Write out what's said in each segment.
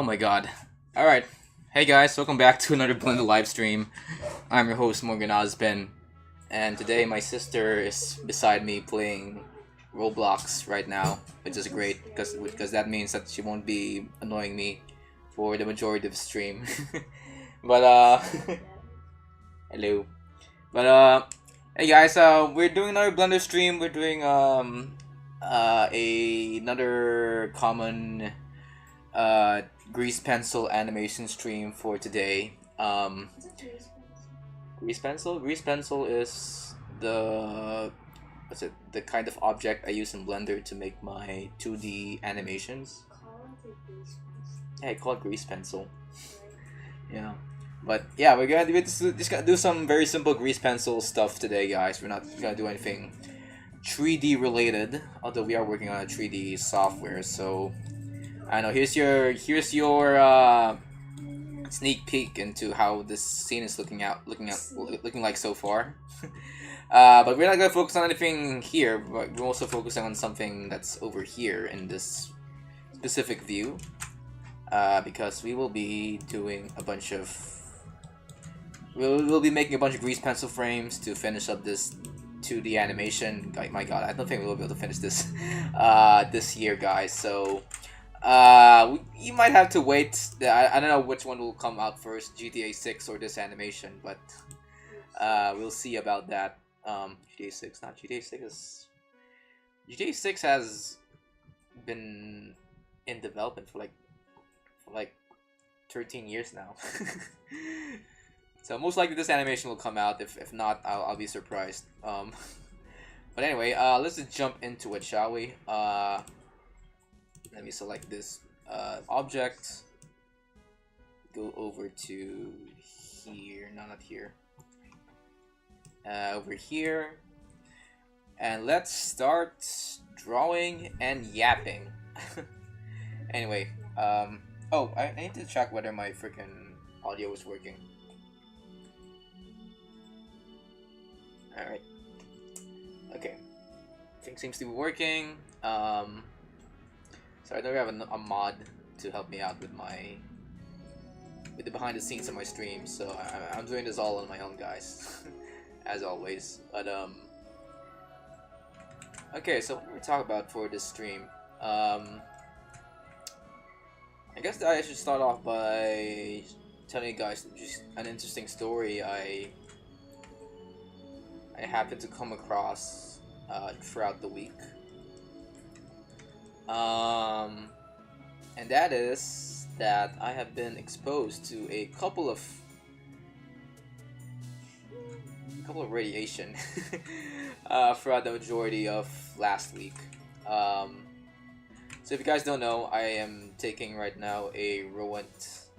Oh my god. Alright. Hey guys, welcome back to another Blended live stream. I'm your host, Morgan Ozpin. And today my sister is beside me playing Roblox right now, which is great because that means that she won't be annoying me for the majority of the stream. but hello. But hey guys, we're doing another Blender stream. We're doing another common grease pencil animation stream for today. Grease pencil? Grease pencil is the the kind of object I use in Blender to make my 2D animations. Yeah, I call it grease pencil. Yeah. But yeah, we're just gonna do some very simple grease pencil stuff today, guys. We're not gonna do anything 3D related, although we are working on a 3D software. So I know here's your sneak peek into how this scene is looking like so far. But we're not gonna focus on anything here. But we're also focusing on something that's over here in this specific view, because we will be doing a bunch of. We'll be making a bunch of grease pencil frames to finish up this 2D animation. Like, my god, I don't think we'll be able to finish this this year, guys. So you might have to wait. I don't know which one will come out first, GTA 6 or this animation, but we'll see about that. GTA 6, not GTA 6 is... GTA 6 has been in development for like 13 years now. So most likely this animation will come out. If not, I'll be surprised. But anyway, let's just jump into it, shall we? Let me select this object. Go over to here. No, not here. Over here. And let's start drawing and yapping. Anyway, oh, I need to check whether my freaking audio is working. Alright. Okay. Everything seems to be working. So I know we have a mod to help me out with the behind the scenes of my stream. So I'm doing this all on my own, guys, as always. But okay. So what do we talk about for this stream? I guess I should start off by telling you guys just an interesting story I happened to come across throughout the week. And that is that I have been exposed to a couple of radiation throughout the majority of last week. So if you guys don't know, I am taking right now a Rowent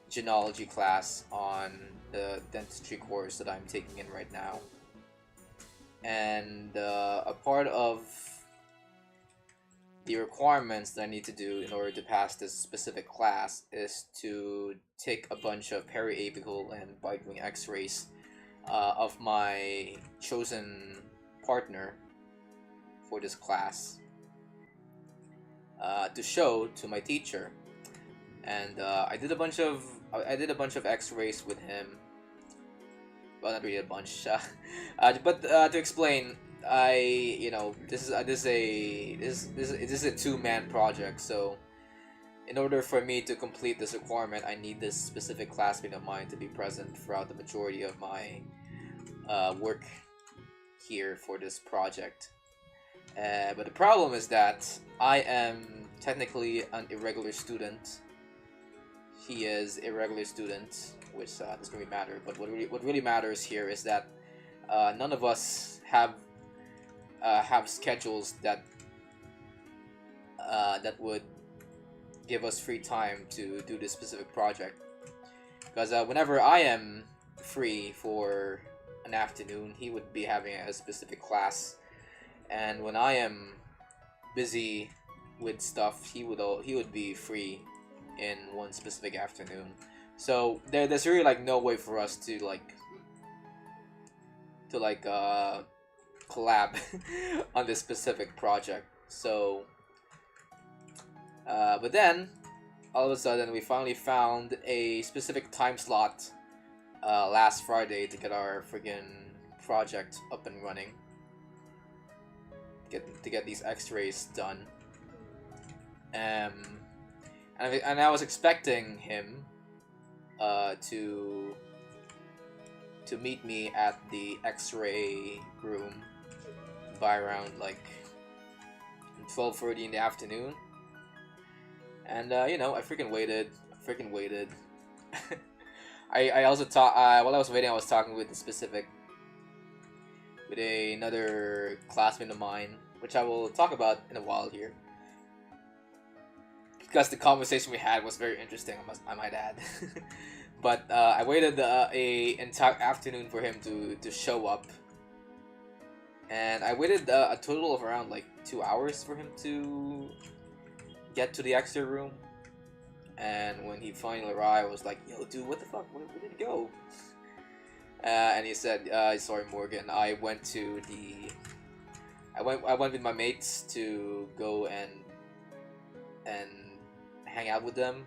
genealogy class on the dentistry course that I'm taking in right now. And a part of the requirements that I need to do in order to pass this specific class is to take a bunch of periapical and bite-wing x-rays of my chosen partner for this class to show to my teacher. And I did a bunch of x-rays with him. Well, not really a bunch, but to explain, this is a two-man project. So, in order for me to complete this requirement, I need this specific classmate of mine to be present throughout the majority of my work here for this project. But the problem is that I am technically an irregular student. He is irregular student, which doesn't really matter. But what really matters here is that none of us have schedules that would give us free time to do this specific project. Because whenever I am free for an afternoon, he would be having a specific class, and when I am busy with stuff, he would be free in one specific afternoon. So there's really like no way for us to collab on this specific project. So but then all of a sudden we finally found a specific time slot last Friday to get our friggin' project up and running. To get these X-rays done. And I was expecting him to meet me at the X-ray room by around like 12:30 in the afternoon. And you know, I freaking waited. I also while I was waiting, I was talking with another classmate of mine, which I will talk about in a while here, because the conversation we had was very interesting. I might add. But I waited a entire afternoon for him to show up, and I waited a total of around like 2 hours for him to get to the X-ray room. And when he finally arrived, I was like, "Yo, dude, what the fuck? Where did he go?" And he said, "Sorry, Morgan. I went with my mates to go and hang out with them."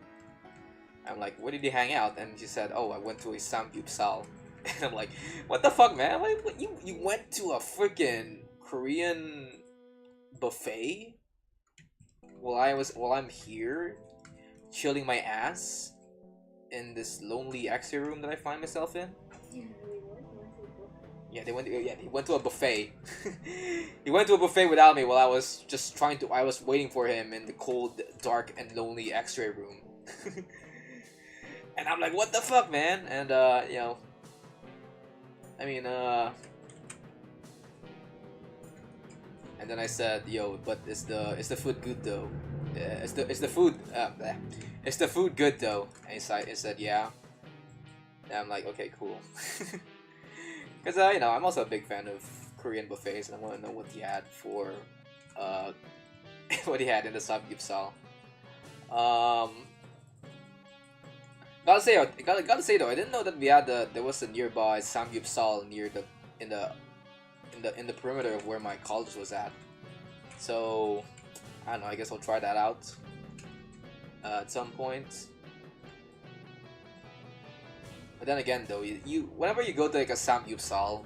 I'm like, "Where did you hang out?" And she said, "Oh, I went to a samgyeopsal." And I'm like, "What the fuck, man? What, you went to a freaking Korean buffet while I'm here chilling my ass in this lonely X-ray room that I find myself in?" Yeah, he went to a buffet. He went to a buffet without me while I was I was waiting for him in the cold, dark, and lonely X-ray room. And I'm like, "What the fuck, man?" And you know, I mean, and then I said, "Yo, but is the food good though? Is the food good though?" And he said, "Yeah." And I'm like, "Okay, cool." Because you know, I'm also a big fan of Korean buffets, and I want to know what he had for what he had in the samgyeopsal. Gotta say though, I didn't know that there was a nearby samgyeopsal near in the perimeter of where my college was at. So I don't know. I guess I'll try that out at some point. But then again, though, whenever you go to like a samgyeopsal,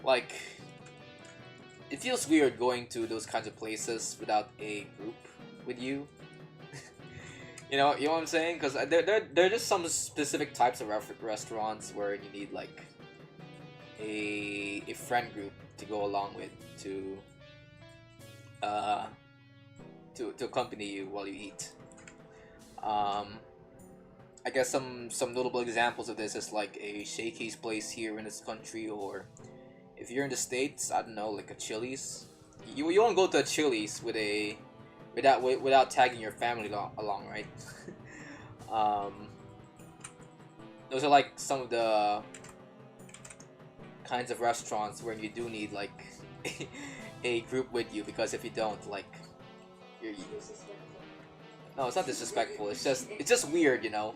like it feels weird going to those kinds of places without a group with you. You know what I'm saying? Because there are just some specific types of restaurants where you need like a friend group to go along with to accompany you while you eat. I guess some notable examples of this is like a Shakey's place here in this country, or if you're in the States, I don't know, like a Chili's. You won't go to a Chili's without tagging your family along, right? Those are like some of the kinds of restaurants where you do need like a group with you, because if you don't, like, you're no, it's not disrespectful. It's just weird, you know.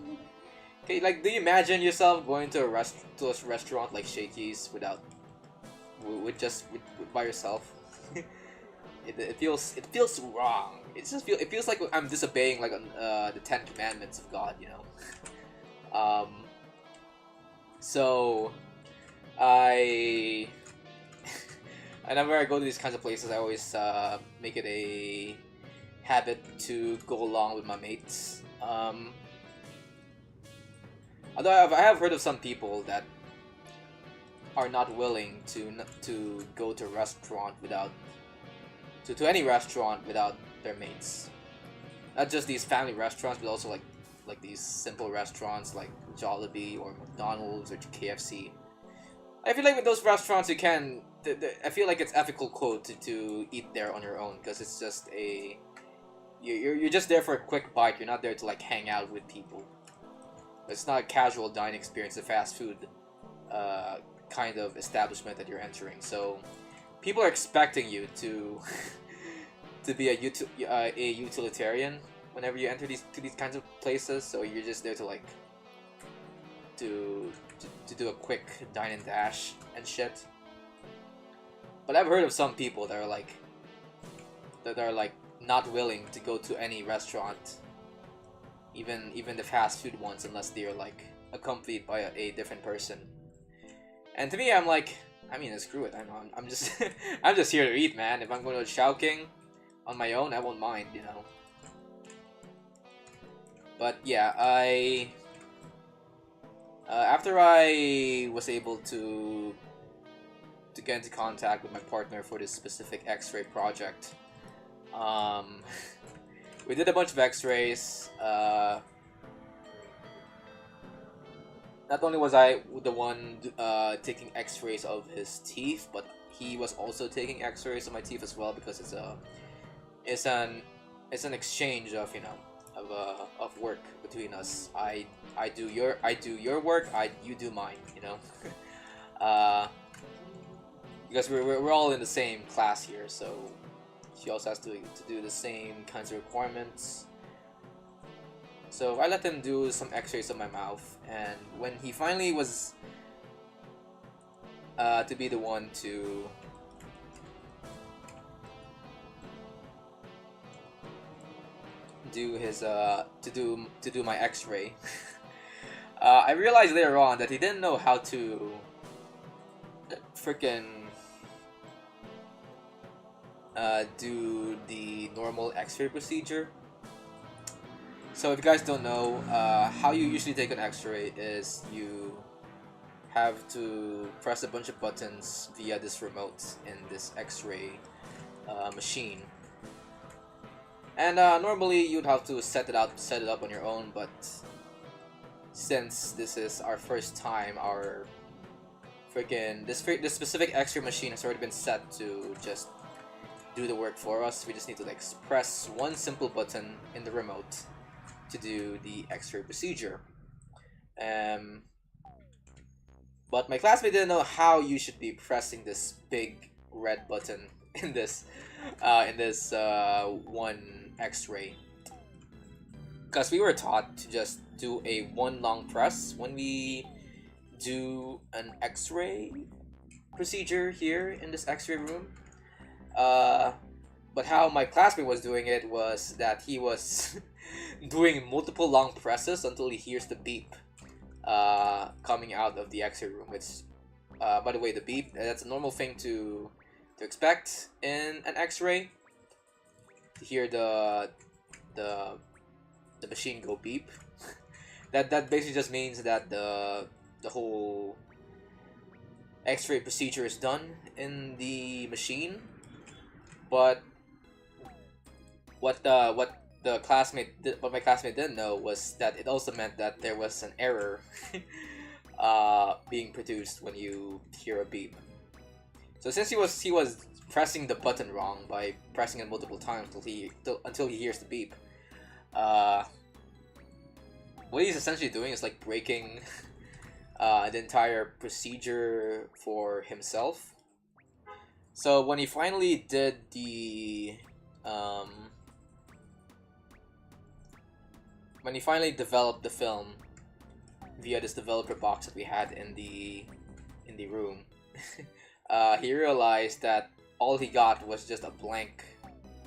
Okay, like, do you imagine yourself going to a restaurant like Shakey's with by yourself? It feels wrong. It feels like I'm disobeying like the 10 Commandments of God, you know. So whenever I go to these kinds of places, I always make it a habit to go along with my mates. Although I have heard of some people that are not willing to go to a restaurant to any restaurant without their mates. Not just these family restaurants, but also like these simple restaurants like Jollibee or McDonald's or KFC. I feel like with those restaurants, you can. I feel like it's ethical code to eat there on your own, because it's just you're just there for a quick bite. You're not there to like hang out with people. It's not a casual dining experience, a fast food kind of establishment that you're entering. So people are expecting you to be a utilitarian whenever you enter these kinds of places. So you're just there to like to do a quick dine and dash and shit. But I've heard of some people that are like not willing to go to any restaurant even the fast food ones, unless they're like accompanied by a different person. And to me, I'm like, I mean, screw it. I'm just I'm just here to eat, man. If I'm going to Chowking on my own, I won't mind, you know. But yeah, after I was able to get into contact with my partner for this specific X-ray project, we did a bunch of X-rays. Not only was I the one taking X-rays of his teeth, but he was also taking X-rays of my teeth as well, because it's an exchange of, you know, of work between us. I do your work, you do mine, you know. Because we're all in the same class here, so she also has to do the same kinds of requirements. So I let him do some X-rays of my mouth, and when he finally was to be the one to do his to do my X-ray, I realized later on that he didn't know how to freaking do the normal X-ray procedure. So if you guys don't know, how you usually take an X-ray is you have to press a bunch of buttons via this remote in this X-ray machine. And normally you'd have to set it up on your own, but since this is our first time, our this specific X-ray machine has already been set to just do the work for us. We just need to like press one simple button in the remote to do the X-ray procedure. But my classmate didn't know how you should be pressing this big red button in this one X-ray, because we were taught to just do a one long press when we do an X-ray procedure here in this X-ray room. But how my classmate was doing it was that he was doing multiple long presses until he hears the beep coming out of the X-ray room. It's by the way, the beep, that's a normal thing to expect in an X-ray. To hear the machine go beep, that basically just means that the whole X-ray procedure is done in the machine. But what my classmate didn't know was that it also meant that there was an error being produced when you hear a beep. So since he was pressing the button wrong by pressing it multiple times until he hears the beep, what he's essentially doing is like breaking the entire procedure for himself. So when he finally did the when he finally developed the film via this developer box that we had in the room, he realized that all he got was just a blank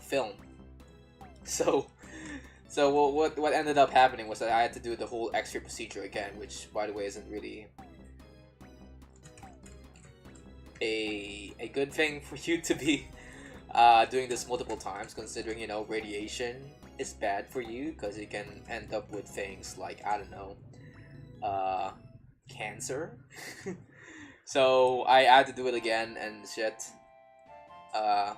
film. So what ended up happening was that I had to do the whole X-ray procedure again, which by the way isn't really a good thing for you to be doing this multiple times, considering, you know, radiation is bad for you because you can end up with things like, I don't know, cancer. So I had to do it again and shit. And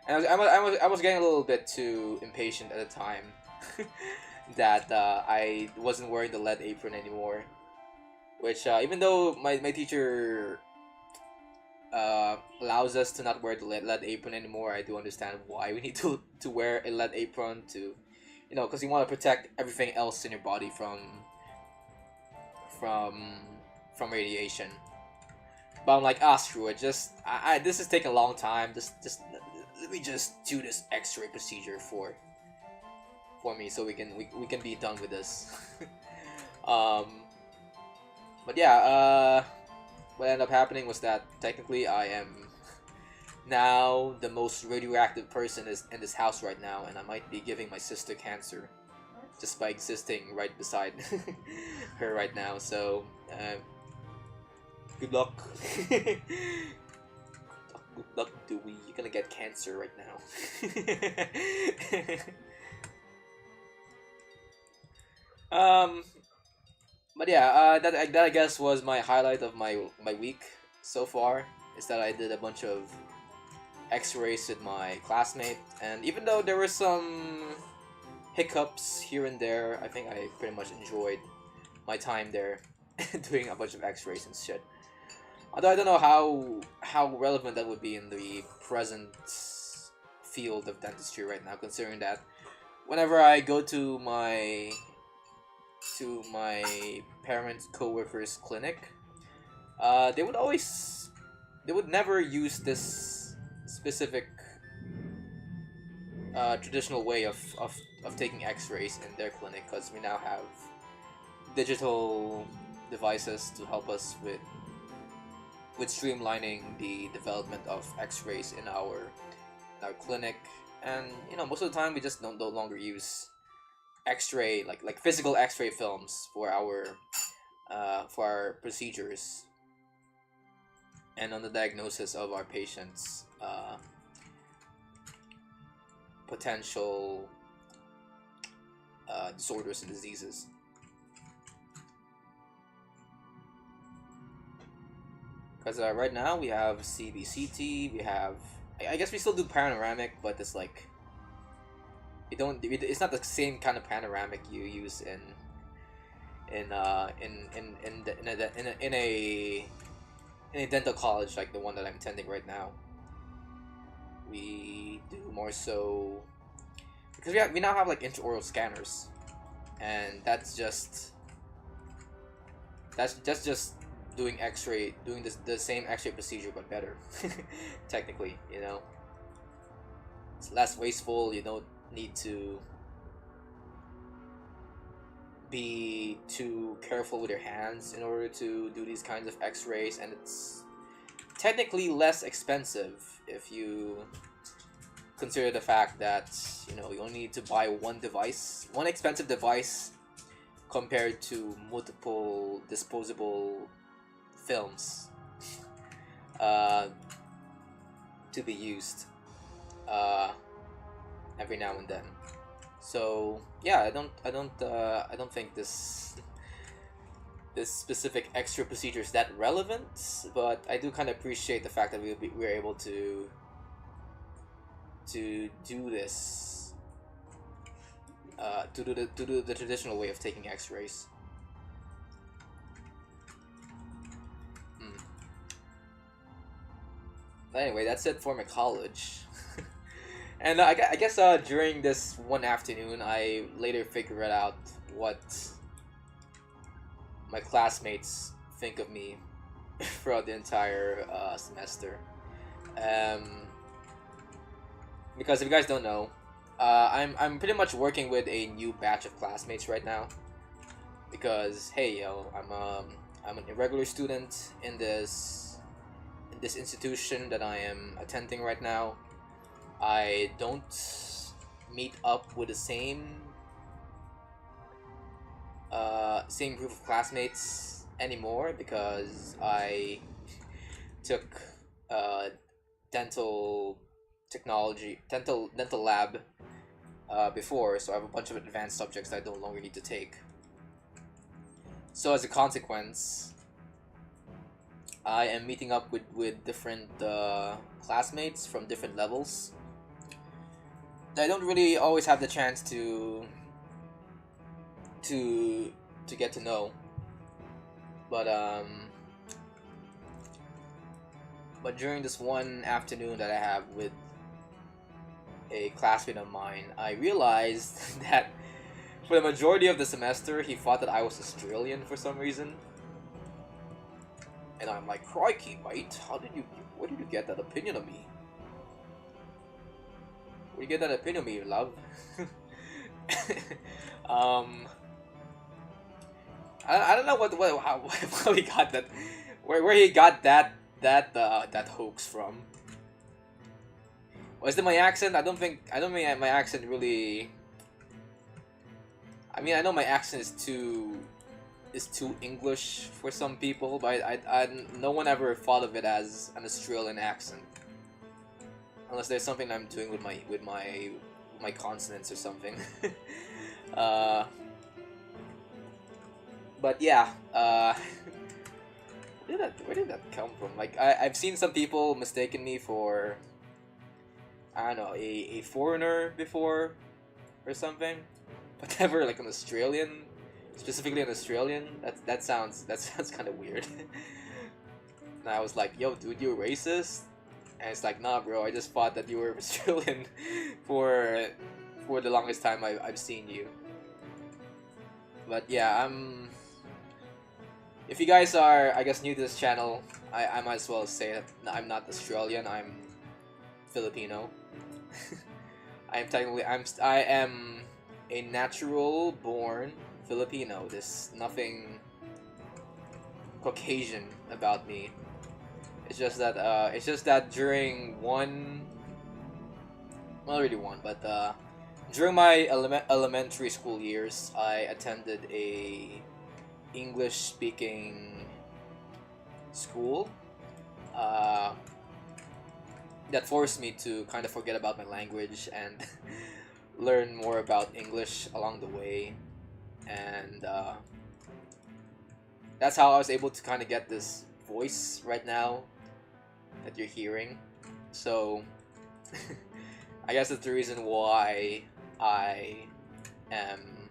I was getting a little bit too impatient at the time that I wasn't wearing the lead apron anymore. Which even though my teacher allows us to not wear the lead apron anymore, I do understand why we need to wear a lead apron to, you know, because you want to protect everything else in your body from radiation. But I'm like, screw it. Just this is taking a long time. Just let me just do this X-ray procedure for me, so we can be done with this. But yeah, what ended up happening was that technically I am now the most radioactive person in this house right now, and I might be giving my sister cancer. just by existing right beside her right now. So good luck. Good luck, Dewey. You're gonna get cancer right now. But yeah, that I guess was my highlight of my week so far. Is that I did a bunch of X-rays with my classmate, and even though there were some hiccups here and there, I think I pretty much enjoyed my time there doing a bunch of X-rays and shit. Although I don't know how relevant that would be in the present field of dentistry right now, considering that whenever I go to my parents' co-workers' clinic, they would never use this specific traditional way of taking X-rays in their clinic, because we now have digital devices to help us with streamlining the development of X-rays in our clinic. And you know, most of the time we just no longer use X-ray like physical X-ray films for our procedures and on the diagnosis of our patients' potential disorders and diseases. Because right now we have CBCT, we have, I guess we still do panoramic, but it's like it's not the same kind of panoramic you use in a dental college like the one that I'm attending right now. We do more so because we now have like intraoral scanners, and that's just doing X-ray, doing the same X-ray procedure but better. Technically, you know, it's less wasteful. You don't need to be too careful with your hands in order to do these kinds of X-rays, and it's technically less expensive if you consider the fact that, you know, you only need to buy one expensive device compared to multiple disposable films to be used every now and then. So yeah, I don't think this specific extra procedure is that relevant, but I do kind of appreciate the fact that we're able to do this, to do the traditional way of taking X-rays. Anyway, that's it for my college. And I guess during this one afternoon, I later figured out what my classmates think of me throughout the entire semester. Because if you guys don't know, I'm pretty much working with a new batch of classmates right now. Because hey, yo, I'm an irregular student in this institution that I am attending right now. I don't meet up with the same group of classmates anymore because I took dental lab before, so I have a bunch of advanced subjects that I no longer need to take. So as a consequence, I am meeting up with different classmates from different levels. I don't really always have the chance to get to know, but during this one afternoon that I have with a classmate of mine, I realized that for the majority of the semester he thought that I was Australian for some reason. And I'm like, crikey, mate, where did you get that opinion of me? Where did you get that opinion of me, love? I don't know how he got that, where he got that hoax from. Was it my accent? I don't think my accent really. I mean, I know my accent is too English for some people, but no one ever thought of it as an Australian accent, unless there's something I'm doing with my consonants or something. But yeah, where did that come from? Like, I've seen some people mistaken me for, I don't know, a foreigner before or something, but never like an Australian, specifically an Australian. That sounds kind of weird. And I was like, yo, dude, you're racist? And it's like, nah, bro, I just thought that you were Australian for the longest time I've seen you. But yeah, if you guys are, I guess, new to this channel, I might as well say that I'm not Australian, I'm Filipino. I am a natural born Filipino. There's nothing Caucasian about me. It's just that during not really one, but during my elementary school years, I attended a English-speaking school that forced me to kind of forget about my language and learn more about English along the way, and that's how I was able to kind of get this voice right now that you're hearing. So I guess that's the reason why I am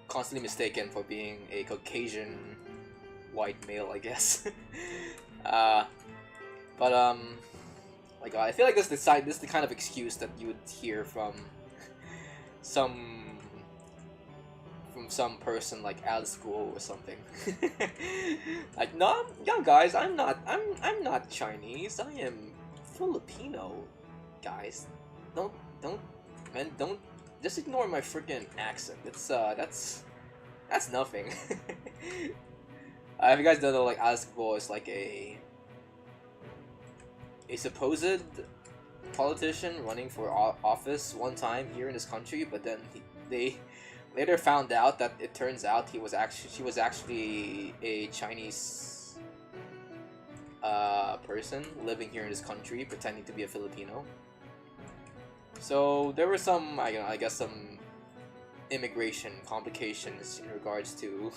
constantly mistaken for being a Caucasian white male, I guess. But my God, I feel like this is the kind of excuse that you would hear from some person like at school or something. Like, no, young guys, I'm not Chinese. I am Filipino, guys. Don't just ignore my freaking accent. It's that's nothing. If you guys don't know, like, Alex Go is like a supposed politician running for office one time here in this country, but then they later found out that it turns out she was actually a Chinese person living here in this country pretending to be a Filipino. So there were some, I guess some immigration complications in regards to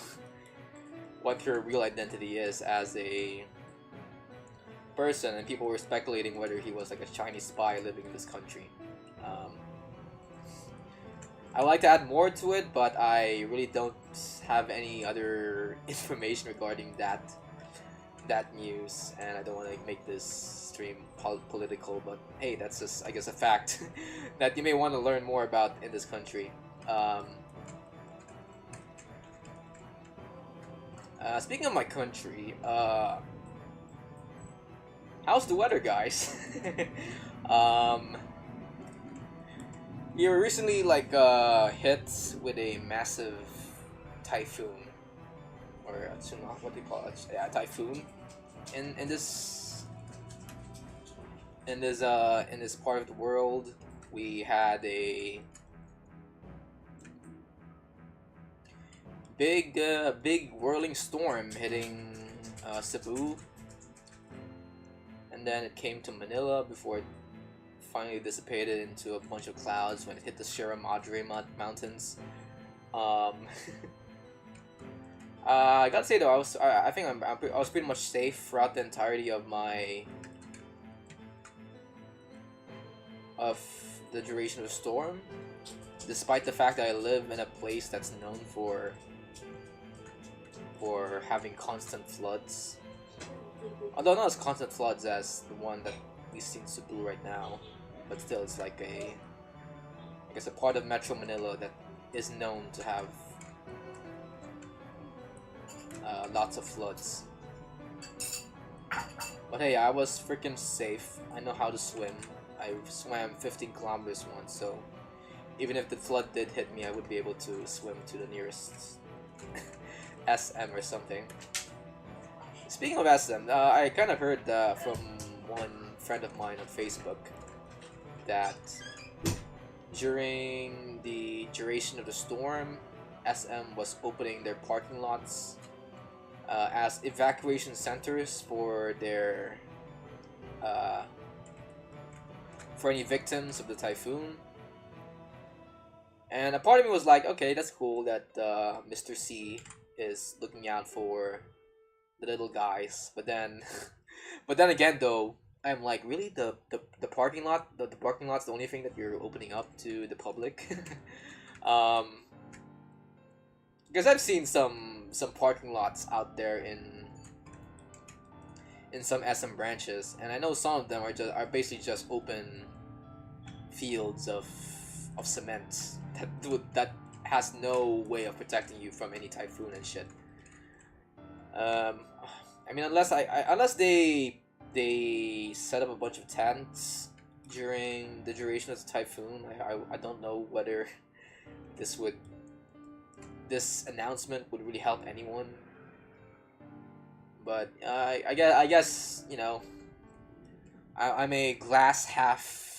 what her real identity is as a person, and people were speculating whether he was like a Chinese spy living in this country. I would like to add more to it, but I really don't have any other information regarding that news, and I don't want to make this stream political, but hey, that's just, I guess, a fact that you may want to learn more about in this country. Speaking of my country, how's the weather, guys? We were recently like hit with a massive typhoon, or a tsunami, what do you call it? Yeah, typhoon. In this part of the world, we had a big whirling storm hitting Cebu, and then it came to Manila before it finally dissipated into a bunch of clouds when it hit the Sierra Madre mountains. I gotta say though, I think I was pretty much safe throughout the entirety of the duration of the storm, despite the fact that I live in a place that's known for having constant floods. Although not as constant floods as the one that we see in Cebu right now, but still, it's like I guess a part of Metro Manila that is known to have lots of floods. But hey, I was freaking safe. I know how to swim. I swam 15 kilometers once, so even if the flood did hit me, I would be able to swim to the nearest SM or something. Speaking of SM, I kind of heard from one friend of mine on Facebook that during the duration of the storm, SM was opening their parking lots as evacuation centers for their for any victims of the typhoon. And a part of me was like, okay, that's cool that Mr. C is looking out for the little guys. But then, but then again, though, I'm like, really, the parking lot, the parking lot's the only thing that you're opening up to the public. Because I've seen some parking lots out there in some SM branches, and I know some of them are basically just open fields of cement that has no way of protecting you from any typhoon and shit. I mean, unless they set up a bunch of tents during the duration of the typhoon, I don't know whether this announcement would really help anyone. But I guess you know, I'm a glass half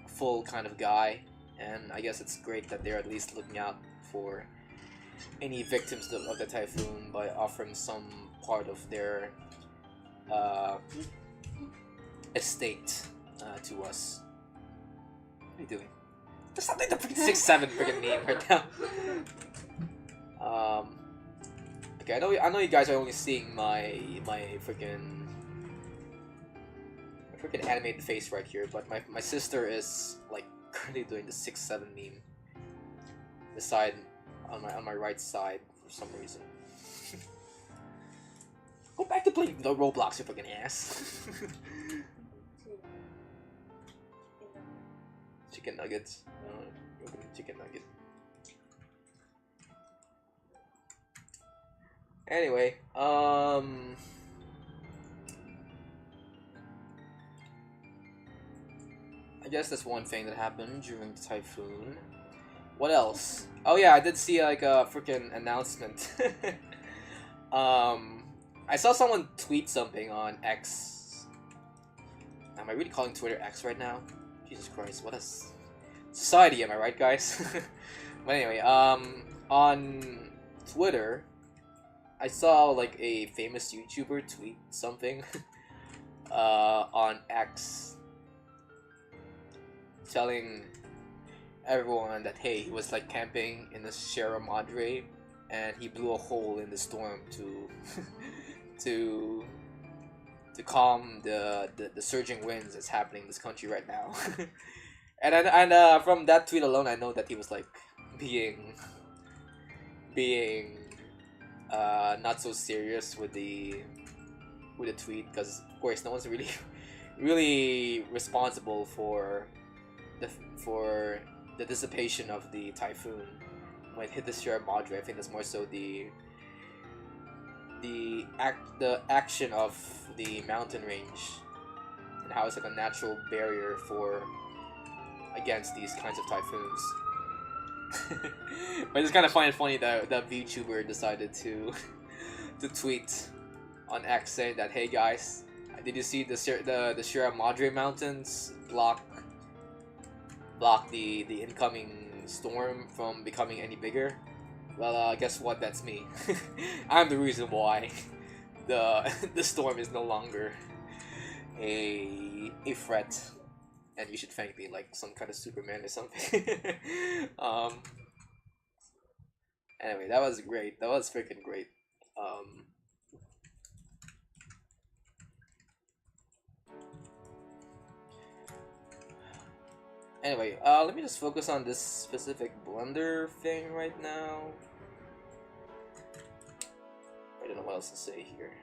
full kind of guy, and I guess it's great that they're at least looking out for any victims of the typhoon by offering some part of their estate to us. What are you doing? There's something the freaking 6-7 freaking meme right now. Okay, I know you guys are only seeing my freaking animated face right here, but my sister is like currently doing the 6-7 meme. The side on my right side for some reason. Go back to playing the Roblox, you fucking ass. Chicken nuggets. Chicken nugget. Anyway, I guess that's one thing that happened during the typhoon. What else? Oh yeah, I did see like a freaking announcement. I saw someone tweet something on X. Am I really calling Twitter X right now? Jesus Christ, what a society, am I right, guys? But anyway, on Twitter, I saw like a famous YouTuber tweet something on X, telling everyone that hey, he was like camping in the Sierra Madre and he blew a hole in the storm to to calm the surging winds that's happening in this country right now. and from that tweet alone, I know that he was like being not so serious with the tweet, because of course no one's really responsible for the dissipation of the typhoon when it hit the Sierra Madre. I think that's more so the action of the mountain range and how it's like a natural barrier against these kinds of typhoons. But I just kind of find it funny that VTuber decided to tweet on X saying that, hey guys, did you see the Sierra Madre mountains block the incoming storm from becoming any bigger? Well, guess what? That's me. I'm the reason why the storm is no longer a threat, and you should thank me like some kind of Superman or something. Anyway, that was great. That was freaking great. Anyway, let me just focus on this specific blender thing right now. I don't know what else to say here.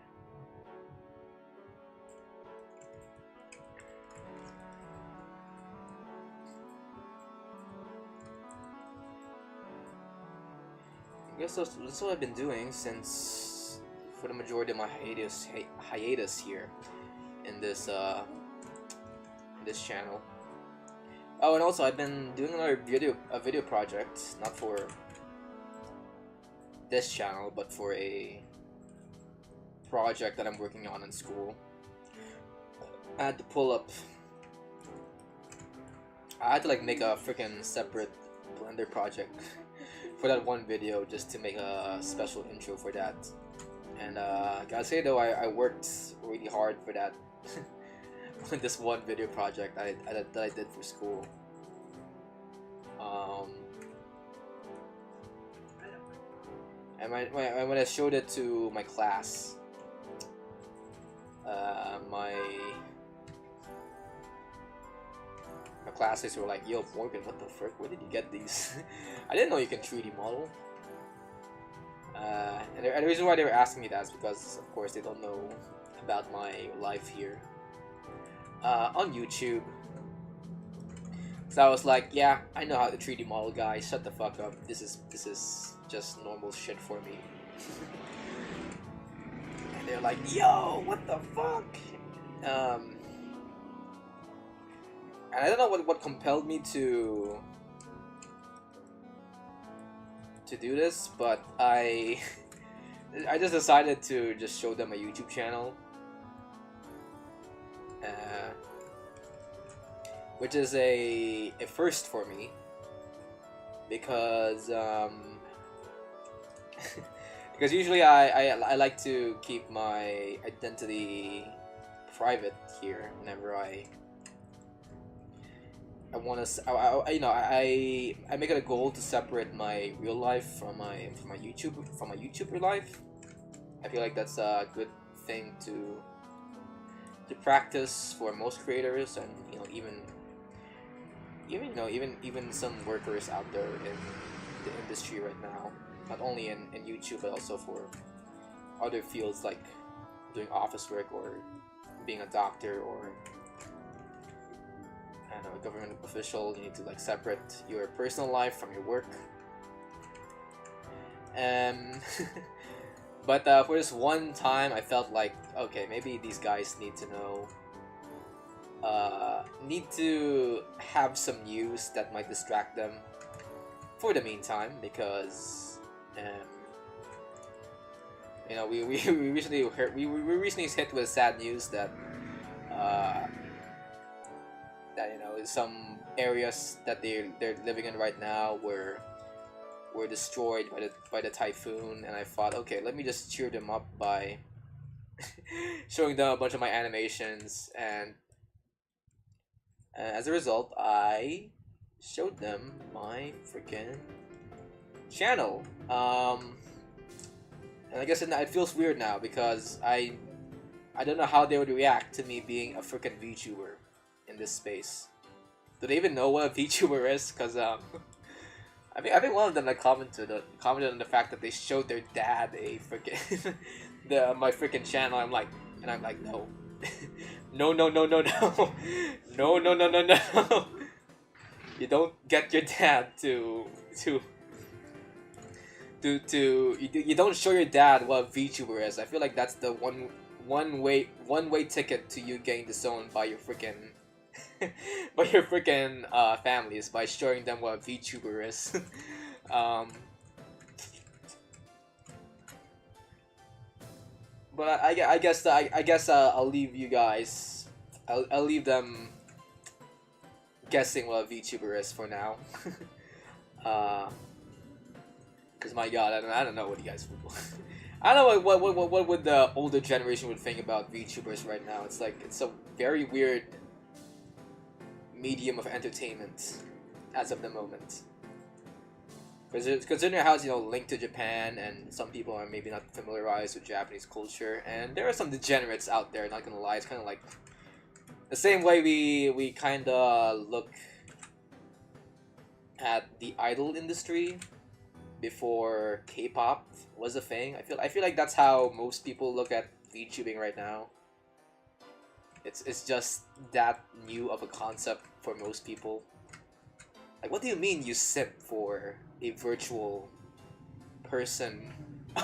I guess that's what I've been doing for the majority of my hiatus here in this channel. Oh, and also I've been doing another video project, not for this channel, but for a project that I'm working on in school. I had to pull up I had to like make a freaking separate Blender project for that one video just to make a special intro for that. And gotta say though, I worked really hard for that. This one video project that I did for school. And when I showed it to my class, my classmates were like, "Yo, Morgan, what the frick? Where did you get these?" I didn't know you can 3D model. And the reason why they were asking me that is because, of course, they don't know about my life here on YouTube. So I was like, "Yeah, I know how to 3D model, guys. Shut the fuck up. This is just normal shit for me." And they're like, "Yo, what the fuck?" And I don't know what compelled me to do this, but I just decided to just show them my YouTube channel, which is a first for me, because because usually I like to keep my identity private here whenever I want to, you know, I make it a goal to separate my real life from my YouTuber life. I feel like that's a good thing to practice for most creators, and you know, even some workers out there in the industry right now, not only in YouTube but also for other fields like doing office work or being a doctor or I don't know, a government official. You need to like separate your personal life from your work. But for this one time, I felt like, okay, maybe these guys need to know, need to have some news that might distract them for the meantime, because you know, we recently heard, we recently hit with sad news that that, you know, some areas that they're living in right now were destroyed by the typhoon, and I thought, okay, let me just cheer them up by showing them a bunch of my animations, and as a result, I showed them my freaking channel. And I guess it feels weird now because I don't know how they would react to me being a freaking VTuber in this space. Do they even know what a VTuber is? Because I think one of them like commented on the fact that they showed their dad a freaking my freaking channel. I'm like, no, no, no, no, no, no, no, no, no, no, no. You don't get your dad to you don't show your dad what a VTuber is. I feel like that's the one way ticket to you getting disowned by your freaking by your freaking family is by showing them what a VTuber is. But I guess I'll leave you guys. I'll leave them guessing what a VTuber is for now. Cause my God, I don't know what you guys would. I don't know what would the older generation would think about VTubers right now. It's like it's a very weird medium of entertainment as of the moment. Considering how it's, you know, linked to Japan, and some people are maybe not familiarized with Japanese culture, and there are some degenerates out there. Not gonna lie, it's kind of like the same way we kind of look at the idol industry before K-pop was a thing. I feel like that's how most people look at VTubing right now. It's just that new of a concept for most people. Like, what do you mean you simp for a virtual person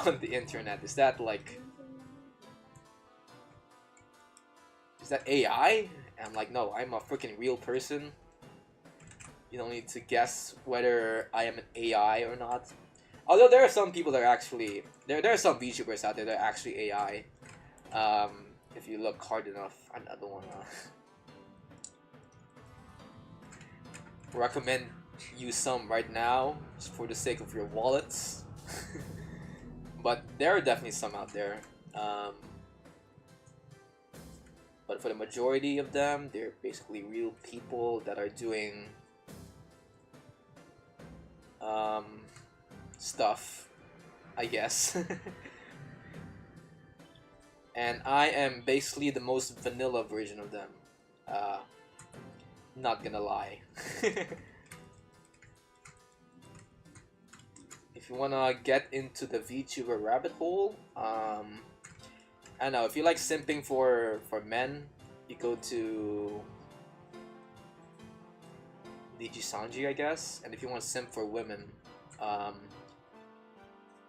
on the internet? Is that like, is that AI? And I'm like, no, I'm a freaking real person. You don't need to guess whether I am an AI or not. Although there are some people that are actually there are some VTubers out there that are actually AI. If you look hard enough, I don't wanna. recommend you some right now, just for the sake of your wallets. But there are definitely some out there. But for the majority of them, they're basically real people that are doing stuff, I guess. And I am basically the most vanilla version of them. Not gonna lie. If you wanna get into the VTuber rabbit hole, I don't know, if you like simping for men, you go to Niji Sanji, I guess. And if you want to simp for women,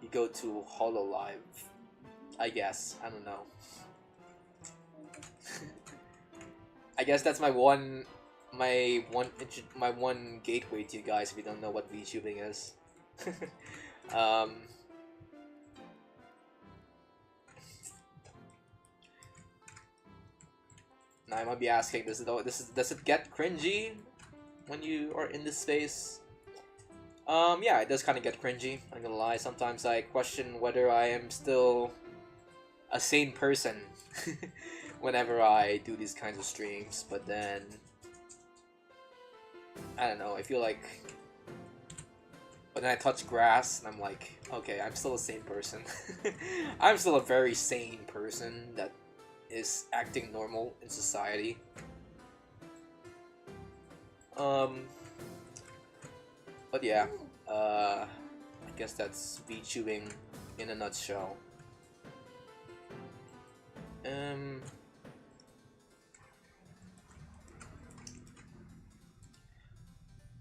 you go to Hololive, I guess. I don't know. I guess that's my one gateway to you guys if you don't know what VTubing is. Now I might be asking, does it get cringy when you are in this space? Yeah, it does kind of get cringy. I'm gonna lie. Sometimes I question whether I am still a sane person whenever I do these kinds of streams. But then, I don't know. I feel like, but then I touch grass and I'm like, okay, I'm still a sane person. I'm still a very sane person that is acting normal in society. But yeah, I guess that's VTubing in a nutshell.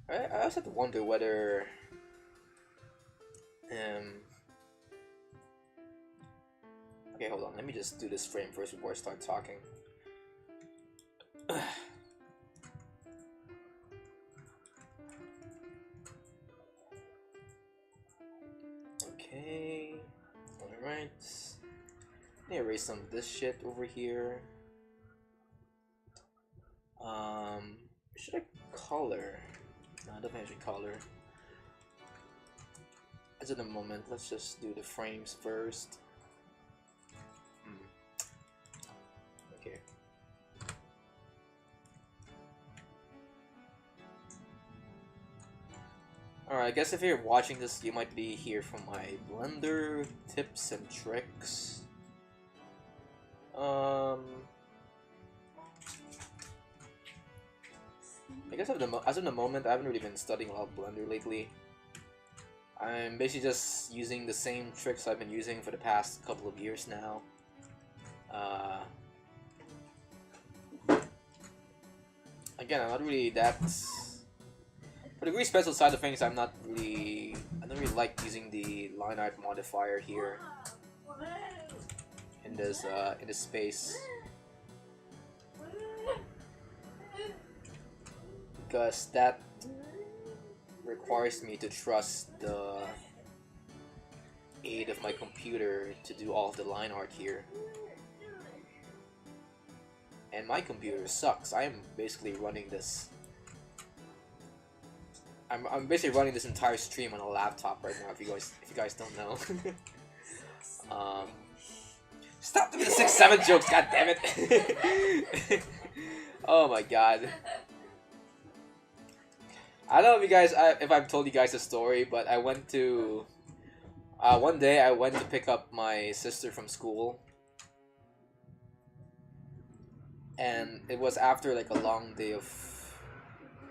I also have to wonder whether okay, hold on, let me just do this frame first before I start talking. Okay, alright. Let me erase some of this shit over here. Should I color? No, I don't think I should color. As in a moment, let's just do the frames first. Okay. Alright, I guess if you're watching this, you might be here for my Blender tips and tricks. I guess as of the moment, I haven't really been studying a lot of Blender lately. I'm basically just using the same tricks I've been using for the past couple of years now. Again, I'm not really that... For the degree special side of things, I don't really like using the line art modifier here in this space, because that requires me to trust the aid of my computer to do all of the line art here. And my computer sucks. I am basically running this. I'm basically running this entire stream on a laptop right now. If you guys don't know. Stop doing the 6-7 jokes. God damn it. Oh my god. I don't know if you guys, if I've told you guys a story, but I went to, one day I went to pick up my sister from school, and it was after like a long day of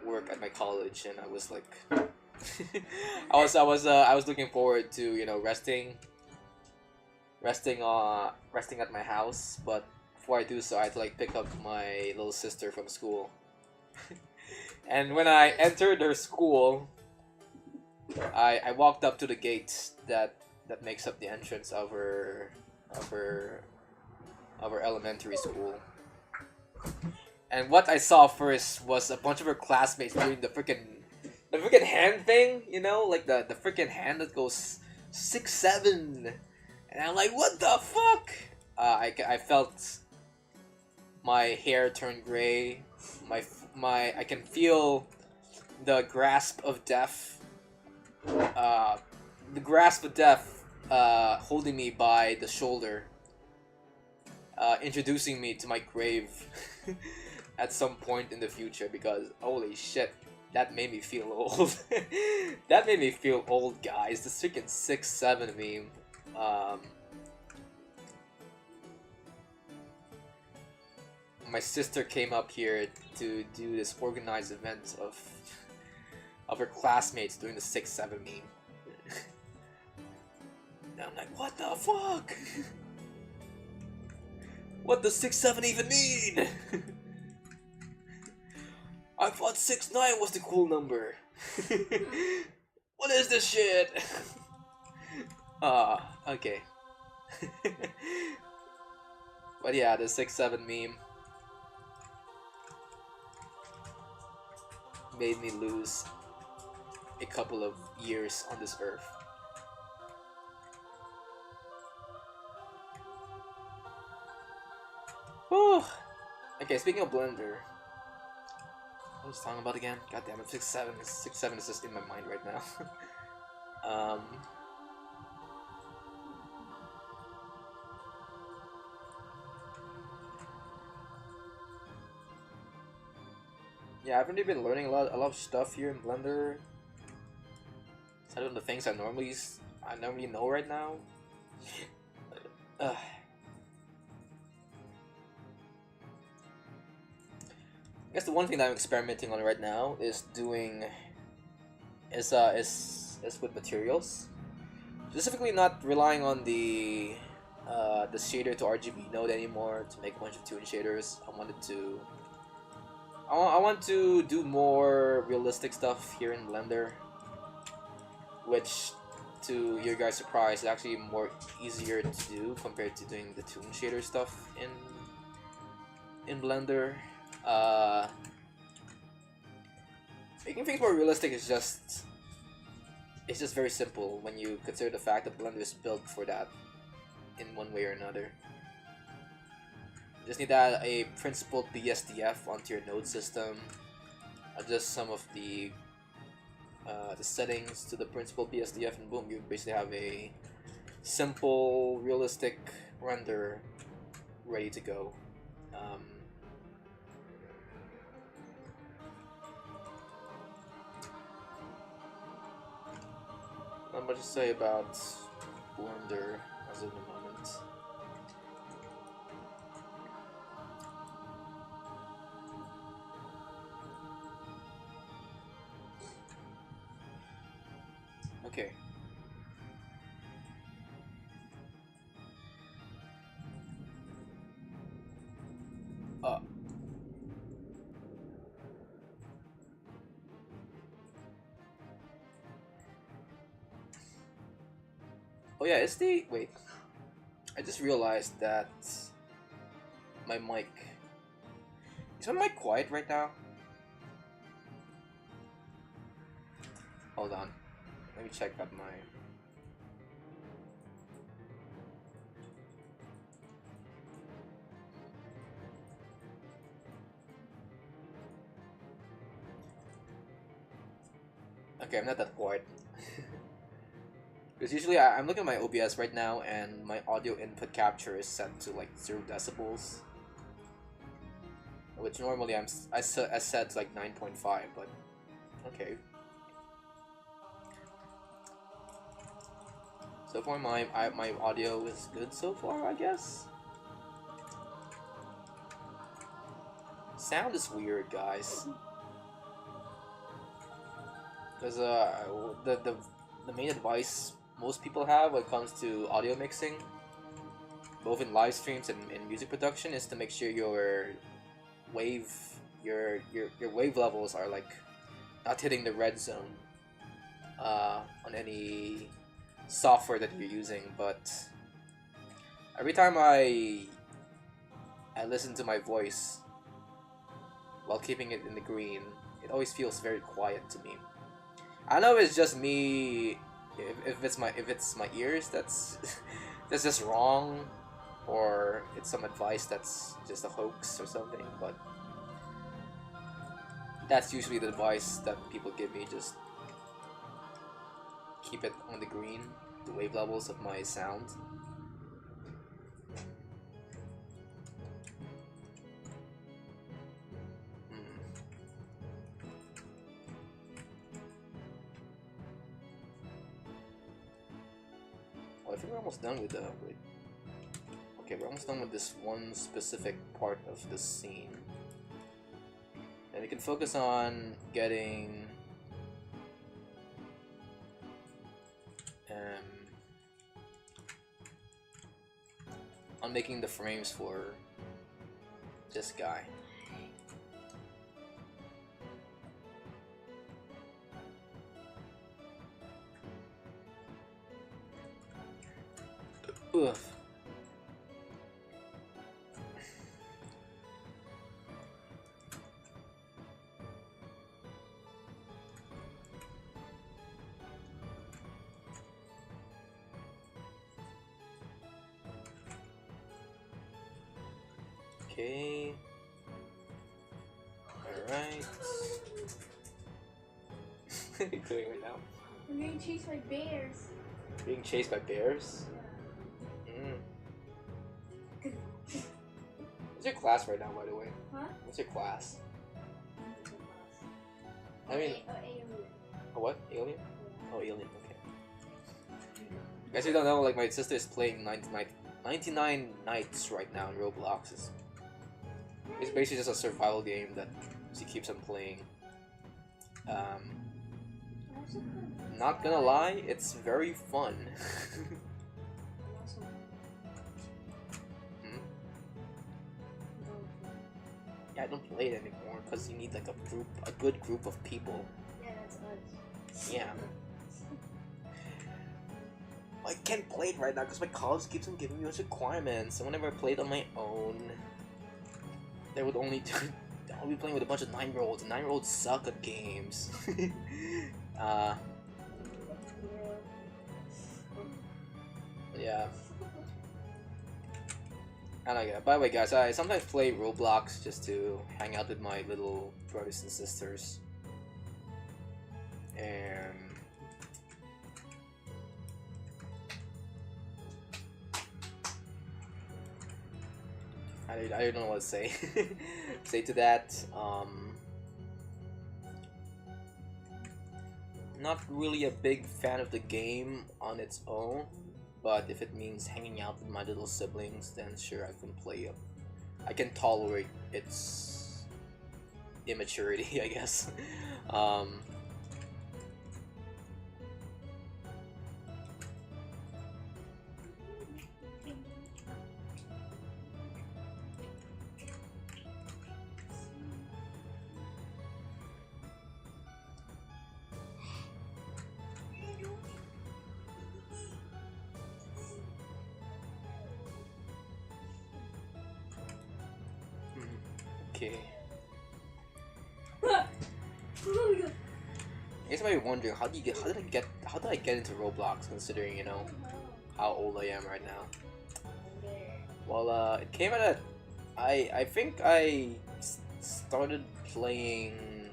work at my college, and I was like, I was looking forward to, you know, resting at my house, but before I do so, I had to like pick up my little sister from school. And when I entered her school, I walked up to the gate that makes up the entrance of her elementary school. And what I saw first was a bunch of her classmates doing the freaking hand thing, you know, like the freaking hand that goes 6-7, and I'm like, what the fuck? I felt my hair turn gray. I can feel the grasp of death. The grasp of death holding me by the shoulder, introducing me to my grave at some point in the future, because holy shit, that made me feel old. That made me feel old, guys. The freaking 6-7 meme. My sister came up here to do this organized event of her classmates doing the 6-7 meme. And I'm like, what the fuck? What does 6-7 even mean? I thought 6-9 was the cool number. What is this shit? Okay. But yeah, the 6-7 meme made me lose a couple of years on this earth. Whew. Okay, speaking of Blender, what was I talking about again? God damn it, 6-7. 6-7 is just in my mind right now. Yeah, I've really been learning a lot of stuff here in Blender. Some of the things I normally know right now. I guess the one thing that I'm experimenting on right now is with materials. Specifically, not relying on the shader to RGB node anymore to make a bunch of toon shaders. I want to do more realistic stuff here in Blender, which, to your guys' surprise, is actually more easier to do compared to doing the toon shader stuff in Blender. Making things more realistic is just very simple when you consider the fact that Blender is built for that in one way or another. You just need to add a principled BSDF onto your node system, adjust some of the settings to the principled BSDF, and boom, you basically have a simple, realistic render ready to go. Not much to say about Blender as of the moment. Okay. Oh yeah, wait. I just realized that my mic... Is my mic quiet right now? Hold on. Let me check out my... Okay, I'm not that quiet. Because usually I'm looking at my OBS right now and my audio input capture is set to like 0 decibels. Which normally I set to like 9.5, but okay. So far my audio is good so far, I guess. Sound is weird, guys. Because the main advice most people have when it comes to audio mixing, both in live streams and in music production, is to make sure your wave levels are like not hitting the red zone on any software that you're using. But every time I listen to my voice while keeping it in the green, it always feels very quiet to me. I know it's just me. If it's my ears that's that's just wrong, or it's some advice that's just a hoax or something. But That's usually the advice that people give me, just keep it on the green, the wave levels of my sound. Well, I think we're almost done with the... Wait. Okay, we're almost done with this one specific part of the scene. And we can focus on getting... on making the frames for this guy. Ugh. Okay. Alright. What are you doing right now? I'm being chased by bears. Being chased by bears? What's your class right now, by the way? Huh? What's your class? I mean... alien. A what? Alien? Oh, alien, okay. You guys who don't know, like, my sister is playing 99 Nights right now in Roblox. It's basically just a survival game that she keeps on playing. Not gonna lie, it's very fun. Yeah, I don't play it anymore because you need like a good group of people. Yeah, that's us. Yeah. I can't play it right now because my college keeps on giving me those requirements, and whenever I played on my own, they would only I'll be playing with a bunch of 9-year-olds, and 9-year-olds suck at games. Yeah. I like it. By the way, guys, I sometimes play Roblox just to hang out with my little brothers and sisters. And I don't know what to say. Say to that. Not really a big fan of the game on its own, but if it means hanging out with my little siblings, then sure, I can play it. I can tolerate its immaturity, I guess. Okay. I guess you might be wondering how did I get into Roblox, considering, you know, how old I am right now. Well, it came at I think I started playing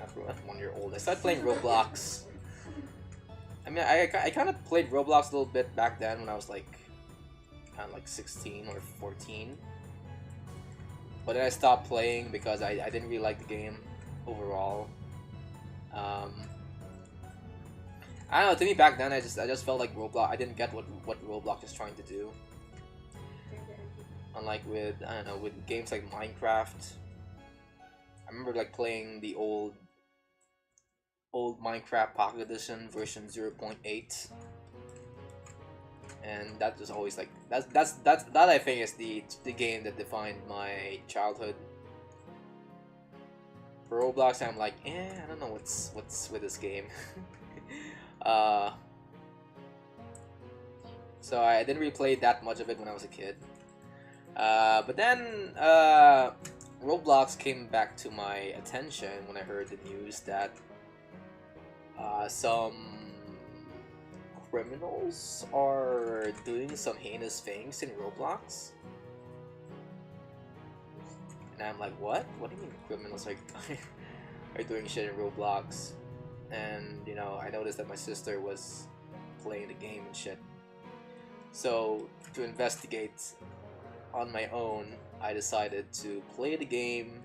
after 1 year old. I started playing Roblox. I mean, I kind of played Roblox a little bit back then when I was like kind of like 16 or 14. But then I stopped playing because I didn't really like the game overall. I don't know. To me back then, I just felt like Roblox. I didn't get what Roblox is trying to do. Unlike with with games like Minecraft. I remember like playing the old Minecraft Pocket Edition version 0.8. And that was always like that I think is the game that defined my childhood. For Roblox, I'm like, I don't know what's with this game. So I didn't really play that much of it when I was a kid. But then Roblox came back to my attention when I heard the news that some criminals are doing some heinous things in Roblox. And I'm like, what? What do you mean criminals are doing shit in Roblox? And you know, I noticed that my sister was playing the game and shit. So to investigate on my own, I decided to play the game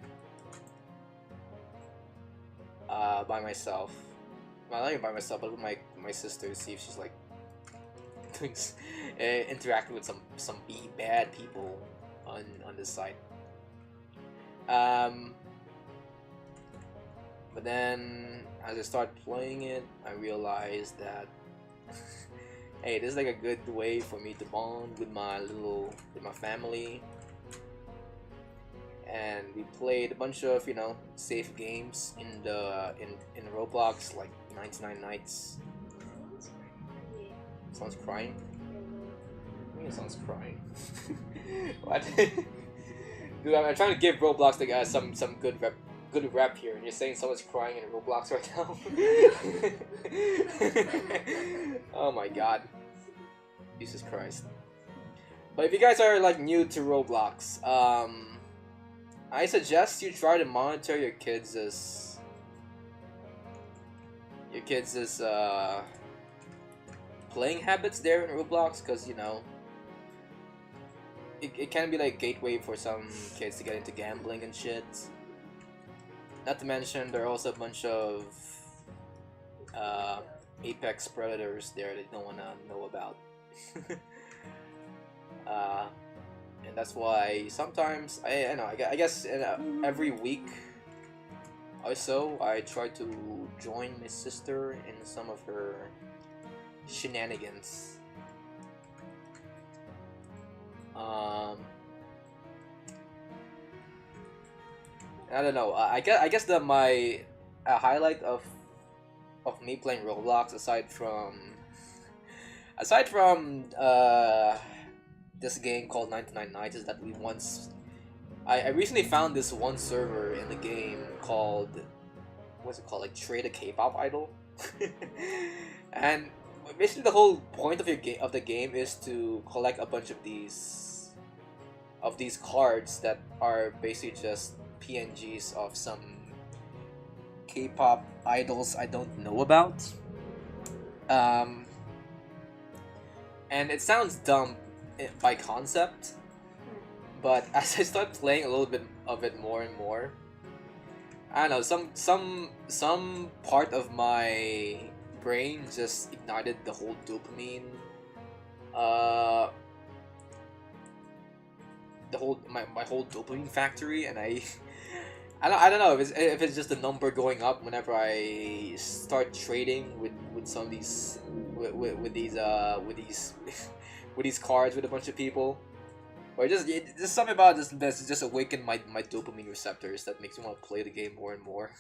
by myself. Well, not even by myself, but with my sister to see if she's like doing interacting with some bad people on this site. But then as I started playing it, I realized that hey, this is like a good way for me to bond with my family. And we played a bunch of, you know, safe games in Roblox, like 99 Nights. Someone's crying? I think someone's crying. What? Dude, I'm trying to give Roblox the guys some good rep here, and you're saying someone's crying in Roblox right now? Oh my god. Jesus Christ. But if you guys are like new to Roblox, I suggest you try to monitor your kids' playing habits there in Roblox, because you know it can be like a gateway for some kids to get into gambling and shit. Not to mention there are also a bunch of apex predators there that you don't wanna know about. And that's why sometimes I guess every week or so I try to join my sister in some of her shenanigans. I don't know. I guess my highlight of me playing Roblox aside from this game called 99 Nights is that I recently found this one server in the game called, what's it called, like Trade a K-pop Idol. And basically the whole point of the game is to collect a bunch of these cards that are basically just PNGs of some K-pop idols I don't know about. And it sounds dumb by concept, but as I start playing a little bit of it more and more, I don't know, some part of my brain just ignited the whole dopamine, my whole dopamine factory, and I don't know if it's just a number going up whenever I start trading with some of these with these cards with a bunch of people, or just something about this that just awakened my dopamine receptors that makes me want to play the game more and more.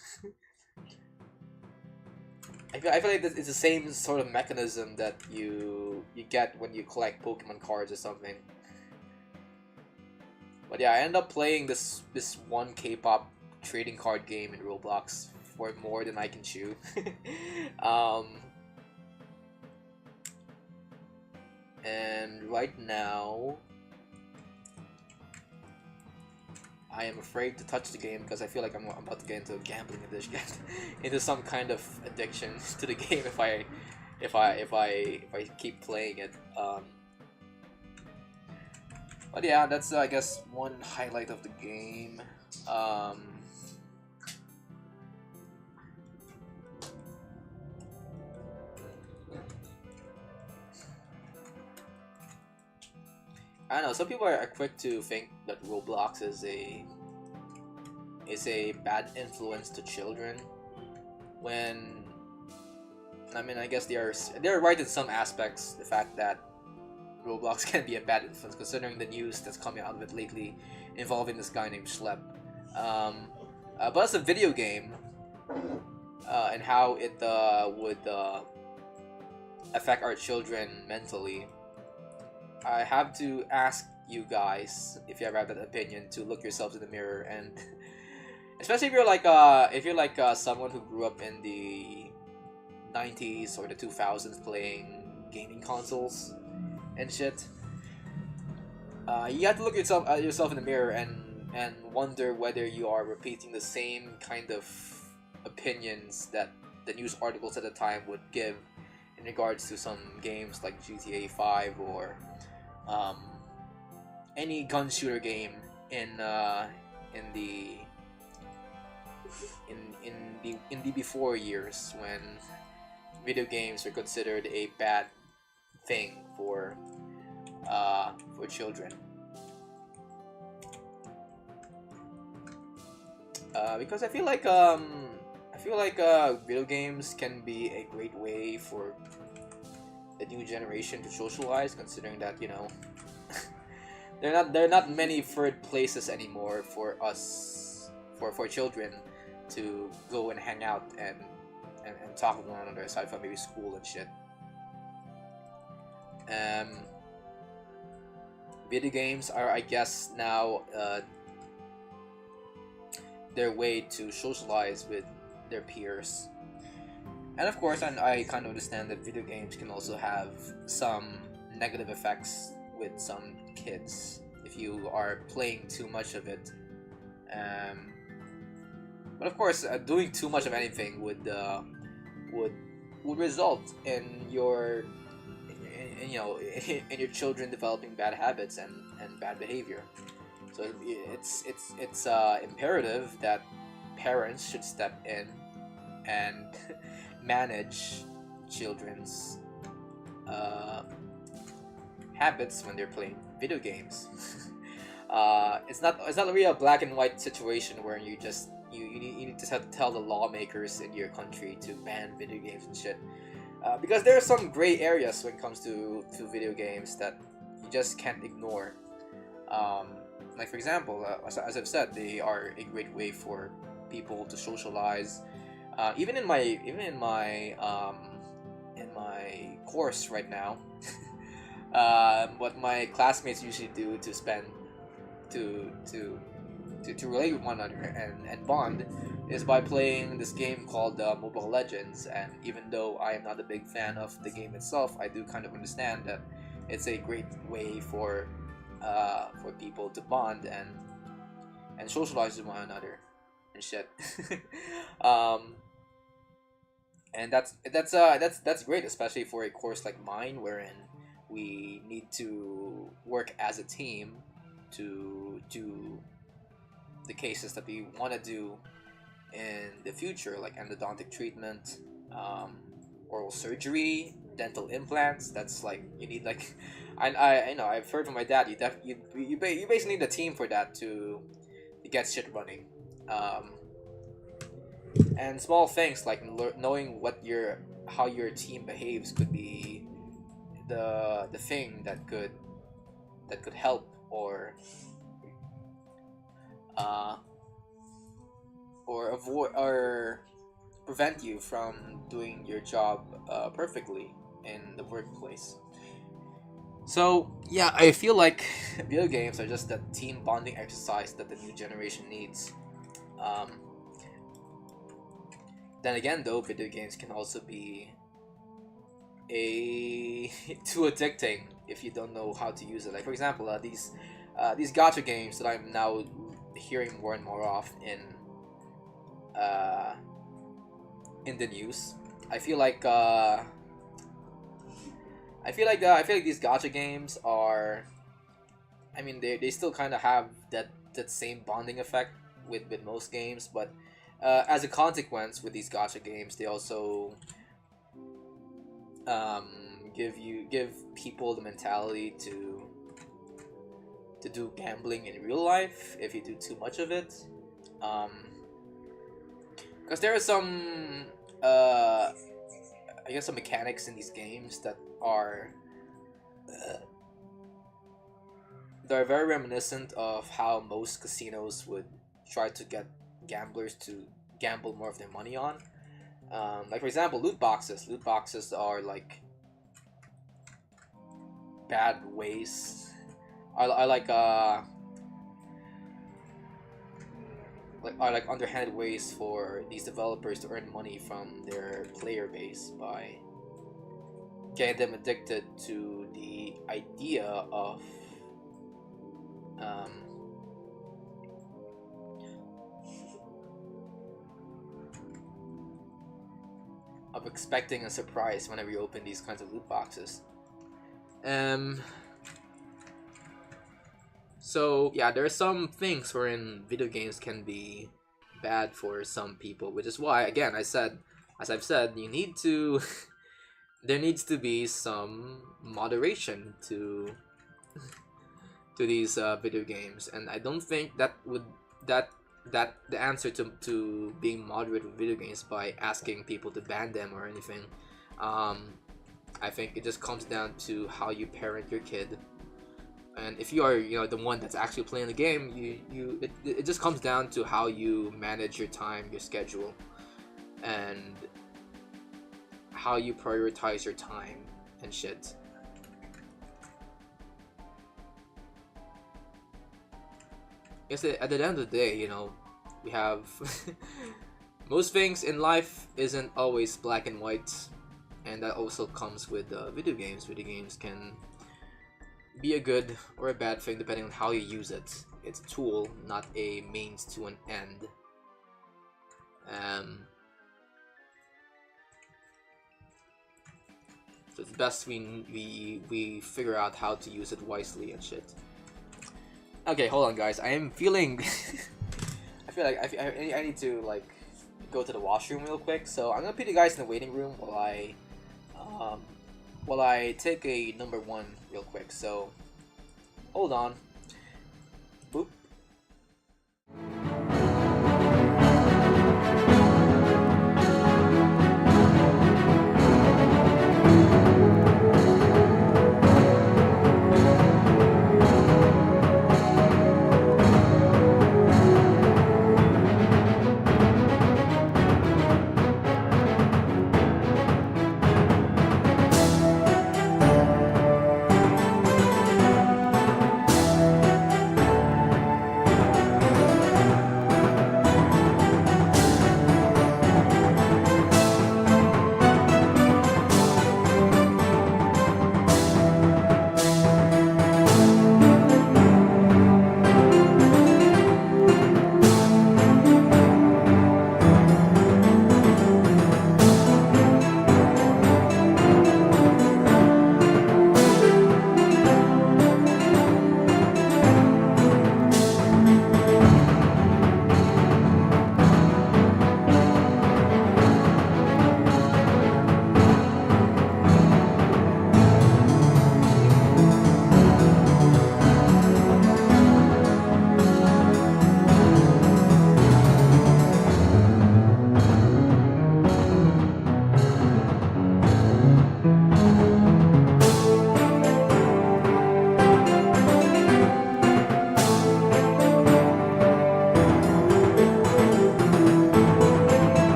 I feel like it's the same sort of mechanism that you get when you collect Pokemon cards or something. But yeah, I ended up playing this one K-pop trading card game in Roblox for more than I can chew. And right now, I am afraid to touch the game because I feel like I'm about to get into a gambling addiction, into some kind of addiction to the game if I keep playing it. But yeah, that's I guess one highlight of the game. I don't know, some people are quick to think that Roblox is a bad influence to children, when I mean I guess they're right in some aspects. The fact that Roblox can be a bad influence, considering the news that's coming out of it lately involving this guy named Schlep. But as a video game, and how it would affect our children mentally, I have to ask you guys, if you ever have that opinion, to look yourselves in the mirror, and especially if you're like someone who grew up in the 90s or the 2000s playing gaming consoles and shit. You have to look yourself in the mirror and and wonder whether you are repeating the same kind of opinions that the news articles at the time would give in regards to some games like GTA 5 or um, any gun shooter game in the in the before years when video games are considered a bad thing for children. Because I feel like video games can be a great way for the new generation to socialize, considering that, you know, there are not many third places anymore for us for children to go and hang out and talk with one another aside from maybe school and shit. Video games are, I guess, now their way to socialize with their peers. And of course, I kind of understand that video games can also have some negative effects with some kids if you are playing too much of it. But of course, doing too much of anything would result in your in your children developing bad habits and bad behavior. So it's imperative that parents should step in and manage children's habits when they're playing video games. It's not really a black and white situation where you just you need to tell the lawmakers in your country to ban video games and shit. Because there are some gray areas when it comes to video games that you just can't ignore. Like for example, as I've said, they are a great way for people to socialize. Even in my course right now, what my classmates usually do to spend to relate with one another and bond is by playing this game called Mobile Legends. And even though I am not a big fan of the game itself, I do kind of understand that it's a great way for people to bond and socialize with one another and shit. And that's great, especially for a course like mine, wherein we need to work as a team to do the cases that we want to do in the future, like endodontic treatment, oral surgery, dental implants. That's like you need like I know I've heard from my dad you basically need a team for that to get shit running. And small things like knowing how your team behaves could be the thing that could help or avoid or prevent you from doing your job perfectly in the workplace. So yeah, I feel like video games are just that team bonding exercise that the new generation needs. Then again, though, video games can also be too addicting if you don't know how to use it. Like for example, these gacha games that I'm now hearing more and more of in the news. I feel like these gacha games are. I mean, they still kind of have that same bonding effect with most games, but as a consequence, with these gacha games, they also give people the mentality to do gambling in real life if you do too much of it. Because there are some I guess some mechanics in these games that are very reminiscent of how most casinos would try to get gamblers to gamble more of their money on. Like for example, loot boxes. Loot boxes are like bad ways. Are like underhanded ways for these developers to earn money from their player base by getting them addicted to the idea of of expecting a surprise whenever you open these kinds of loot boxes. So yeah, there are some things wherein video games can be bad for some people, which is why, again, as I've said, you need to there needs to be some moderation to these video games, and I don't think that the answer to being moderate with video games by asking people to ban them or anything. I think it just comes down to how you parent your kid, and if you are the one that's actually playing the game, it just comes down to how you manage your time, your schedule, and how you prioritize your time and shit. Guess at the end of the day, we have most things in life isn't always black and white, and that also comes with video games. Video games can be a good or a bad thing depending on how you use it. It's a tool, not a means to an end. So it's best we figure out how to use it wisely and shit. Okay, hold on, guys. I am feeling. I feel like I need to like go to the washroom real quick. So I'm gonna put you guys in the waiting room while I take a number 1 real quick. So hold on. Boop.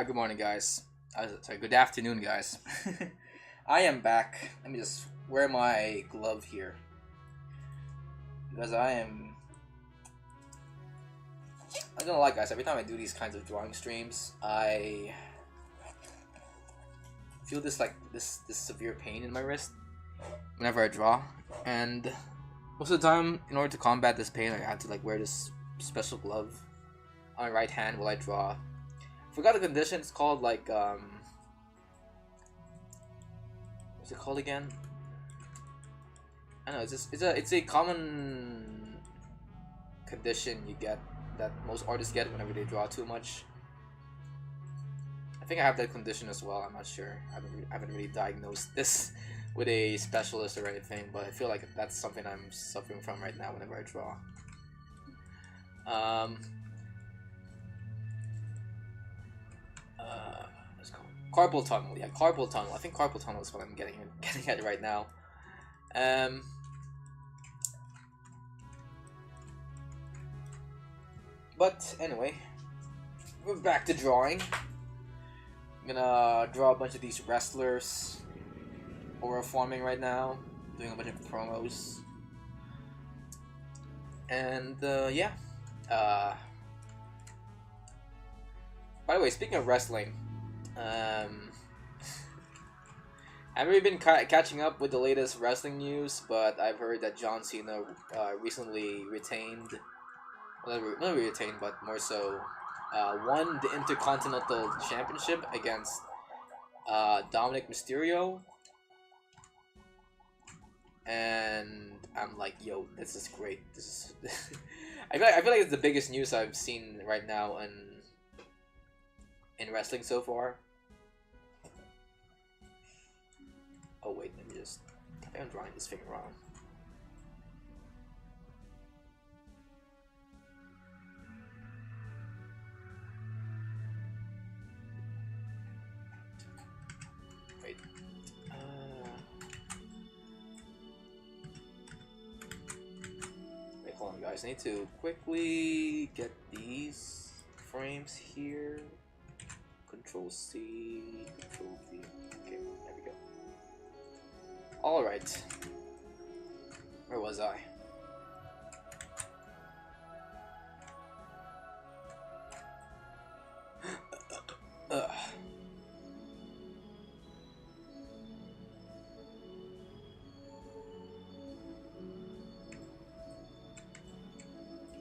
Good morning, guys. Sorry, good afternoon, guys. I am back. Let me just wear my glove here, because I don't know, like, guys. Every time I do these kinds of drawing streams, I feel this severe pain in my wrist whenever I draw, and most of the time, in order to combat this pain, I have to like wear this special glove on my right hand while I draw. Forgot the condition. It's called like what's it called again? I don't know. It's a common condition you get, that most artists get whenever they draw too much. I think I have that condition as well. I'm not sure. I haven't really diagnosed this with a specialist or anything, but I feel like that's something I'm suffering from right now whenever I draw. What's it called? Carpal tunnel. Yeah, carpal tunnel. I think carpal tunnel is what I'm getting at right now. But anyway, we're back to drawing. I'm gonna draw a bunch of these wrestlers aura forming right now, doing a bunch of promos, and yeah. By the way, speaking of wrestling, I've really been catching up with the latest wrestling news, but I've heard that John Cena recently retained, well, not really retained, but more so won the Intercontinental Championship against Dominic Mysterio. And I'm like, yo, this is great. This is I feel like it's the biggest news I've seen right now in wrestling so far. Oh wait, let me just. I think I'm drawing this thing wrong. Wait. Wait, hold on, guys. I need to quickly get these frames here. Control C, Control V. Okay, there we go. Alright. Where was I?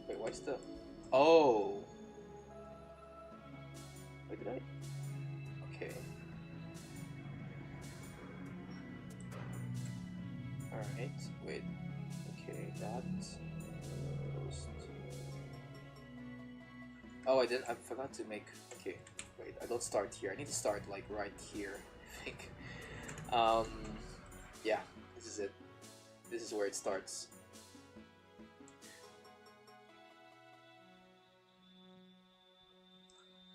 Wait, what's the... Oh! Wait, did I... Okay. Alright, wait. Okay, that... Oh, I forgot to make... Okay, wait, I don't start here. I need to start, like, right here, I think. Yeah, this is it. This is where it starts.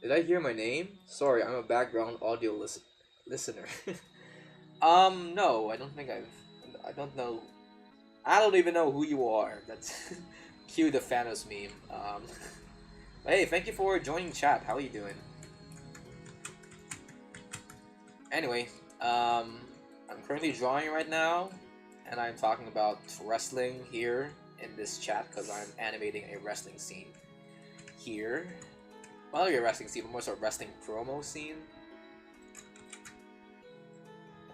Did I hear my name? Sorry, I'm a background audio listener. No, I don't think I don't know. I don't even know who you are. That's cue the Thanos meme. Hey, thank you for joining chat. How are you doing? Anyway, I'm currently drawing right now, and I'm talking about wrestling here in this chat because I'm animating a wrestling scene here. Well, not really a wrestling scene, but more sort of wrestling promo scene.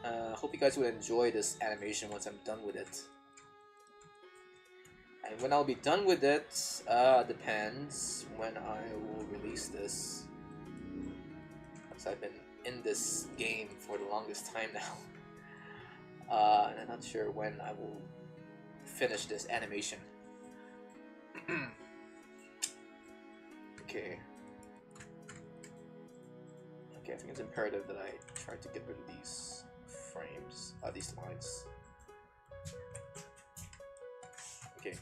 Hope you guys will enjoy this animation once I'm done with it. And when I'll be done with it, depends when I will release this. Because I've been in this game for the longest time now. And I'm not sure when I will finish this animation. Okay. Okay, I think it's imperative that I try to get rid of these frames, these lines. Okay.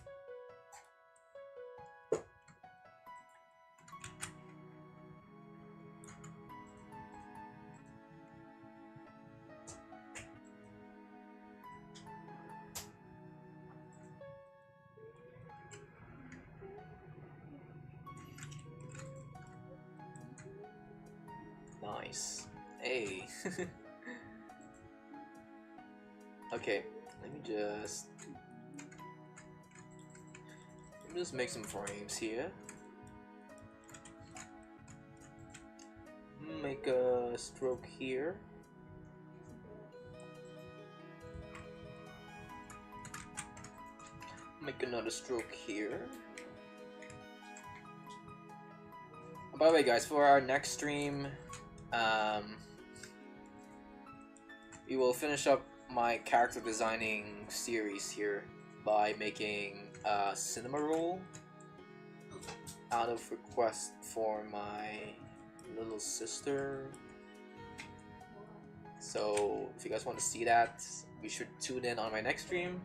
Nice. Hey. Okay, let me just make some frames here. Make a stroke here. Make another stroke here. By the way, guys, for our next stream, we will finish up my character designing series here by making a cinema roll out of request for my little sister. So if you guys want to see that, we should tune in on my next stream.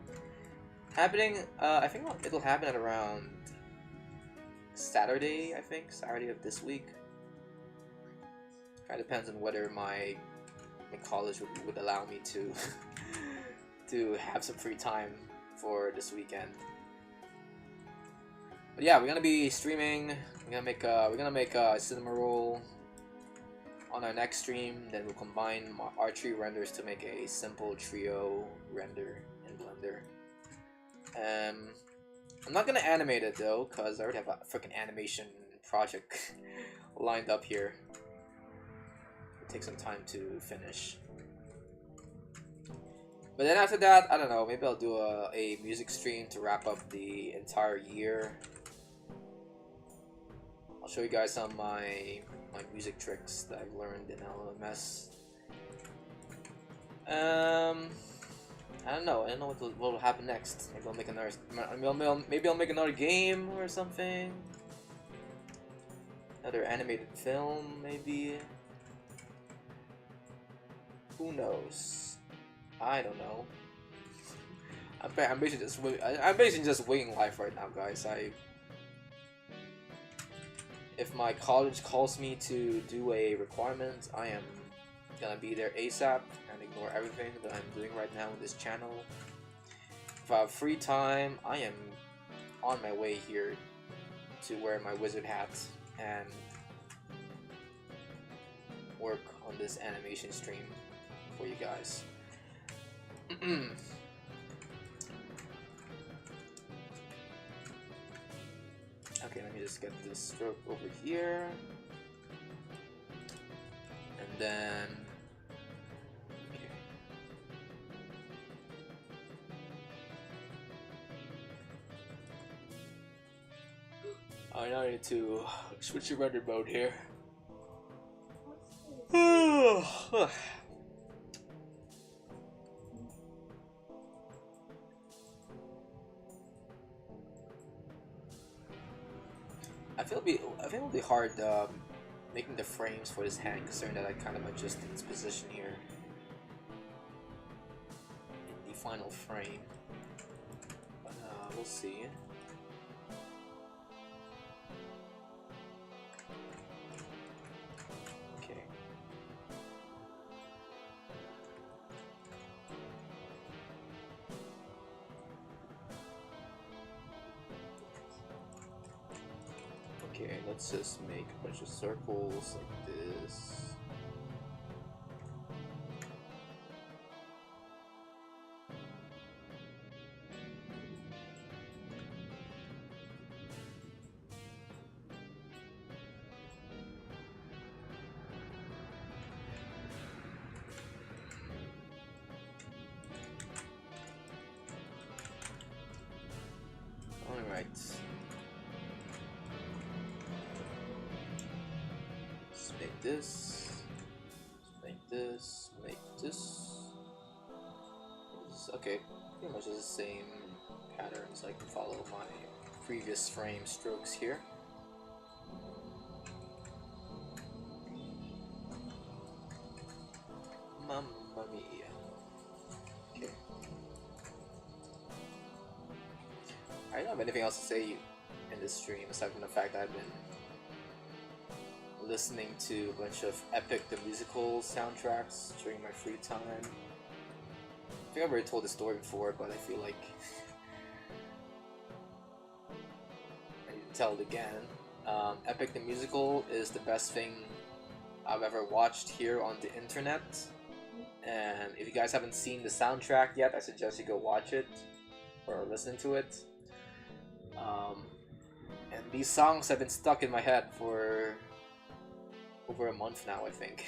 Happening, I think it'll happen at around Saturday, I think. Saturday of this week. Kind of depends on whether my college would allow me to to have some free time for this weekend. But yeah, we're gonna be streaming. We're gonna make a cinema roll on our next stream. Then we'll combine our tree renders to make a simple trio render in Blender. I'm not gonna animate it though, cause I already have a freaking animation project lined up here. It'll take some time to finish. But then after that, I don't know, maybe I'll do a music stream to wrap up the entire year. I'll show you guys some of my music tricks that I've learned in LMS. I don't know what will happen next. Maybe I'll make another. Maybe I'll make another game or something. Another animated film, maybe. Who knows? I don't know. I'm basically just winging life right now, guys. If my college calls me to do a requirement, I am gonna be there ASAP and ignore everything that I'm doing right now on this channel. If I have free time, I am on my way here to wear my wizard hat and work on this animation stream for you guys. Okay, let me just get this stroke over here. And then... okay. I now need to switch to render mode here. I feel it'll be hard making the frames for this hand, considering that I kind of adjusted its position here in the final frame. But we'll see. Okay. Okay, let's just make a bunch of circles like this. All right. Make this, make this, make this. Okay, pretty much the same patterns. I can follow my previous frame strokes here. Mamma mia. Okay. I don't have anything else to say in this stream aside from the fact that I've been listening to a bunch of Epic the Musical soundtracks during my free time. I think I've already told this story before, but I feel like I need to tell it again. Epic the Musical is the best thing I've ever watched here on the internet. And if you guys haven't seen the soundtrack yet, I suggest you go watch it or listen to it. And these songs have been stuck in my head for over a month now, I think.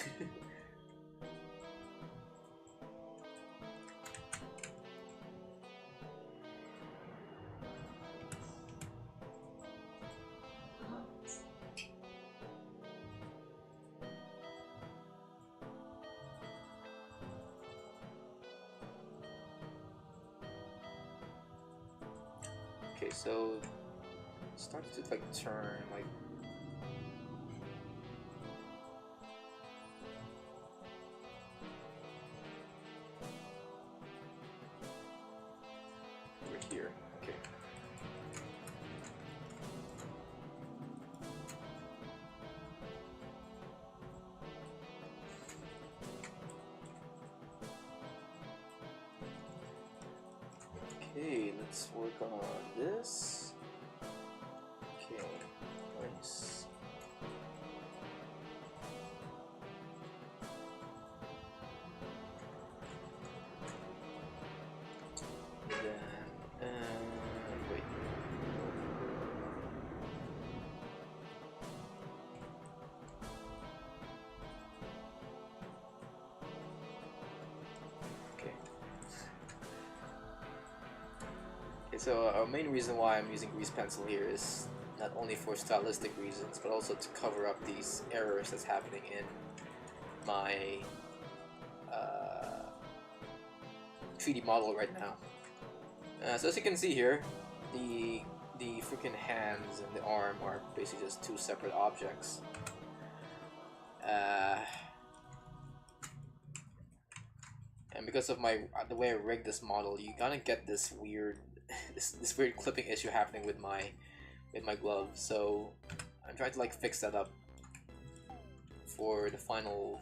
Okay, so start to like turn like over here. Okay. Okay, let's work on this. Okay, nice. Then, wait. Okay. Okay, so our main reason why I'm using grease pencil here is not only for stylistic reasons, but also to cover up these errors that's happening in my 3D model right now. So as you can see here, the freaking hands and the arm are basically just two separate objects. And because of the way I rigged this model, you gonna get this weird this weird clipping issue happening with my glove. So I'm trying to like fix that up for the final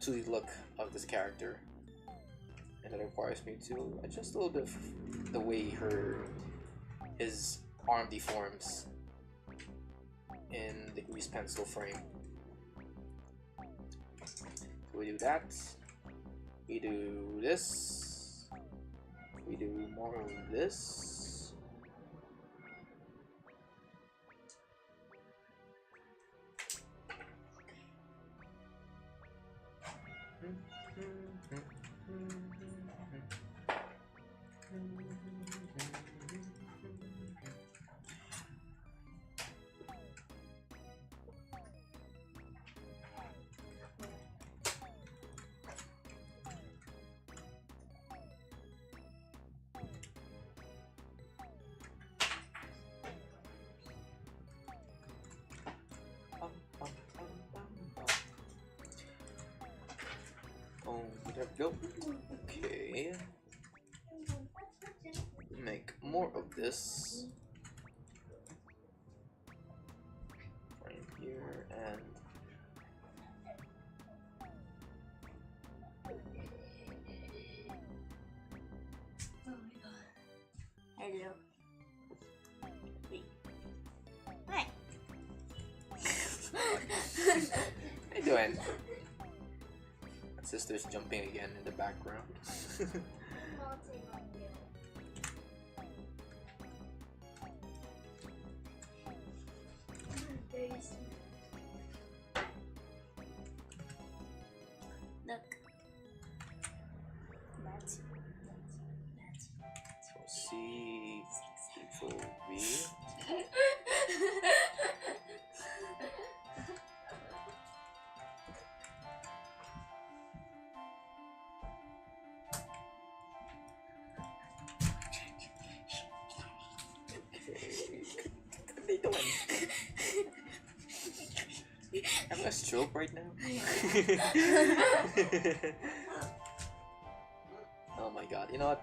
2D look of this character, and that requires me to adjust a little bit of the way his arm deforms in the grease pencil frame. So we do that. We do this. We do more of this. Oh, there we go. Okay. Make more of this. Right here and Oh my god. Hello. Wait. Hi. how you doing? My sister's jumping again in the background. Look. That's So C, Control V. What are you doing? Having a stroke right now? Oh my god, you know what?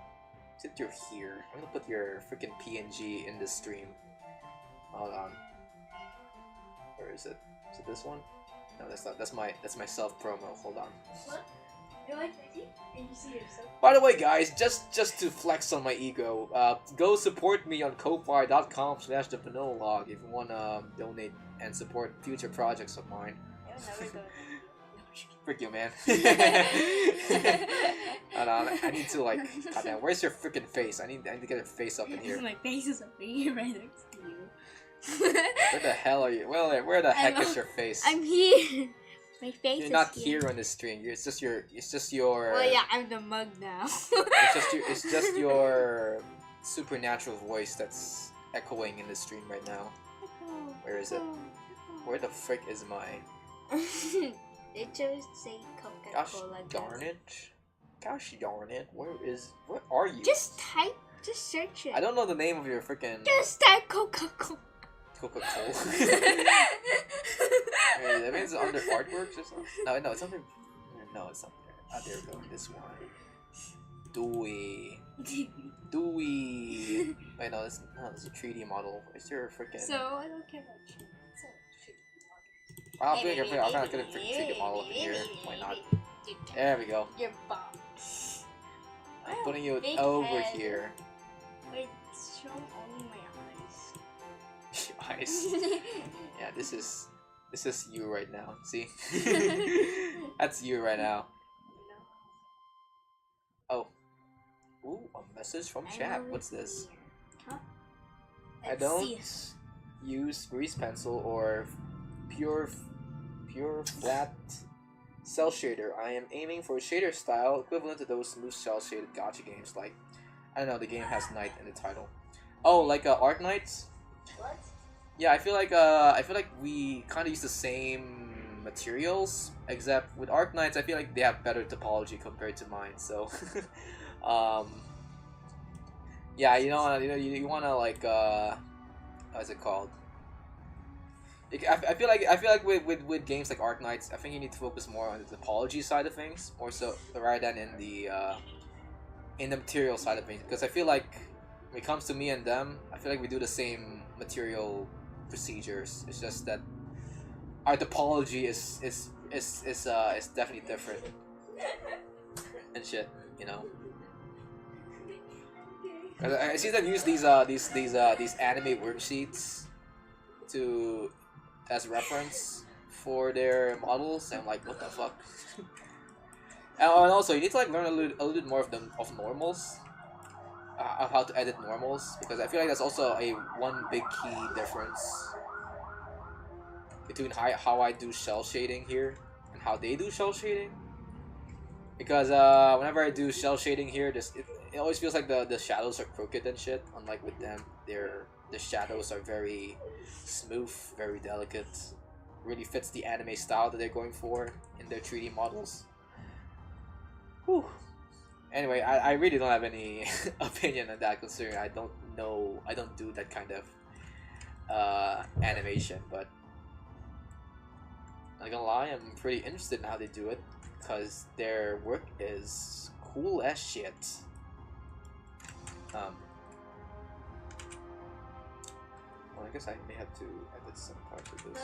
Since you're here, I'm gonna put your freaking PNG in this stream. Hold on. Where is it? Is it this one? No, that's not. That's my self promo. Hold on. what? You're like 50 and you see yourself. By the way, guys, just to flex on my ego, go support me on ko-fi.com/thevanillalog if you wanna donate and support future projects of mine. Frick you, man. Hold on, I need to like. Goddamn, where's your freaking face? I need to get your face up in here. My face is over here right next to you. Where the hell are you? Well, where the heck is your face? I'm here. My face You're not here on this stream. It's just your. Well, yeah, I'm the mug now. It's just your supernatural voice that's echoing in the stream right now. Where is it? Where the frick is my? They chose to say Gosh Coca-Cola. darn it! Gosh darn it! Where are you? Just search it. I don't know the name of your freaking Just type Coca-Cola. Coca-Cola. That means it's under artworks or something. No, it's under. No, it's not there. Ah, there we go. This one. Dewey. Wait, no, this is a 3D model. Where's your freaking? So I don't care about you. I'll get a freaking 3D model up in here. Why not? There we go. Your bomb. I'm putting you Big over head. here. Wait, show only my eyes. Eyes. Yeah, this is you right now. See? That's you right now. Oh. Ooh, a message from chat. What's this? Huh? I don't use grease pencil or pure flat cell shader. I am aiming for a shader style equivalent to those loose cell shaded gacha games like I don't know. The game has Knight in the title. Oh, like Arc Knights. What? Yeah, I feel like we kind of use the same materials, except with Arc Knights, I feel like they have better topology compared to mine. So, yeah, you wanna like how's it called? I feel like with games like Arc Knights, I think you need to focus more on the topology side of things, more so rather than in the material side of things. Because I feel like when it comes to me and them, I feel like we do the same material procedures. It's just that our topology is definitely different and shit. You know. I see them use these anime worksheets to as reference for their models. And I'm like, what the fuck? And also, you need to like learn a little bit more of normals, of how to edit normals, because I feel like that's also one big key difference between how I do shell shading here and how they do shell shading. Because whenever I do shell shading here, it always feels like the shadows are crooked and shit. Unlike with them, the shadows are very smooth, very delicate. Really fits the anime style that they're going for in their 3D models. Whew. Anyway, I really don't have any opinion on that, considering I don't do that kind of animation. But I'm not gonna lie, I'm pretty interested in how they do it, because their work is cool as shit. Well, I guess I may have to edit some parts of this.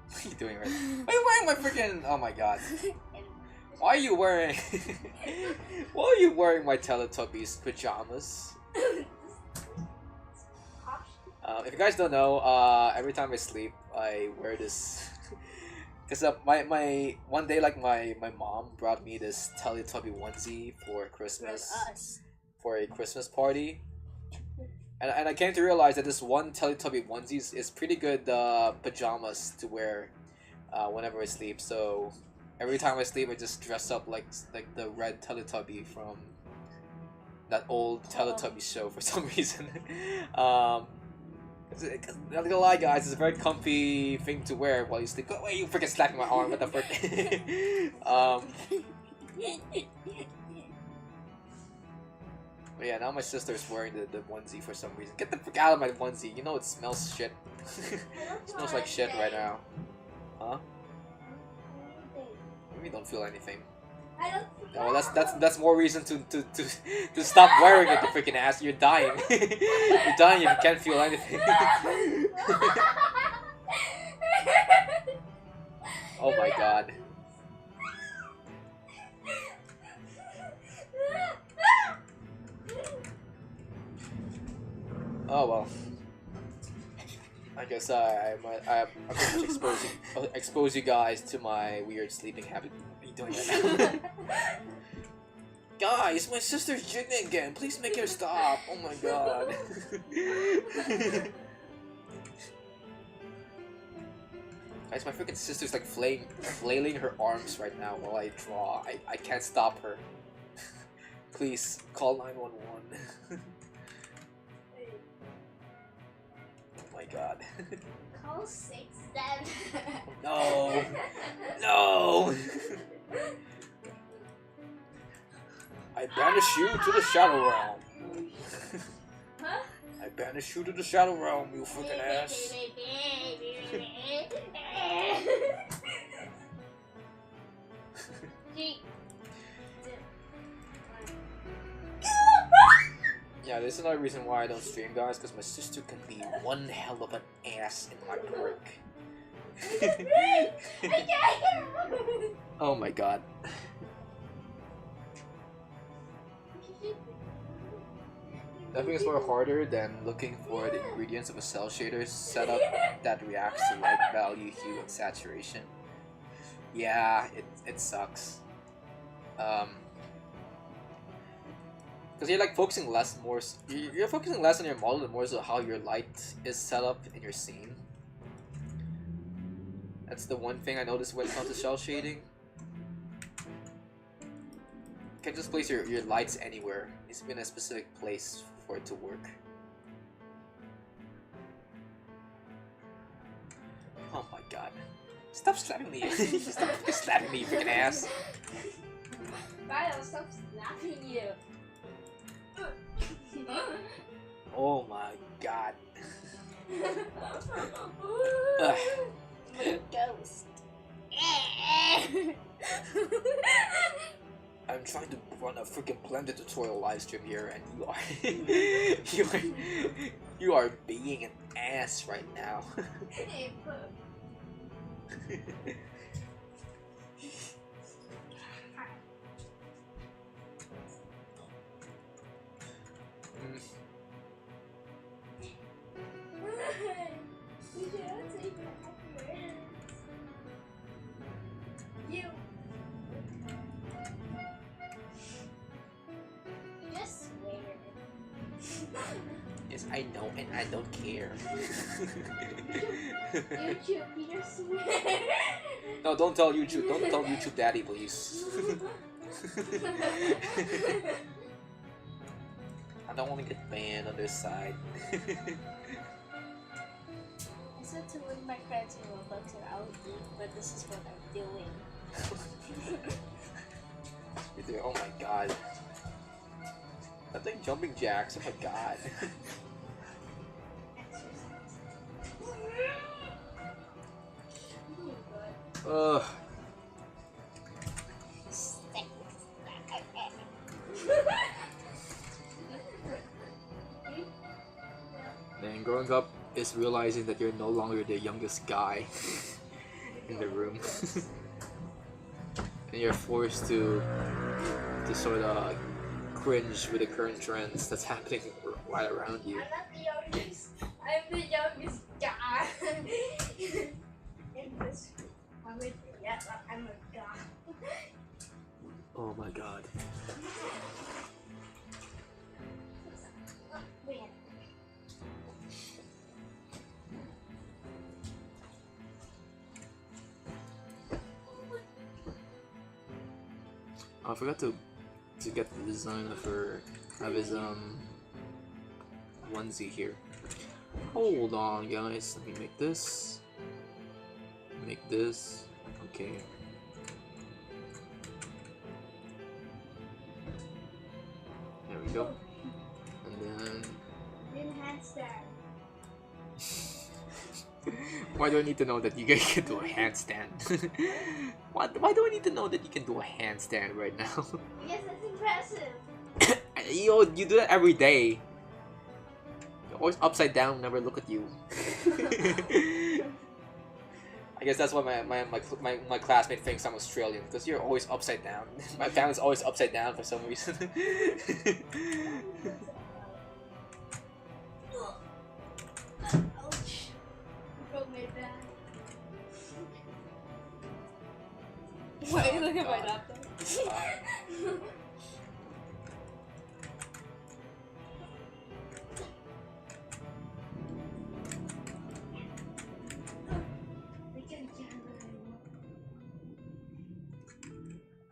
What are you doing right now? Why are you wearing my freaking... Oh my god. Why are you wearing... Why are you wearing my Teletubbies pajamas? If you guys don't know, every time I sleep, I wear this... Because my one day, like my mom brought me this Teletubby onesie for Christmas, for a Christmas party, and I came to realize that this one Teletubby onesie is pretty good pajamas to wear whenever I sleep. So every time I sleep, I just dress up like the red Teletubby from that old Teletubby show for some reason. Not gonna lie, guys, it's a very comfy thing to wear while you sleep. Go away, you freaking slapping my arm, what the frick? But yeah, now my sister's wearing the onesie for some reason. Get the frick out of my onesie, you know it smells shit. It smells like shit right now. Huh? We don't feel anything. Oh, that's more reason to stop wearing it, you freaking ass. You're dying. You're dying if you can't feel anything. Oh my god. Oh well. I guess I'm pretty much expose you guys to my weird sleeping habit. What are you doing right now? Guys, my sister's jiggling again. Please make her stop. Oh my god. Guys, my freaking sister's like flailing her arms right now while I draw. I can't stop her. Please call 911. Oh my god. Call 677. No. No. I banish you to the Shadow Realm. Huh? I banish you to the Shadow Realm, you freaking ass. Yeah, this is another reason why I don't stream, guys, because my sister can be one hell of an ass in my work. Oh my god. Nothing is more harder than looking for the ingredients of a cell shader setup that reacts to light value, hue, and saturation. Yeah, it sucks. Because you're like focusing less, you're focusing less on your model and more so how your light is set up in your scene. That's the one thing I noticed when it comes to cell shading. can't just place your lights anywhere. It needs to be in a specific place for it to work. Oh my god. Stop slapping me. Stop slapping me, you freaking ass. I'll stop slapping you. Oh my god. My ghost. I'm trying to run a freaking blended tutorial live stream here, and you are being an ass right now. You just swear. Yes, I know, and I don't care. YouTube, you just swear. No, don't tell YouTube. Don't tell YouTube Daddy, please. I don't want to get banned on this side. I said to win my friends in Roblox and I'll eat, but this is what I'm doing. Oh my god. That thing jumping jacks, oh my god. Ugh. Then growing up is realizing that you're no longer the youngest guy in the room. And you're forced to sort of cringe with the current trends that's happening right around you. I'm not the youngest. I'm the youngest guy. In this group. I'm a guy. Oh my god. Wait. I forgot to get the design of his onesie here. Hold on, guys. Let me make this. Make this. Okay. There we go. And then. Enhance that. Why do I need to know that you guys can do a handstand? Why do I need to know that you can do a handstand right now? Yes, that's impressive. You do that every day. You're always upside down, never look at you. I guess that's why my classmate thinks I'm Australian, because you're always upside down. My family's always upside down for some reason. Ouch. Broke my back. Why are you looking at my laptop?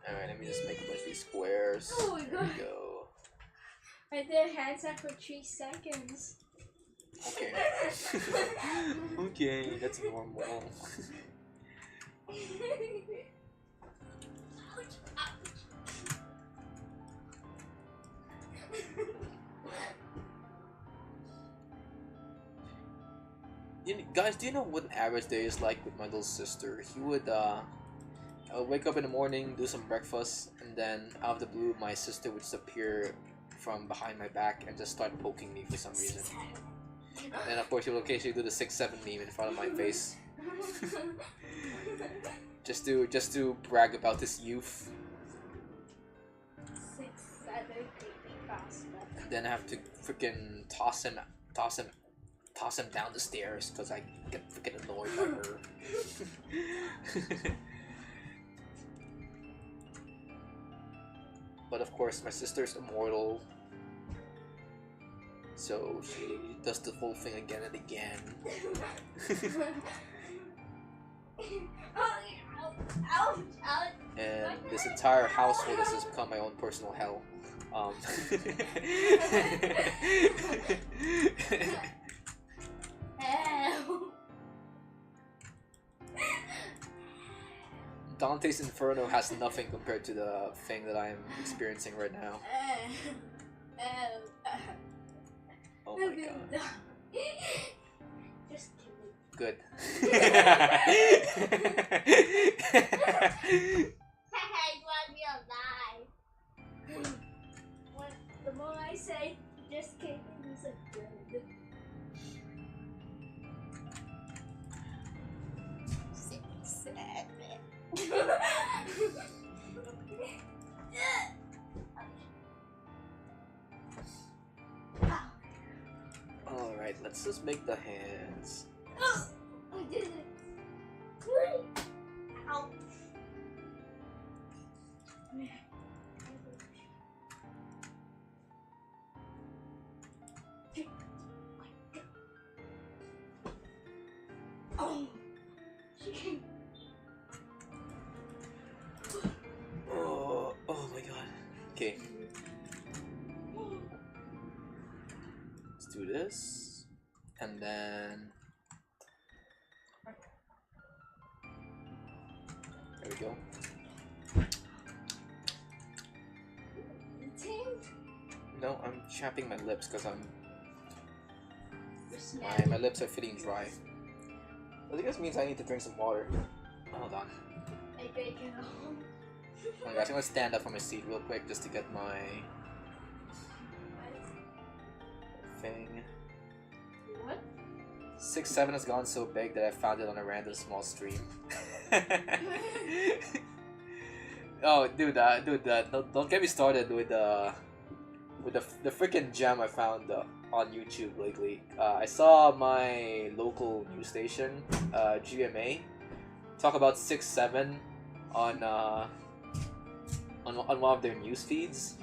Alright, let me just make a bunch of these squares. Oh my There god. we go. I did a handstand for 3 seconds. Okay. Okay, that's normal. Guys, do you know what an average day is like with my little sister? He would I would wake up in the morning, do some breakfast, and then out of the blue, my sister would just appear from behind my back and just start poking me for some reason. And then of course, he will occasionally do the 6-7 meme in front of my face, just to brag about his youth. 6, 7, 8, faster. And then I have to freaking toss him down the stairs because I get freaking annoyed by her. But of course, my sister's immortal, so she does the whole thing again and again. Ouch. And this entire household has just become my own personal hell. Dante's Inferno has nothing compared to the thing that I am experiencing right now. Oh my god. Just kidding. Good. It was real life. The more I say, just kidding, is a good. 6, 7. Alright, let's just make the hands. I did it. Ow. Oh. Oh my god. Okay. Let's do this. And then... There we go. No, I'm chapping my lips because my lips are feeling dry. I think this means I need to drink some water. Hold on. I drink it all. Oh my gosh, I'm gonna stand up from my seat real quick just to get my thing. What? 6-7 has gone so big that I found it on a random small stream. Oh, dude, don't get me started with the freaking gem I found on YouTube lately. I saw my local news station, GMA, talk about 6-7 on one of their news feeds,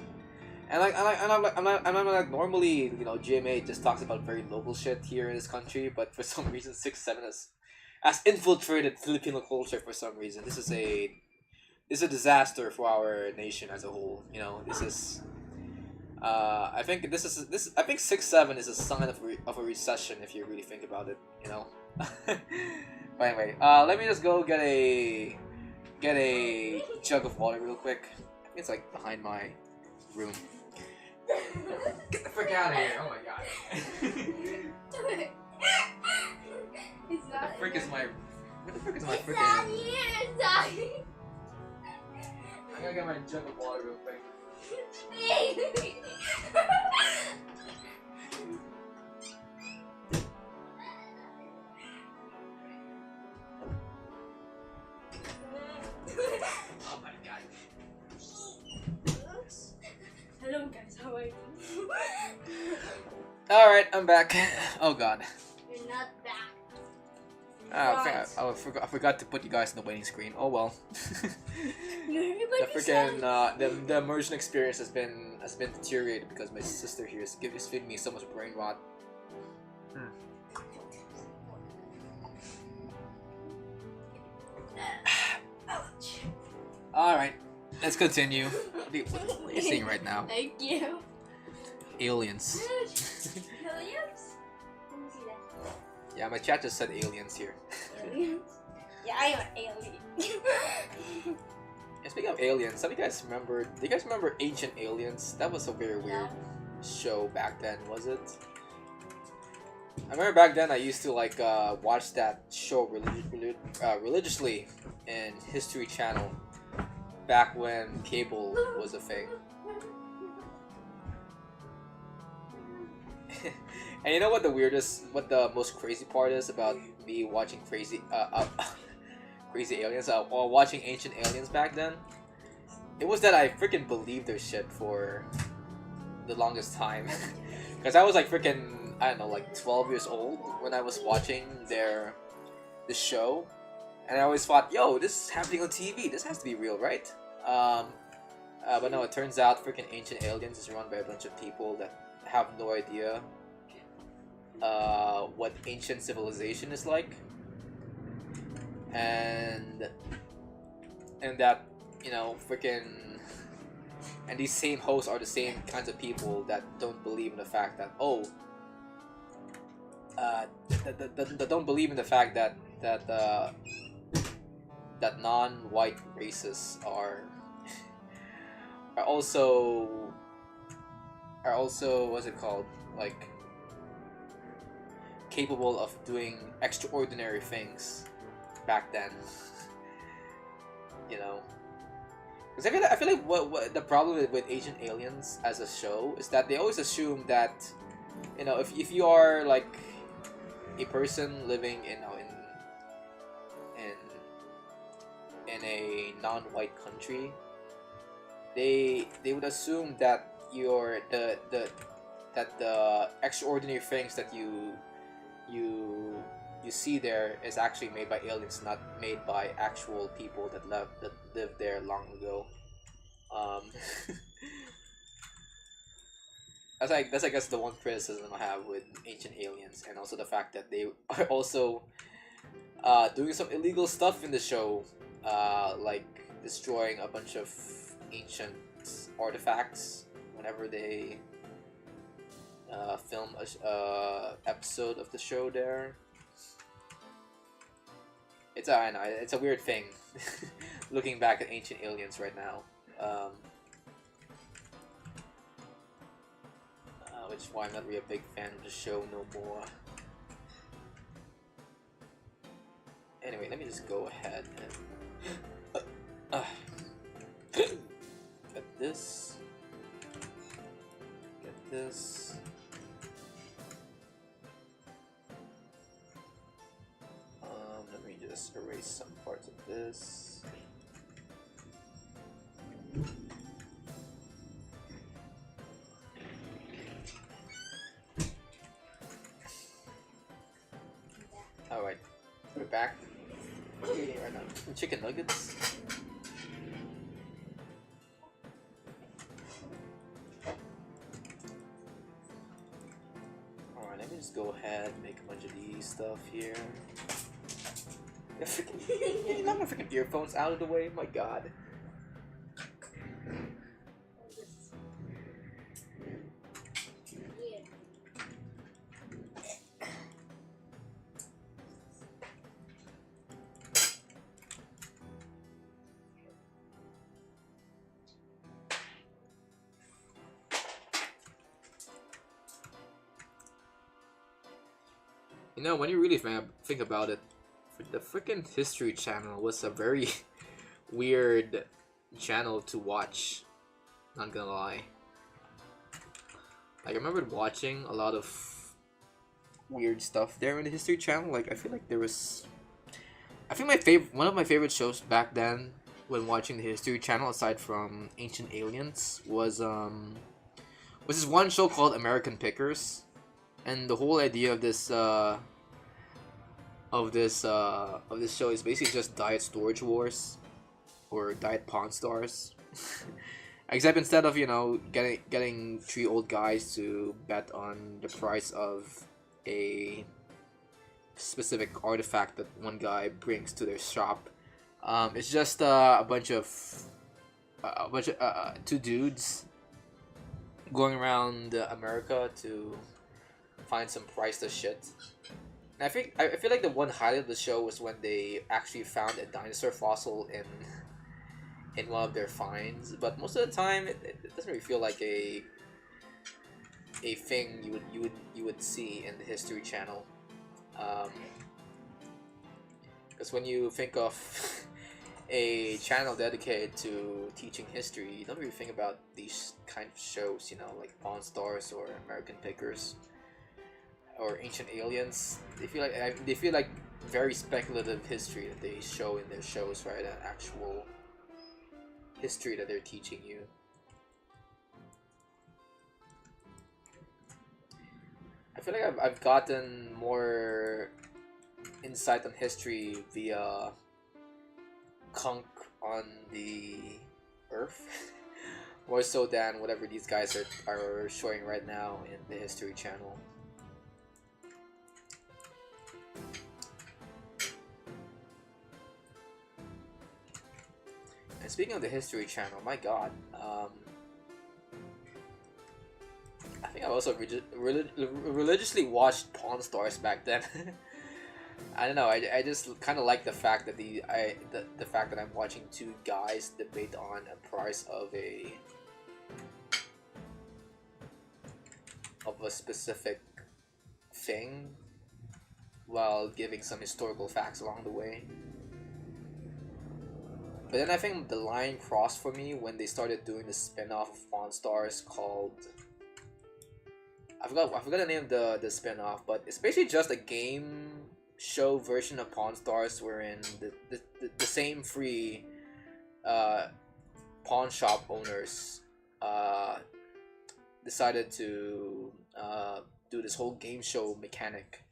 and I'm like normally, you know, GMA just talks about very local shit here in this country, but for some reason 6-7 has infiltrated Filipino culture for some reason. This is a disaster for our nation as a whole. You know, this is. I think 6-7 is a sign of a recession if you really think about it. You know. But anyway, let me just go get a jug of water real quick. It's like behind my room. Get the frick out of here! Oh my god. It's not. Where the frick is my It's freaking? not here. It's not here. I'm gonna get my jug of water real quick. Oh my god. Hello guys, how are you? Alright, I'm back. Oh god. You're not back. I forgot to put you guys in the waiting screen. Oh well. Everybody The freaking the immersion experience has been deteriorated because my sister here is feeding me so much brain rot. Alright, let's continue. What are you seeing right now? Thank you. Aliens. Aliens? Let me see that. Yeah, my chat just said aliens here. Aliens? Yeah, I am an alien. Yeah, speaking of aliens, do you guys remember Ancient Aliens? That was a very weird show back then, was it? I remember back then I used to like watch that show religiously in History Channel back when cable was a thing. And you know what the most crazy part is about me watching crazy aliens or watching Ancient Aliens back then? It was that I freaking believed their shit for the longest time. Because I was like freaking, I don't know, like 12 years old when I was watching the show. And I always thought, yo, this is happening on TV. This has to be real, right? But no, it turns out freaking Ancient Aliens is run by a bunch of people that have no idea what ancient civilization is like. And and that, you know, freaking, and these same hosts are the same kinds of people that don't believe in the fact that, oh, that don't believe in the fact that that non-white races are also what's it called, like, capable of doing extraordinary things back then. You know, because I feel like what the problem with Ancient Aliens as a show is that they always assume that, you know, if you are like a person living in, you know, in in a non-white country, they would assume that that the extraordinary things that you see there is actually made by aliens, not made by actual people that lived there long ago. Um, that's, I guess, the one criticism I have with Ancient Aliens, and also the fact that they are also doing some illegal stuff in the show, like destroying a bunch of ancient artifacts whenever they film a episode of the show there. I know, it's a weird thing looking back at Ancient Aliens right now. Which is why I'm not really a big fan of the show no more. Anyway, let me just go ahead and get this. Get this. Let me just erase some parts of this. Alright, we're back. What are you eating right now? Some chicken nuggets? Alright, let me just go ahead and make a bunch of these stuff here. You knock my freaking earphones out of the way? My god. You know, when you really think about it, the freaking History Channel was a very weird channel to watch. Not gonna lie. Like, I remember watching a lot of weird stuff there in the History Channel. Like, I feel like there was, I think one of my favorite shows back then when watching the History Channel, aside from Ancient Aliens, was this one show called American Pickers. And the whole idea of this show is basically just diet storage wars, or diet pawn stars. Except instead of, you know, getting three old guys to bet on the price of a specific artifact that one guy brings to their shop, it's just a bunch of two dudes going around America to find some priceless shit. And I feel like the one highlight of the show was when they actually found a dinosaur fossil in one of their finds. But most of the time, it doesn't really feel like a thing you would see in the History Channel. Because when you think of a channel dedicated to teaching history, you don't really think about these kind of shows, you know, like Pawn Stars or American Pickers or Ancient Aliens. They feel like very speculative history that they show in their shows, right? An actual history that they're teaching you. I feel like I've gotten more insight on history via Kunk on the Earth, more so than whatever these guys are showing right now in the History Channel. And speaking of the History Channel, my god, I think I also religiously watched Pawn Stars back then. I don't know. I just kind of like the fact that the fact that I'm watching two guys debate on a price of a specific thing while giving some historical facts along the way. But then I think the line crossed for me when they started doing the spin-off of Pawn Stars called I forgot the name of the spin-off, but it's basically just a game show version of Pawn Stars wherein the same free pawn shop owners decided to do this whole game show mechanic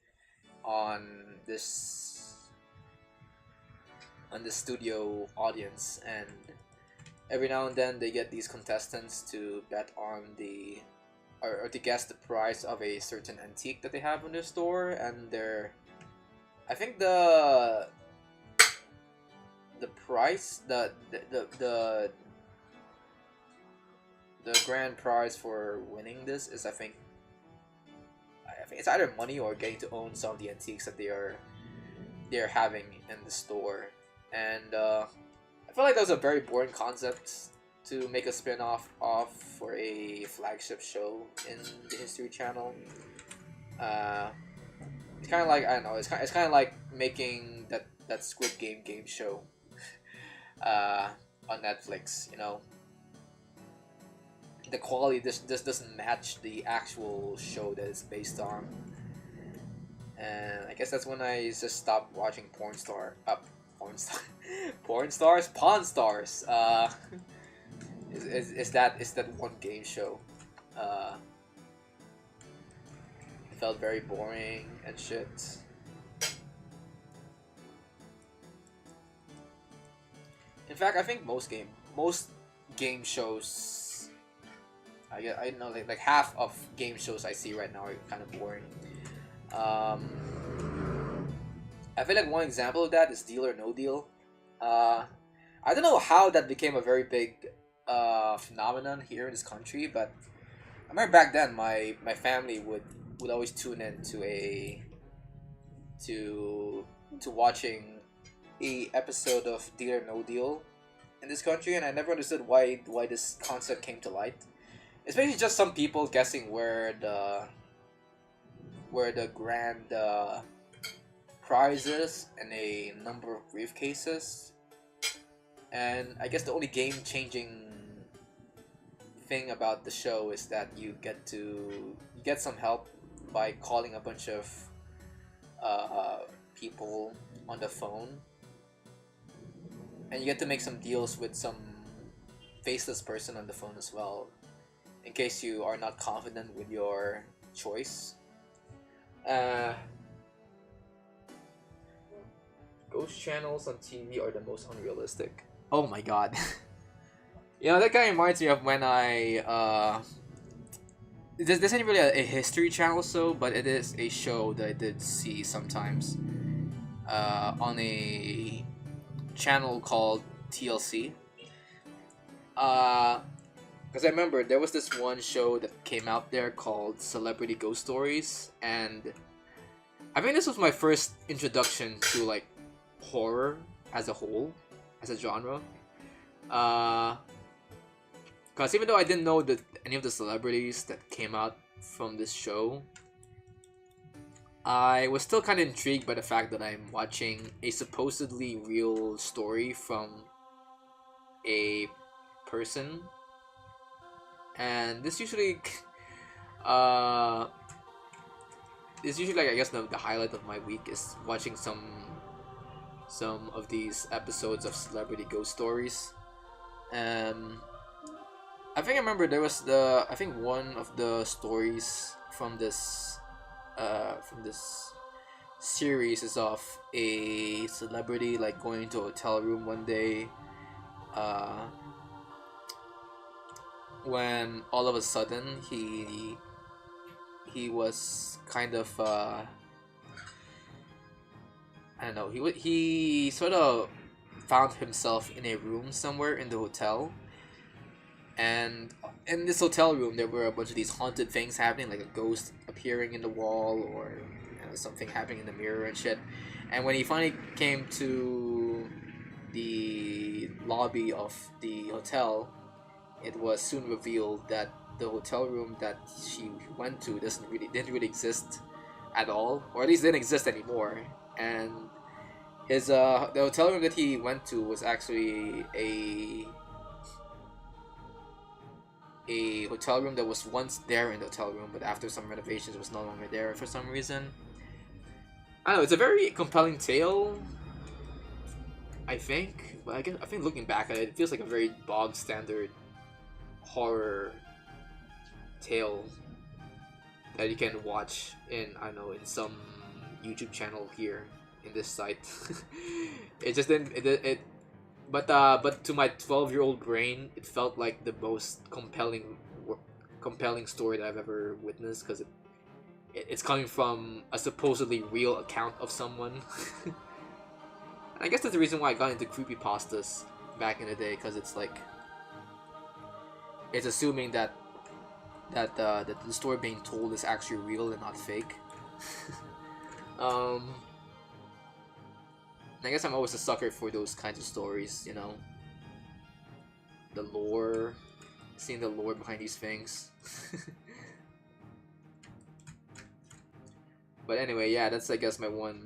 on this studio audience, and every now and then they get these contestants to bet on the or to guess the price of a certain antique that they have in their store, and I think the price the grand prize for winning this is I think it's either money or getting to own some of the antiques that they're having in the store. And I feel like that was a very boring concept to make a spin-off of for a flagship show in the History Channel. It's kind of like, I don't know, it's kind of like making that Squid Game show on Netflix, you know. The quality just doesn't match the actual show that it's based on. And I guess that's when I just stopped watching Pawn Stars. Is that one game show. It felt very boring and shit. In fact, I think most game shows, I know like half of game shows I see right now are kind of boring. I feel like one example of that is Deal or No Deal. I don't know how that became a very big phenomenon here in this country, but I remember back then my family would always tune in to watching a episode of Deal or No Deal in this country, and I never understood why this concept came to light. It's basically just some people guessing where the grand prize is in a number of briefcases. And I guess the only game-changing thing about the show is that you get some help by calling a bunch of people on the phone, and you get to make some deals with some faceless person on the phone as well, in case you are not confident with your choice. Ghost channels on TV are the most unrealistic. Oh my god. You know, that kind of reminds me of when this isn't really a history channel show, but it is a show that I did see sometimes on a channel called TLC. Because I remember there was this one show that came out there called Celebrity Ghost Stories, and I think this was my first introduction to like horror as a whole, as a genre. Because even though I didn't know any of the celebrities that came out from this show, I was still kind of intrigued by the fact that I'm watching a supposedly real story from a person. And this usually like, I guess the highlight of my week is watching some of these episodes of Celebrity Ghost Stories. I think I remember there was I think one of the stories from this series is of a celebrity like going into a hotel room one day, when all of a sudden he was kind of I don't know, he sort of found himself in a room somewhere in the hotel, and in this hotel room there were a bunch of these haunted things happening, like a ghost appearing in the wall, or something happening in the mirror and shit. And when he finally came to the lobby of the hotel, it was soon revealed that the hotel room that she went to didn't really exist at all, or at least didn't exist anymore. And his the hotel room that he went to was actually a hotel room that was once there in the hotel room, but after some renovations was no longer there for some reason. I don't know, it's a very compelling tale, I think. But I think looking back at it, it feels like a very bog standard horror tale that you can watch in, I don't know, in some YouTube channel here in this site. It just didn't but to my 12-year-old brain, it felt like the most compelling story that I've ever witnessed, because it's coming from a supposedly real account of someone. And I guess that's the reason why I got into creepypastas back in the day, because it's like, it's assuming that the story being told is actually real and not fake. I guess I'm always a sucker for those kinds of stories, you know? The lore, seeing the lore behind these things. But anyway, yeah, that's I guess my one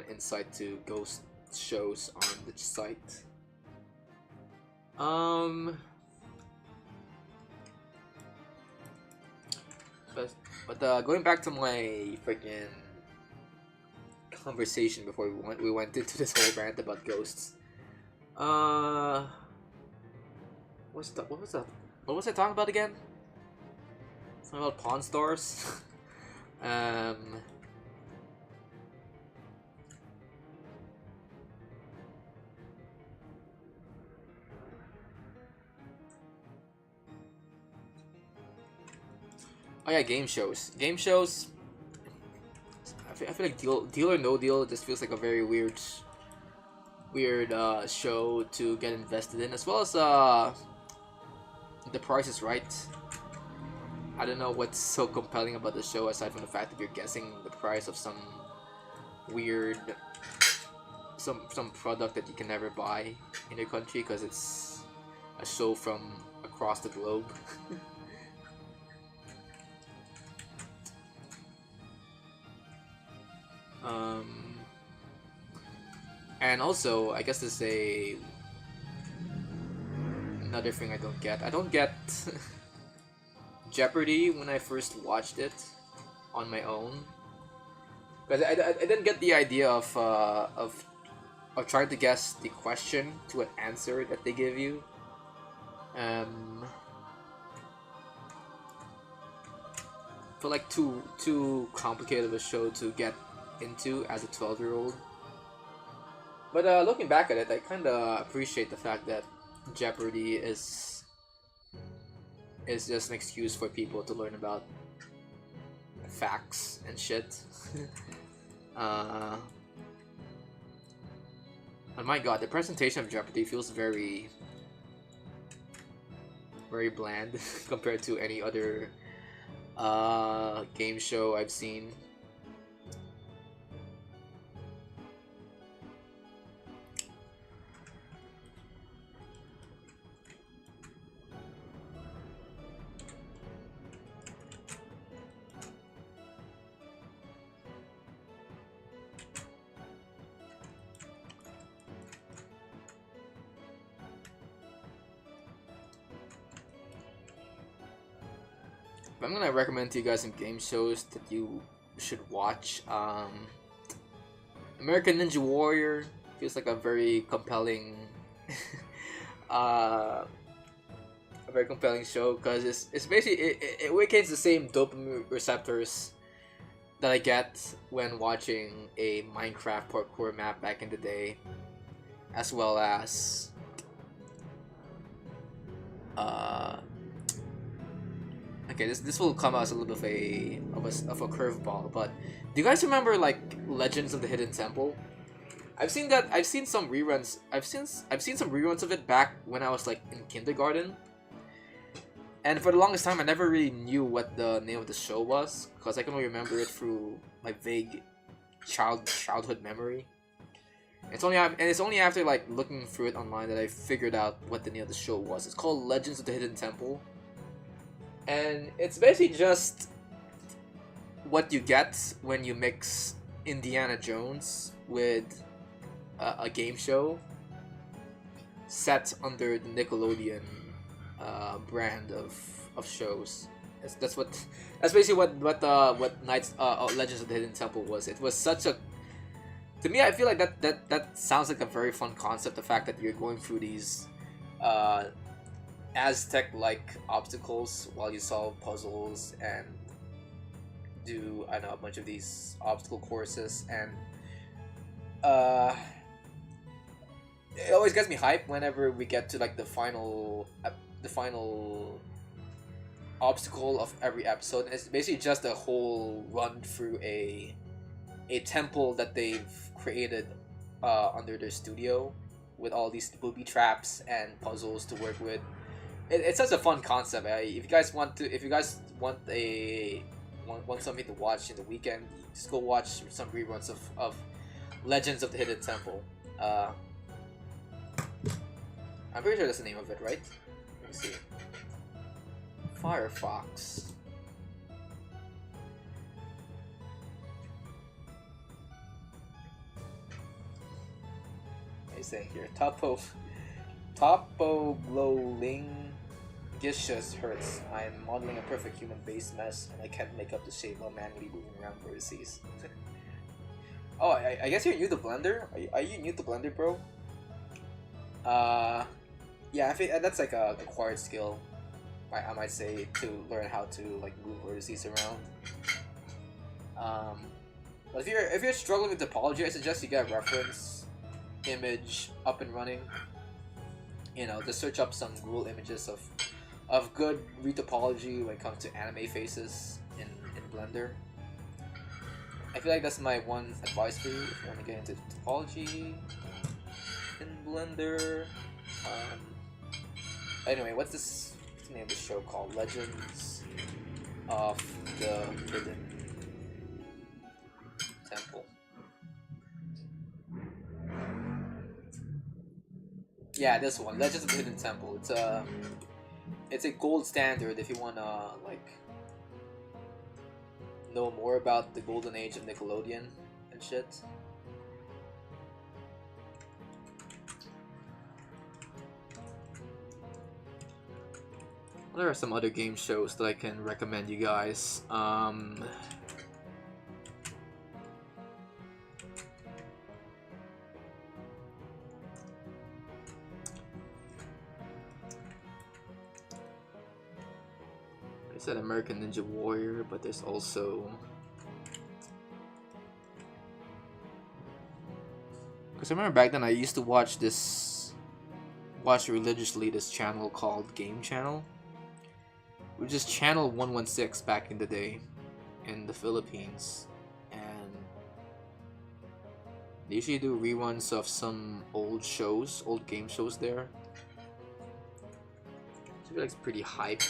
insight to ghost shows on the site. But going back to my freaking conversation before we went into this whole rant about ghosts. What was I talking about again? Something about Pawn Stars. Oh yeah, game shows. Game shows. I feel like Deal or No Deal just feels like a very weird show to get invested in, as well as The Price is Right. I don't know what's so compelling about the show aside from the fact that you're guessing the price of some weird some product that you can never buy in your country because it's a show from across the globe. And also, I guess to say another thing I don't get. I don't get Jeopardy when I first watched it on my own, because I didn't get the idea of trying to guess the question to an answer that they give you. Feel like too complicated of a show to get into as a 12-year-old. But looking back at it, I kind of appreciate the fact that Jeopardy is just an excuse for people to learn about facts and shit. But my god, the presentation of Jeopardy feels very bland compared to any other game show I've seen. I'm gonna recommend to you guys some game shows that you should watch. American Ninja Warrior feels like a very compelling, a very compelling show because it's basically it awakens the same dopamine receptors that I get when watching a Minecraft parkour map back in the day, as well as okay, this will come as a little bit of a curveball, but do you guys remember like Legends of the Hidden Temple? I've seen that. I've seen some reruns. I've seen some reruns of it back when I was like in kindergarten. And for the longest time, I never really knew what the name of the show was because I can only remember it through my vague childhood memory. It's only after like looking through it online that I figured out what the name of the show was. It's called Legends of the Hidden Temple, and it's basically just what you get when you mix Indiana Jones with a game show set under the Nickelodeon brand of shows. That's basically what Knights Legends of the Hidden Temple was. It was such a to me, I feel like that sounds like a very fun concept. The fact that you're going through these Aztec-like obstacles while you solve puzzles and do a bunch of these obstacle courses, and it always gets me hyped whenever we get to like the final obstacle of every episode. And it's basically just a whole run through a temple that they've created under their studio with all these booby traps and puzzles to work with. It's such a fun concept. If you guys want something to watch in the weekend, just go watch some reruns of Legends of the Hidden Temple. I'm pretty sure that's the name of it, right? Let me see. Firefox. Saying here, Topoglolingus hurts. I'm modeling a perfect human base mess, and I can't make up the shape while manually moving around vertices. Oh, I guess you're new to Blender. Are you new to Blender, bro? Yeah, I think that's like a acquired skill. I might say, to learn how to like move vertices around. But if you're struggling with topology, I suggest you get a reference image up and running. Just search up some Google images of good retopology when it comes to anime faces in Blender. I feel like that's my one advice for you if you want to get into topology in Blender. Anyway, what's the name of the show called? Legends of the Hidden Temple. Yeah, this one, Legends of the Hidden Temple. It's a gold standard if you wanna like know more about the golden age of Nickelodeon and shit. There are some other game shows that I can recommend you guys. I said American Ninja Warrior, but there's also... Because I remember back then I used to watch religiously this channel called Game Channel, which is channel 116 back in the day in the Philippines, and they usually do reruns of some old game shows there. So I feel like it's pretty hype.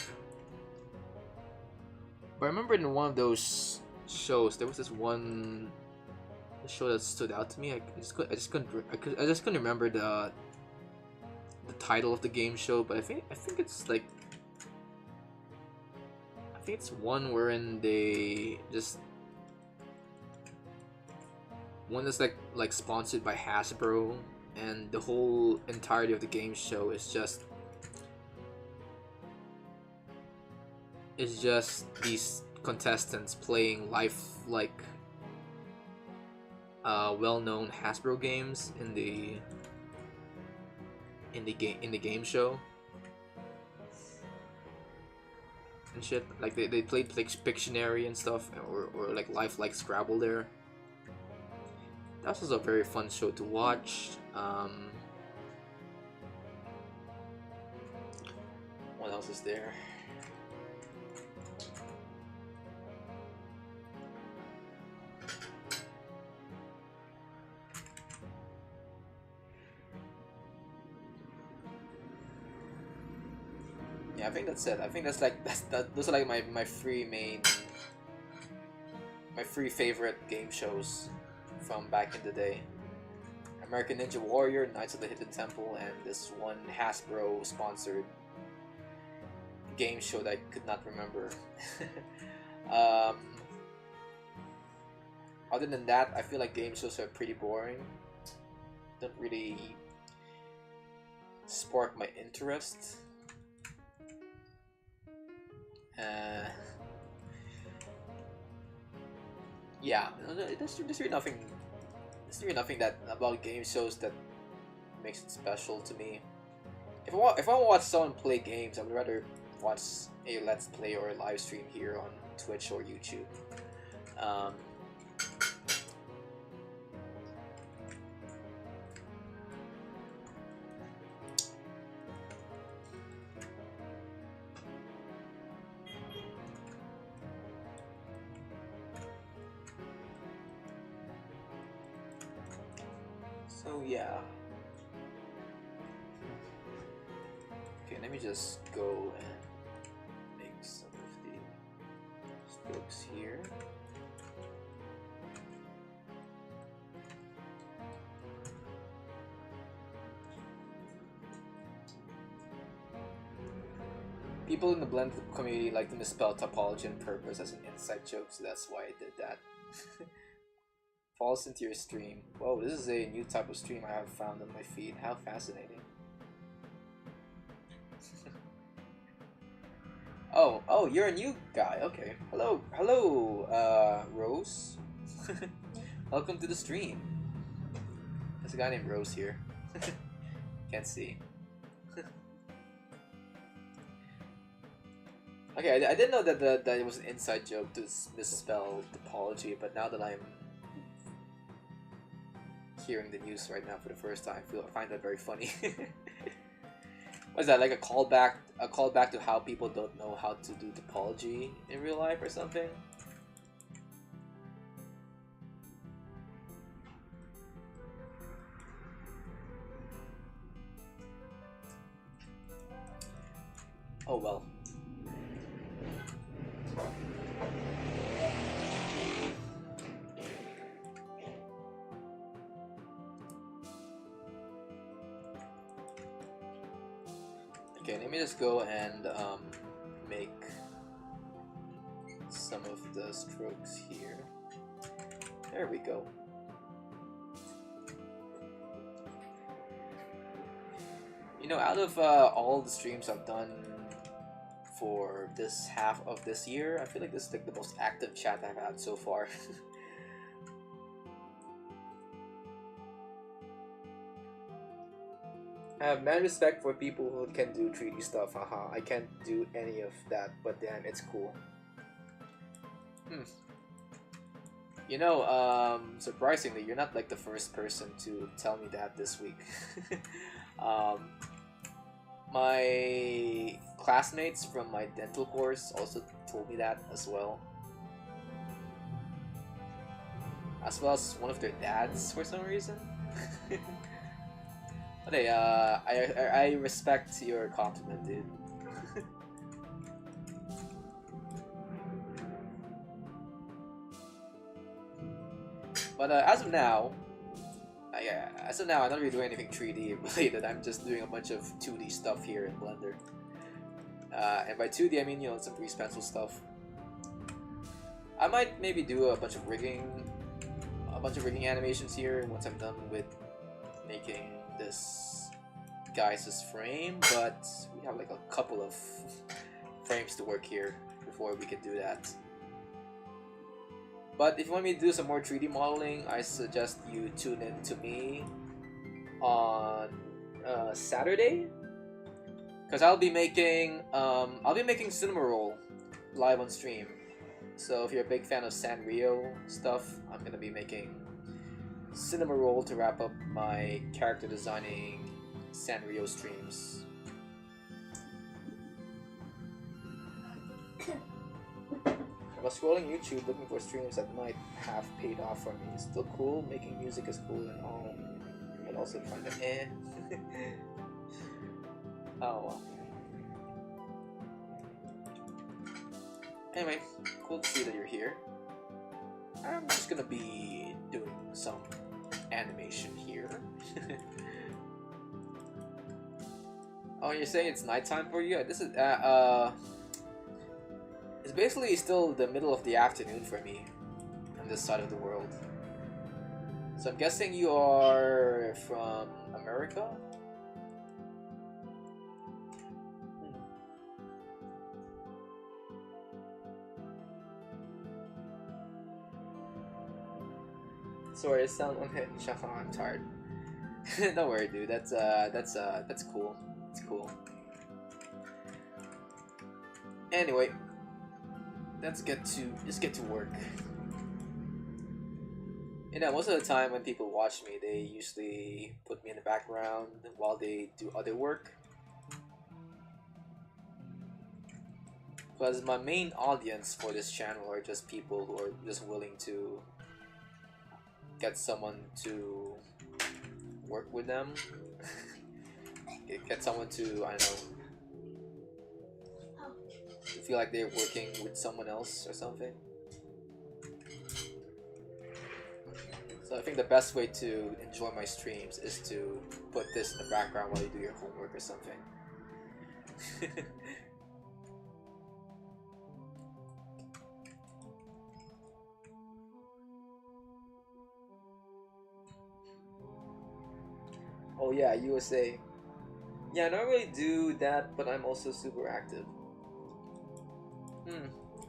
But I remember in one of those shows there was this one show that stood out to me. I just couldn't remember the title of the game show, but I think it's like, I think it's one wherein they just one that's like sponsored by Hasbro, and the whole entirety of the game show is just these contestants playing lifelike well-known Hasbro games in the game show and shit. Like they played like Pictionary and stuff, or like lifelike Scrabble there. That was a very fun show to watch. What else is there? Yeah, I think that's it. I think that's like those are like my three main, my three favorite game shows from back in the day. American Ninja Warrior, Knights of the Hidden Temple, and this one Hasbro sponsored game show that I could not remember. um, Other than that, I feel like game shows are pretty boring. Don't really spark my interest. Yeah, there's really nothing. There's really nothing that about game shows that makes it special to me. If I want to watch someone play games, I would rather watch a Let's Play or a live stream here on Twitch or YouTube. So yeah. Okay, let me just go and make some of the strokes here. People in the blended community like to misspell topology on purpose as an inside joke, so that's why I did that. Falls into your stream. Whoa, this is a new type of stream I have found on my feed. How fascinating. Oh, you're a new guy. Okay. Hello, Rose. Welcome to the stream. There's a guy named Rose here. Can't see. Okay, I didn't know that that it was an inside joke to misspell topology, but now that I'm hearing the news right now for the first time, I find that very funny. Was that like a callback to how people don't know how to do topology in real life or something? Oh well. Okay, let me just go and make some of the strokes here. There we go. You know, out of all the streams I've done for this half of this year, I feel like this is like the most active chat I've had so far. I have mad respect for people who can do 3D stuff, haha. I can't do any of that, but damn, it's cool. You know, surprisingly, you're not like the first person to tell me that this week. My classmates from my dental course also told me that as well. As well as one of their dads for some reason. But hey, I respect your compliment, dude. But as of now, I'm not really doing anything 3D related. I'm just doing a bunch of 2D stuff here in Blender. And by 2D, I mean, you know, some grease pencil stuff. I might maybe do a bunch of rigging animations here once I'm done with making this guy's frame, but we have like a couple of frames to work here before we can do that. But if you want me to do some more 3D modeling, I suggest you tune in to me on Saturday, because I'll be making Cinema Roll live on stream. So if you're a big fan of Sanrio stuff, I'm gonna be making Cinema Roll to wrap up my character designing Sanrio streams. I was scrolling YouTube looking for streams that might have paid off for me. It's still cool, making music is cool and all, but also kind of eh. Oh well. Anyway, cool to see that you're here. I'm just gonna be doing some animation here. Oh, you're saying it's nighttime for you? This is it's basically still the middle of the afternoon for me on this side of the world. So I'm guessing you are from America? Sorry, it sounds okay. I'm tired. Don't worry, dude. That's cool. It's cool. Anyway, let's get to work. You know, most of the time when people watch me, they usually put me in the background while they do other work. Because my main audience for this channel are just people who are just willing to get someone to work with them. Get someone to, I don't know, feel like they're working with someone else or something. So I think the best way to enjoy my streams is to put this in the background while you do your homework or something. Oh yeah, USA. Yeah, I don't really do that, but I'm also super active.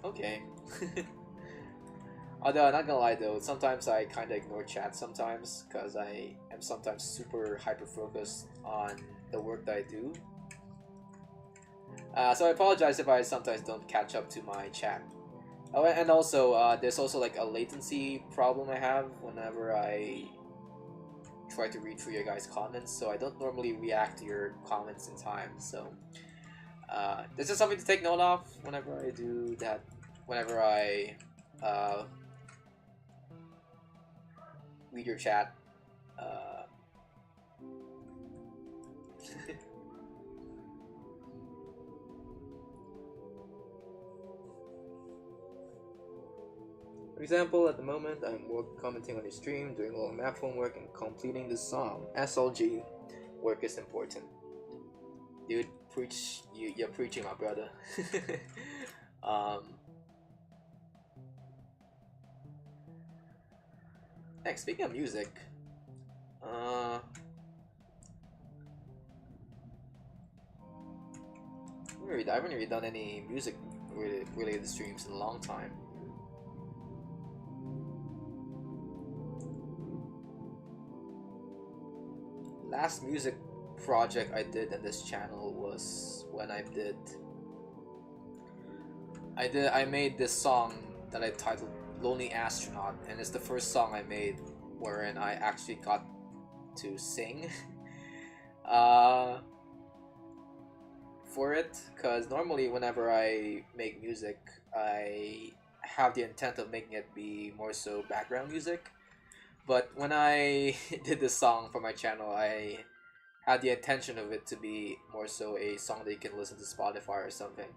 Okay. Although, I'm not gonna lie though, sometimes I kinda ignore chat sometimes, because I am sometimes super hyper-focused on the work that I do. So I apologize if I sometimes don't catch up to my chat. Oh, and also, there's also like a latency problem I have whenever I try to read through your guys' comments, so I don't normally react to your comments in time, so this is something to take note of whenever I do that, whenever I read your chat. For example, at the moment, I'm commenting on your stream, doing a little math homework, and completing the song. SLG, work is important. Dude, preach, you're preaching, my brother. Next, speaking of music, I haven't really done any music related streams in a long time. Last music project I did in this channel was when I made this song that I titled Lonely Astronaut, and it's the first song I made wherein I actually got to sing for it, because normally whenever I make music I have the intent of making it be more so background music, but when I did this song for my channel I had the intention of it to be more so a song that you can listen to Spotify or something,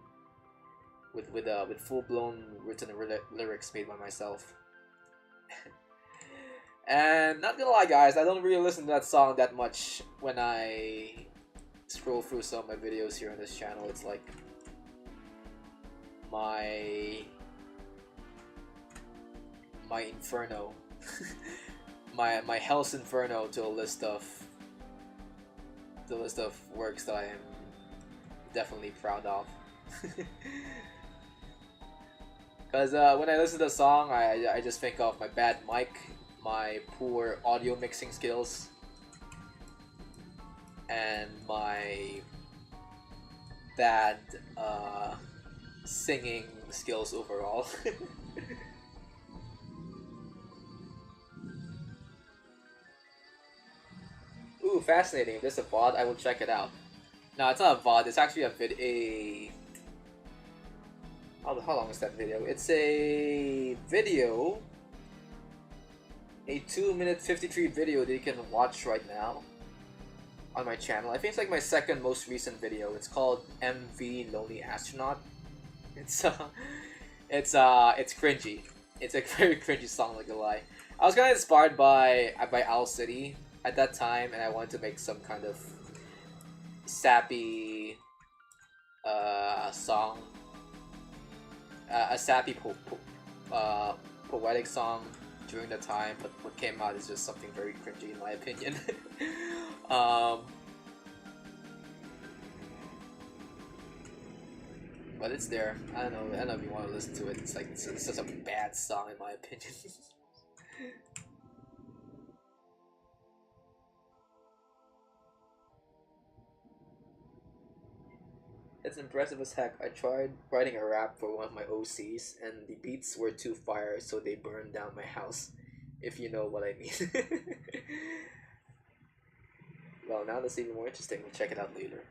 with full-blown written lyrics made by myself. And not gonna lie guys, I don't really listen to that song that much when I scroll through some of my videos here on this channel. It's like my inferno. my hell's inferno to a list of works that I am definitely proud of. Because when I listen to the song, I just think of my bad mic, my poor audio mixing skills, and my bad singing skills overall. Ooh, fascinating. If this is a VOD, I will check it out. No, it's not a VOD. It's actually how long is that video? It's a video, a 2-minute 53 video that you can watch right now on my channel. I think it's like my second most recent video. It's called MV Lonely Astronaut. It's cringy. It's a very cringy song, like a lie. I was kind of inspired by Owl City at that time, and I wanted to make some kind of sappy song, a sappy poetic song during the time. But what came out is just something very cringy, in my opinion. um, but it's there. I don't know. I don't know if you want to listen to it. It's like it's such a bad song, in my opinion. It's impressive as heck. I tried writing a rap for one of my OCs, and the beats were too fire, so they burned down my house. If you know what I mean. Well, now that's even more interesting. We'll check it out later.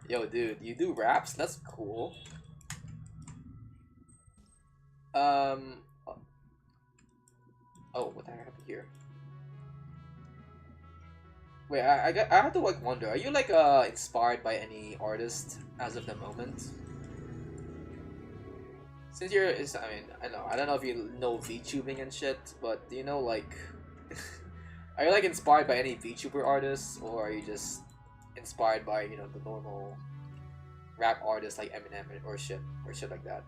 Yo, dude, you do raps? That's cool. Um. Oh, what the heck happened here? Wait, I have to like wonder. Are you like inspired by any artist as of the moment? Since you're, I mean, I don't know if you know VTubing and shit, but do you know like, are you like inspired by any VTuber artists, or are you just inspired by the normal rap artists like Eminem or shit like that?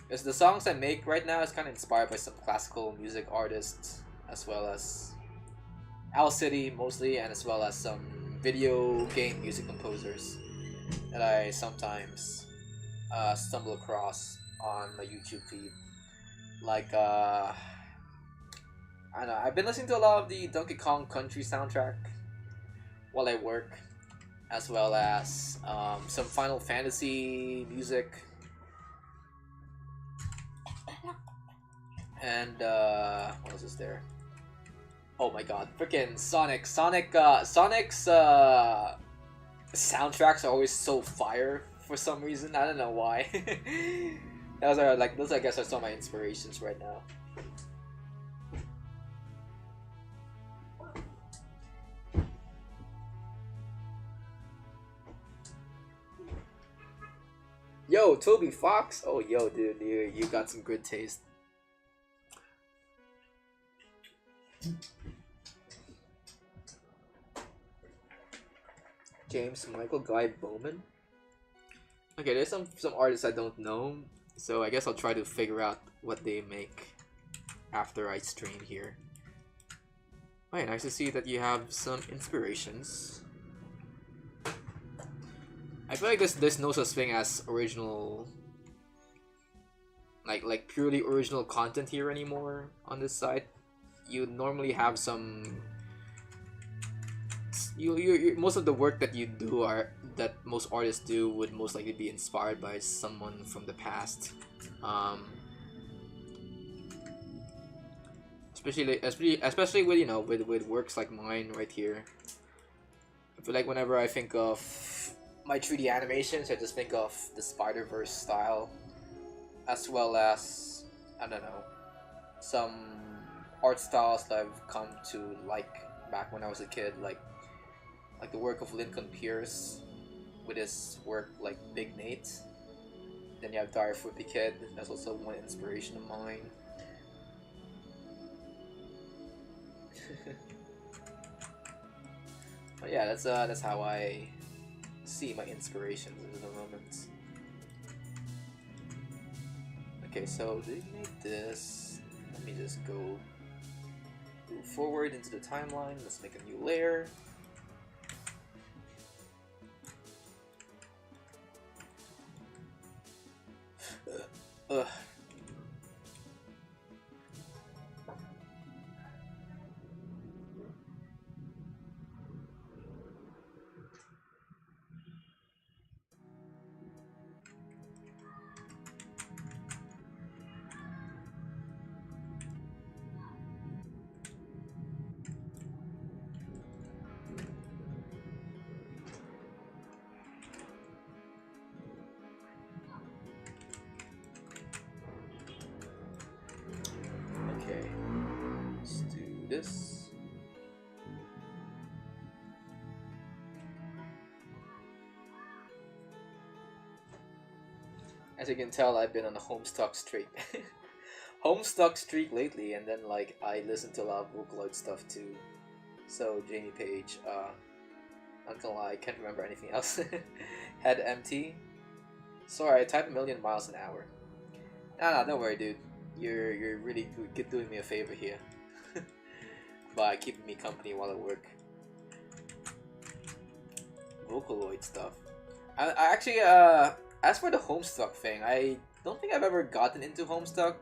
Because the songs I make right now is kind of inspired by some classical music artists, as well as Owl City mostly, and as well as some video game music composers that I sometimes stumble across on my YouTube feed. Like, I don't know, I've been listening to a lot of the Donkey Kong Country soundtrack while I work, as well as some Final Fantasy music. And what else is there? Oh my god, freaking Sonic! Sonic's soundtracks are always so fire for some reason. I don't know why. those I guess are some of my inspirations right now. Yo, Toby Fox! Oh, yo, dude, you got some good taste. James Michael Guy Bowman. Okay, there's some artists I don't know, so I guess I'll try to figure out what they make after I stream here. Alright, nice to see that you have some inspirations. I feel like there's no such thing as original, like purely original content here anymore on this site. You normally have some. You most of the work that you do that most artists do would most likely be inspired by someone from the past. Especially with with works like mine right here. I feel like whenever I think of my 3D animations, I just think of the Spider-Verse style, as well as, I don't know, some art styles that I've come to like back when I was a kid, like the work of Lincoln Pierce with his work like Big Nate. Then you have Dire Fruity Kid. That's also one inspiration of mine. But yeah, that's how I see my inspirations in the moment. Okay, so did you make this? Let me just go move forward into the timeline. Let's make a new layer. Ugh. Okay, let's do this. As you can tell, I've been on a Homestuck streak. Homestuck streak lately, and then like I listen to a lot of Vocaloid stuff too. So Jamie Page, not gonna lie, I can't remember anything else. Head empty. Sorry, I type a million miles an hour. Nah, don't worry, dude. You're really doing me a favor here by keeping me company while I work. Vocaloid stuff. I actually, as for the Homestuck thing, I don't think I've ever gotten into Homestuck.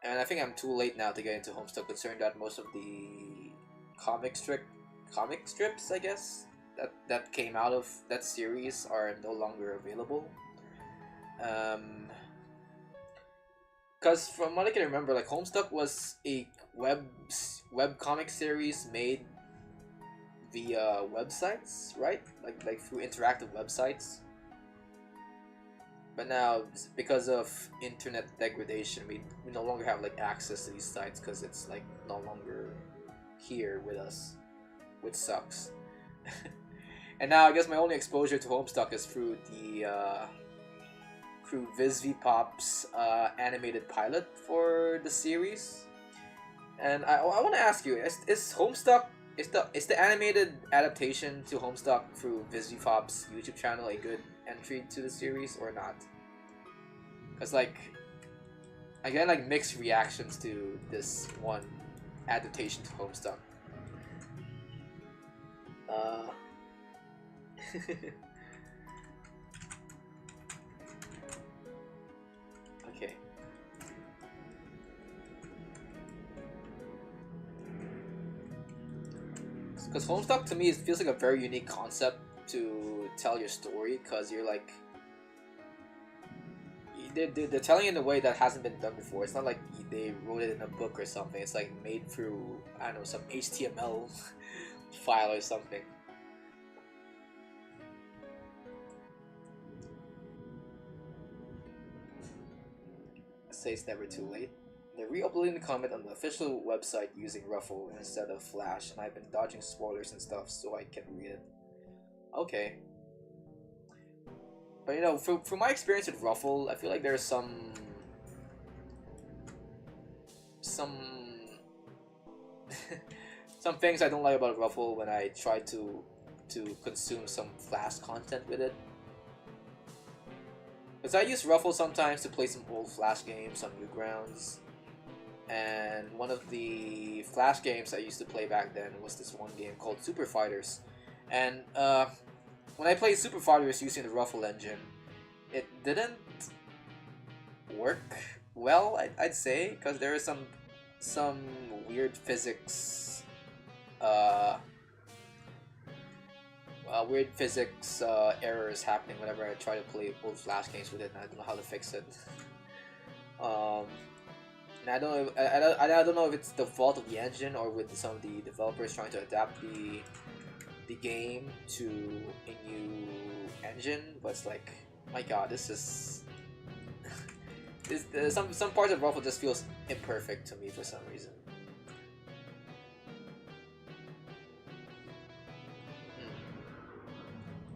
And I think I'm too late now to get into Homestuck, considering that most of the comic strips, I guess, that came out of that series are no longer available. Because from what I can remember, like Homestuck was a web comic series made via websites, right? Like through interactive websites. But now, because of internet degradation, we no longer have like access to these sites because it's like no longer here with us, which sucks. And now I guess my only exposure to Homestuck is through the VisVPop's animated pilot for the series. And I want to ask you, is Homestuck, is the animated adaptation to Homestuck through VisVPop's YouTube channel a good entry to the series or not? Because like I get like mixed reactions to this one adaptation to Homestuck. Okay. Because Homestuck to me feels like a very unique concept to tell your story, because you're like they're telling it in a way that hasn't been done before. It's not like they wrote it in a book or something. It's like made through, I don't know, some HTML file or something. Say it's never too late. They're re-uploading the comment on the official website using Ruffle instead of Flash, and I've been dodging spoilers and stuff so I can read it. Okay. But you know, from my experience with Ruffle, I feel like there's some some things I don't like about Ruffle when I try to consume some Flash content with it. Because I use Ruffle sometimes to play some old Flash games on Newgrounds. And one of the Flash games I used to play back then was this one game called Super Fighters. And when I played Super Fighters using the Ruffle engine, it didn't work well, I'd say, because there is some weird physics errors happening whenever I try to play old Flash games with it, and I don't know how to fix it. And I don't know if it's the fault of the engine or with some of the developers trying to adapt the game to a new engine, but it's like, my god, this is some parts of Ruffle just feels imperfect to me for some reason.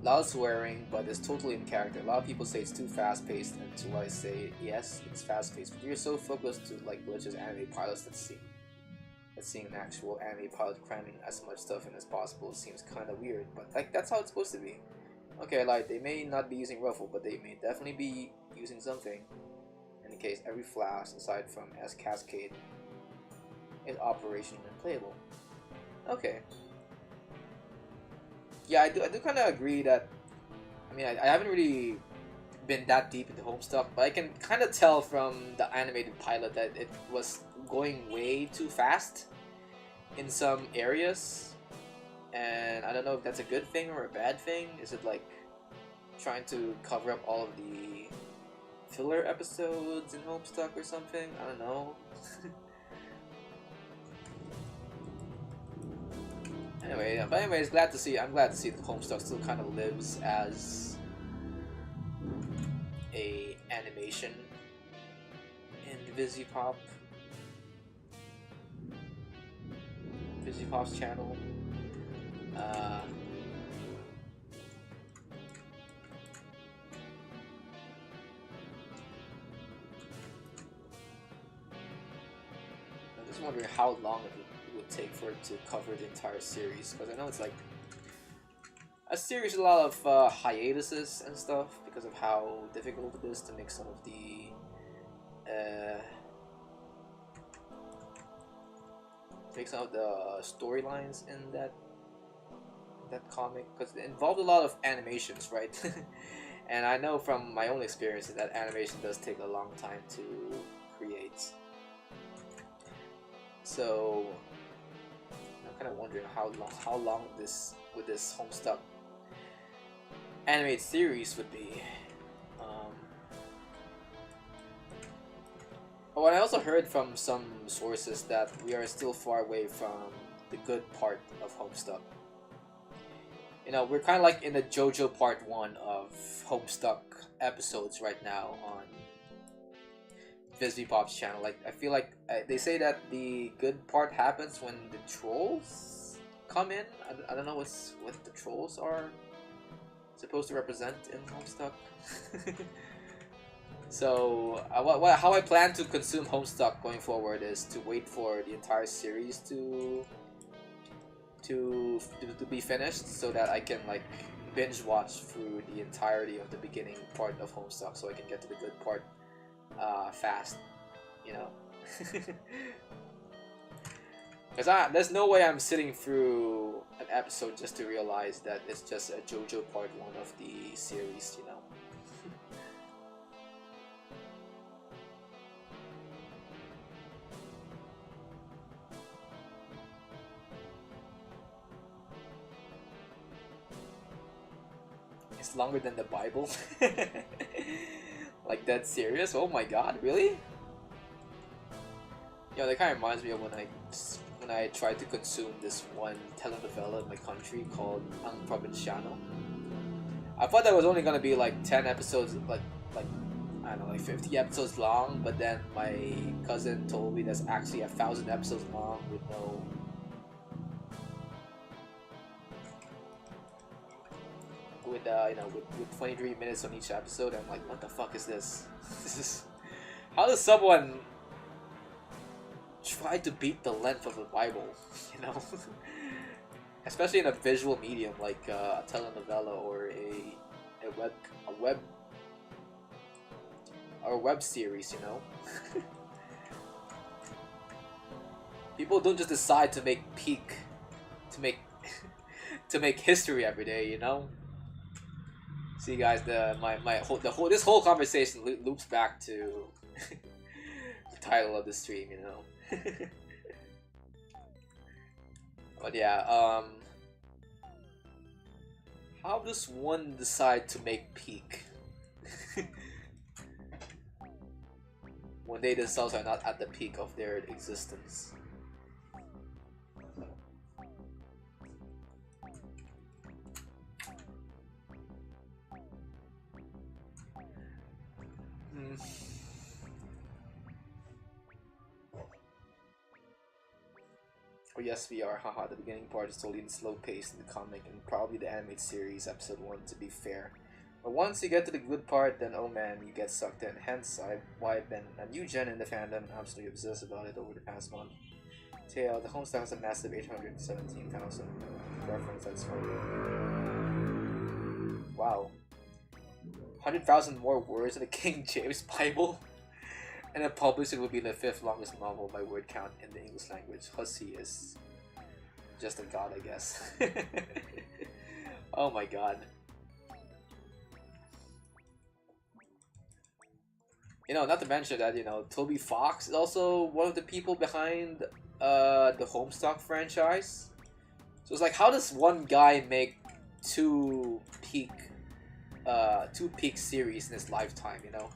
Loud swearing, but it's totally in character. A lot of people say it's too fast-paced, and to what I say, yes, it's fast-paced, but you're so focused to like Glitch's anime pilots that seeing an actual anime pilot cramming as much stuff in as possible seems kind of weird, but like that's how it's supposed to be. Okay, like they may not be using Ruffle, but they may definitely be using something. In the case, every Flash, aside from S Cascade, is operational and playable. Okay. Yeah, I do kind of agree that, I mean, I haven't really been that deep into Homestuck, but I can kind of tell from the animated pilot that it was going way too fast in some areas, and I don't know if that's a good thing or a bad thing. Is it like trying to cover up all of the filler episodes in Homestuck or something? I don't know. Anyway, but anyways, I'm glad to see that Homestuck still kind of lives as a animation in VisVPop's channel. Just wondering how long it would take for it to cover the entire series, because I know it's like a series with a lot of hiatuses and stuff because of how difficult it is to make some of the storylines in that comic, because it involved a lot of animations, right? And I know from my own experience that animation does take a long time to create. So I'm kind of wondering how long this Homestuck animated series would be. Oh, and I also heard from some sources that we are still far away from the good part of Homestuck. You know, we're kind of like in the JoJo Part 1 of Homestuck episodes right now on VizVPop's channel. Like, I feel like they say that the good part happens when the trolls come in. I don't know what the trolls are supposed to represent in Homestuck. So, how I plan to consume Homestuck going forward is to wait for the entire series to be finished, so that I can like binge watch through the entirety of the beginning part of Homestuck, so I can get to the good part fast, you know. Because there's no way I'm sitting through an episode just to realize that it's just a JoJo Part 1 of the series, you know. It's longer than the Bible. Like, that serious? Oh my god, really? You know, that kind of reminds me of when I tried to consume this one telenovela in my country called Provinciano. I thought that was only gonna be like 10 episodes, like I don't know, like 50 episodes long, but then my cousin told me that's actually 1,000 episodes long with no... With you know, with 23 minutes on each episode. I'm like, what the fuck is this? This is... How does someone try to beat the length of the Bible, you know? Especially in a visual medium like a telenovela or a web series, you know? People don't just decide to make to make history every day, you know? See, guys, this whole conversation loops back to the title of the stream, you know. But yeah, how does one decide to make peak when they themselves are not at the peak of their existence? Oh yes, we are. Haha, the beginning part is totally in slow pace in the comic and probably the animated series episode 1, to be fair. But once you get to the good part, then oh man, you get sucked in. Hence, why I've been a new gen in the fandom and absolutely obsessed about it over the past month. Tail, the Homestuck has a massive 817,000 reference, that's funny. Wow. 100,000 more words in the King James Bible? And then published, it would be the 5th longest novel by word count in the English language. Hussey is just a god, I guess. Oh my god. You know, not to mention that, you know, Toby Fox is also one of the people behind the Homestuck franchise. So it's like, how does one guy make two peak series in his lifetime, you know?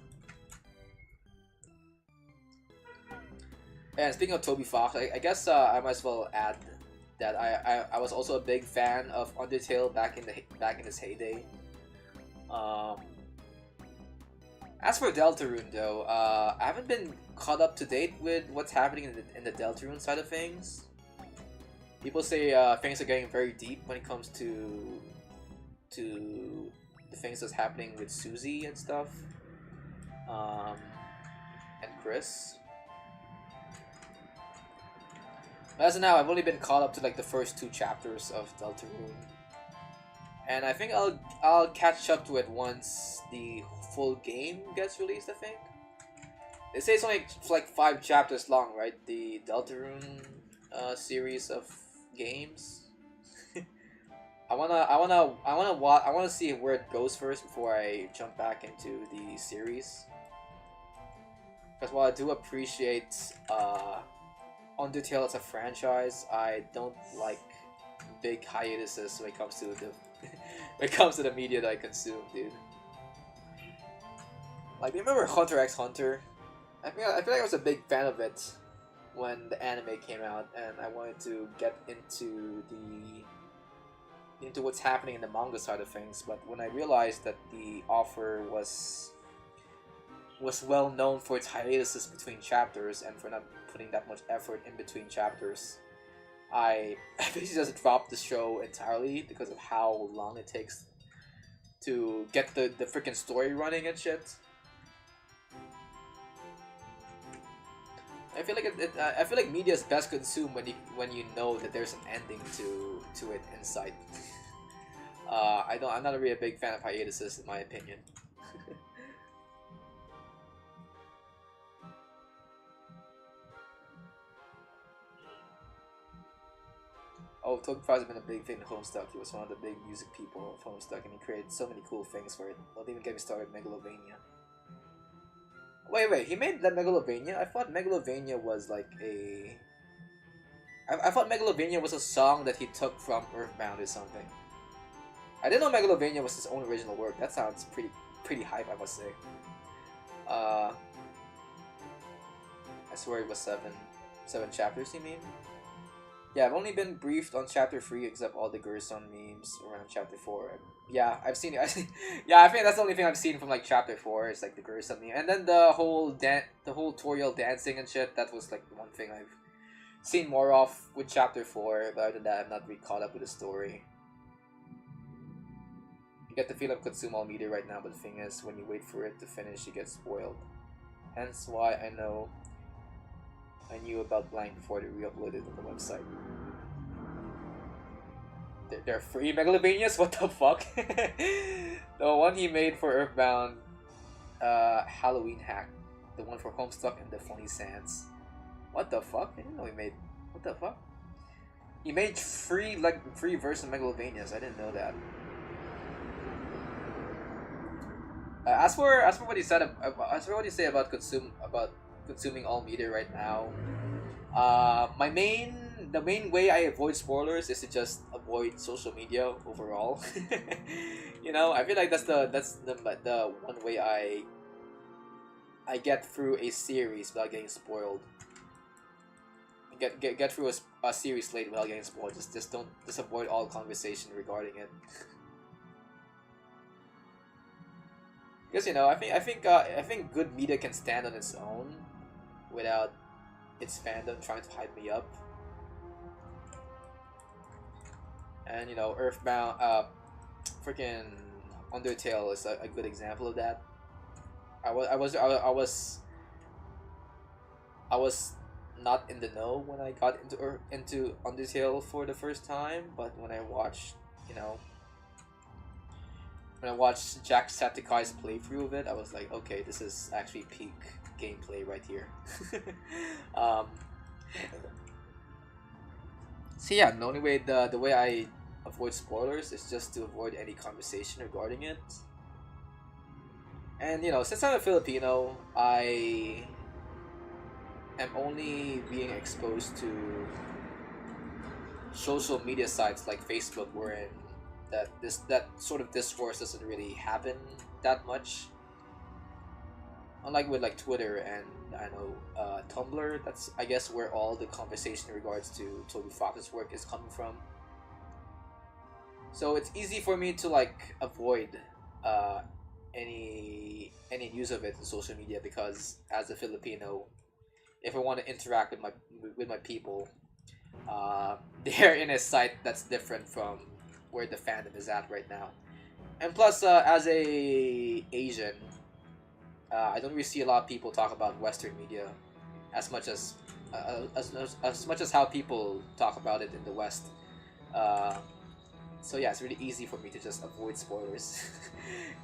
And speaking of Toby Fox, I guess I might as well add that I was also a big fan of Undertale back in its heyday. As for Deltarune though, I haven't been caught up to date with what's happening in the Deltarune side of things. People say things are getting very deep when it comes to the things that's happening with Susie and stuff, and Chris. As of now, I've only been caught up to like the first 2 chapters of Deltarune, and I think I'll catch up to it once the full game gets released. I think they say it's only like 5 chapters long, right? The Deltarune series of games. I wanna see where it goes first before I jump back into the series. Because while I do appreciate Undertale as a franchise, I don't like big hiatuses when it comes to the when it comes to the media that I consume, dude. Like, remember Hunter x Hunter? I feel like I was a big fan of it when the anime came out, and I wanted to get into what's happening in the manga side of things. But when I realized that the author was well known for its hiatuses between chapters and for not putting that much effort in between chapters, I basically just dropped the show entirely because of how long it takes to get the freaking story running and shit. I feel like I feel like media is best consumed when you know that there's an ending to it in sight. I'm not really a big fan of hiatuses, in my opinion. Oh, Togepi has been a big thing in Homestuck. He was one of the big music people of Homestuck, and he created so many cool things for it. Don't even get me started with Megalovania. Wait, he made that Megalovania? I thought Megalovania was like a... I thought Megalovania was a song that he took from Earthbound or something. I didn't know Megalovania was his own original work. That sounds pretty hype, I must say. I swear it was seven chapters, you mean? Yeah, I've only been briefed on chapter 3 except all the Gerson memes around chapter 4. Yeah, I've seen it. Yeah, I think that's the only thing I've seen from like chapter 4 is like the Gerson meme. And then the whole tutorial dancing and shit, that was like the one thing I've seen more of with chapter 4, but other than that, I'm not really caught up with the story. You get the feel of consume all media right now, but the thing is, when you wait for it to finish, you get spoiled. Hence why I knew about Blank before they re-uploaded it on the website. They're free Megalovanias? What the fuck? The one he made for Earthbound, Halloween Hack. The one for Homestuck and the Funny Sands. What the fuck? I didn't know he made... What the fuck? He made free version of Megalovanias. I didn't know that. As for what he said, as for what you say about consuming all media right now, the main way I avoid spoilers is to just avoid social media overall. You know, I feel like that's the one way I get through a series without getting spoiled. Get through a series late without getting spoiled. Just avoid all conversation regarding it. Because, you know, I think good media can stand on its own without its fandom trying to hype me up. And, you know, Earthbound, freaking Undertale is a good example of that. I was not in the know when I got into Undertale for the first time, but when I watched, you know, when I watched Jacksepticeye's playthrough of it, I was like, okay, this is actually peak gameplay right here. So yeah, the only way the way I avoid spoilers is just to avoid any conversation regarding it. And, you know, since I'm a Filipino, I am only being exposed to social media sites like Facebook, wherein that sort of discourse doesn't really happen that much. Unlike with like Twitter and I know Tumblr, that's I guess where all the conversation in regards to Toby Fox's work is coming from. So it's easy for me to like avoid any news of it in social media, because as a Filipino, if I want to interact with my people, they're in a site that's different from where the fandom is at right now. And plus, as a Asian, I don't really see a lot of people talk about Western media as much as as much as how people talk about it in the West. Uh, so yeah, it's really easy for me to just avoid spoilers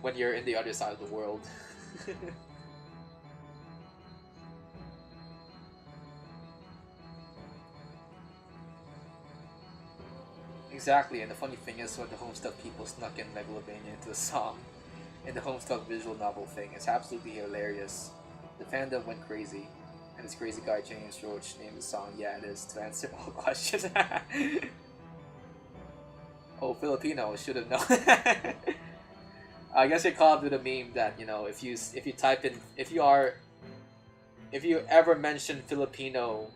when you're in the other side of the world. Exactly, and the funny thing is when the Homestuck people snuck in Megalovania into a song in the Homestuck visual novel thing. It's absolutely hilarious. The fandom went crazy, and this crazy guy James Roach named the song "Yeah It Is" to answer all questions. Oh, Filipino should have known. I guess they call it a meme that if you type in if you ever mention Filipino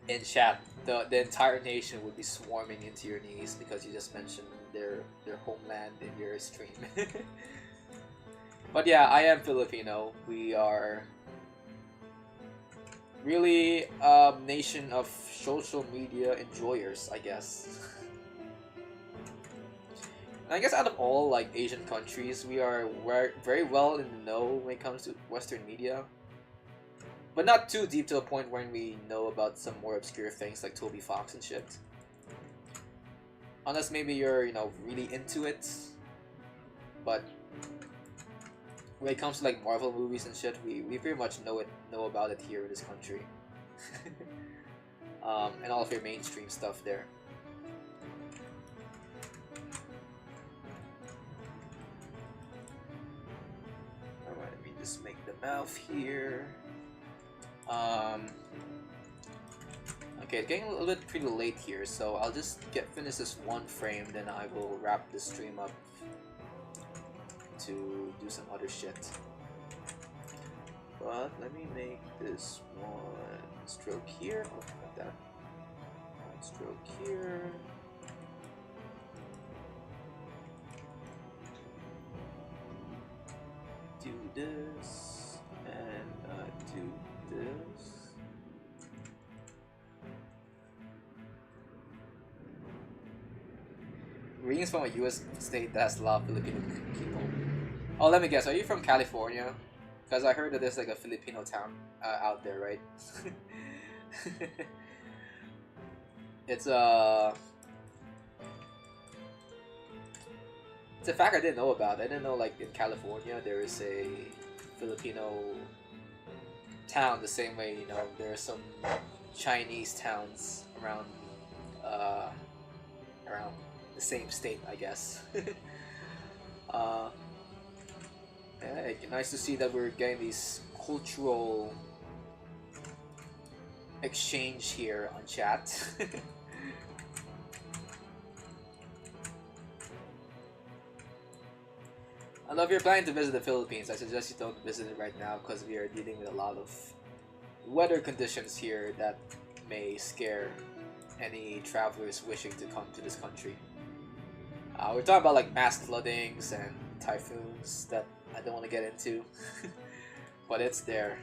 in chat, the entire nation would be swarming into your knees because you just mentioned their homeland in your stream. But yeah, I am Filipino. We are really a nation of social media enjoyers, I guess. And I guess out of all like Asian countries, we are very well in the know when it comes to Western media. But not too deep to a point where we know about some more obscure things like Toby Fox and shit. Unless maybe you're, really into it. But when it comes to like Marvel movies and shit, we pretty much know about it here in this country. And all of your mainstream stuff there. Alright, let me just make the mouth here. Okay, it's getting a little bit pretty late here, so I'll just finish this one frame, then I will wrap the stream up to do some other shit. But let me make this one stroke here. Oh, not that. One stroke here. Do this and do this. Greetings from a U.S. state that has a lot of Filipino people. Oh, let me guess. Are you from California? Because I heard that there's like a Filipino town out there, right? It's a fact I didn't know about. I didn't know like in California there is a Filipino town the same way there are some Chinese towns around the same state, I guess. Yeah, nice to see that we're getting these cultural exchange here on chat. And if you're planning to visit the Philippines, I suggest you don't visit it right now because we are dealing with a lot of weather conditions here that may scare any travelers wishing to come to this country. We're talking about like mass floodings and typhoons that I don't want to get into, but it's there.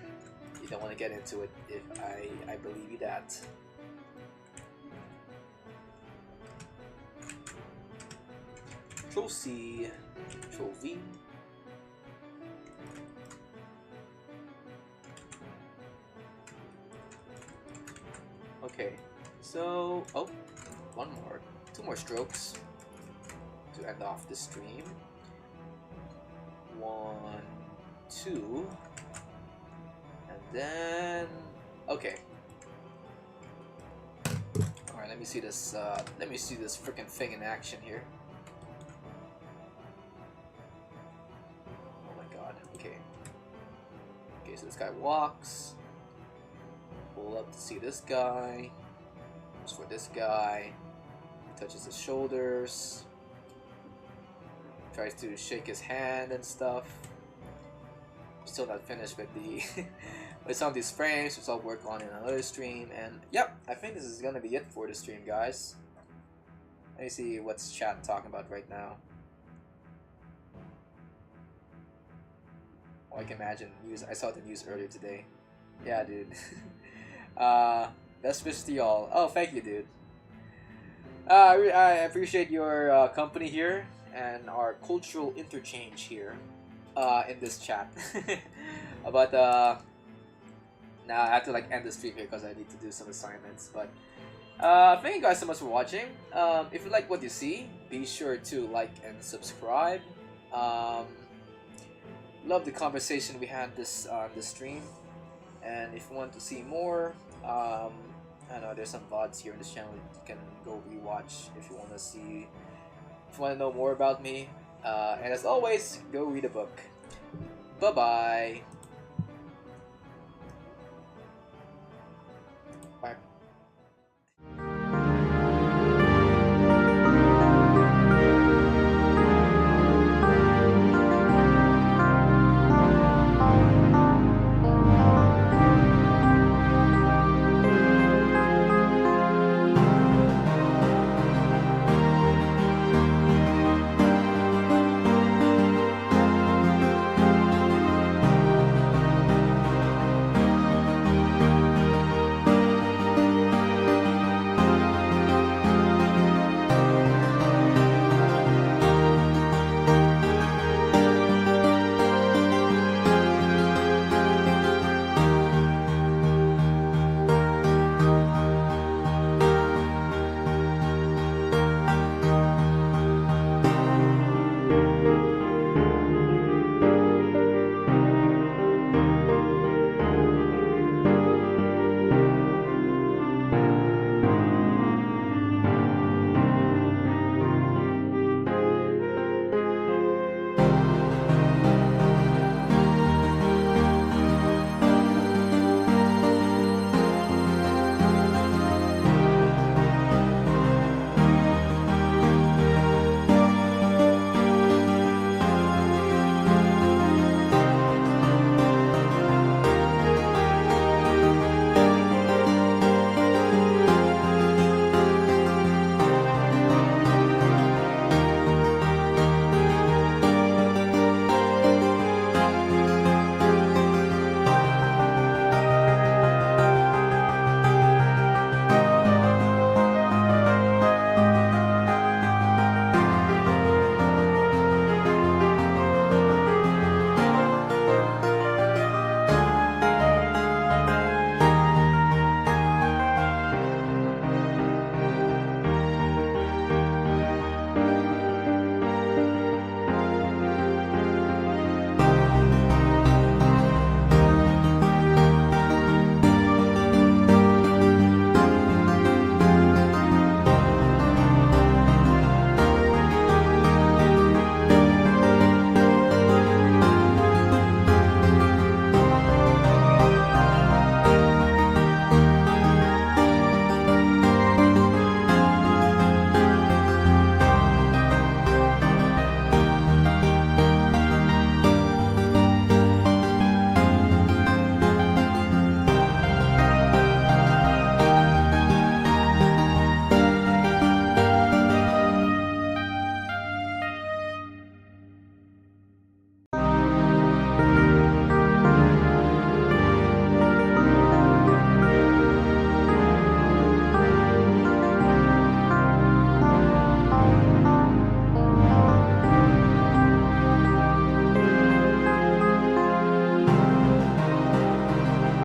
You don't want to get into it if I believe you that. Control C, Control V. Okay, so two more strokes to end off the stream. 1, 2, and then okay. All right, let me see this. Let me see this freaking thing in action here. Oh my god. Okay. Okay, so this guy walks. Pull up to see this guy. Looks for this guy. Touches his shoulders. Tries to shake his hand and stuff. Still not finished with the with some of these frames, which I'll work on in another stream. And yep, I think this is gonna be it for the stream, guys. Let me see what's chat talking about right now. Oh, I can imagine news. I saw the news earlier today. Yeah, dude. Best wishes to y'all. Oh, thank you, dude. I appreciate your company here and our cultural interchange here in this chat. But Now I have to like end the stream here because I need to do some assignments. But thank you guys so much for watching. If you like what you see, be sure to like and subscribe. Love the conversation we had this on the stream, and if you want to see more, I know there's some VODs here in this channel you can go rewatch if you want to see, if you want to know more about me. And as always, go read a book. Bye bye.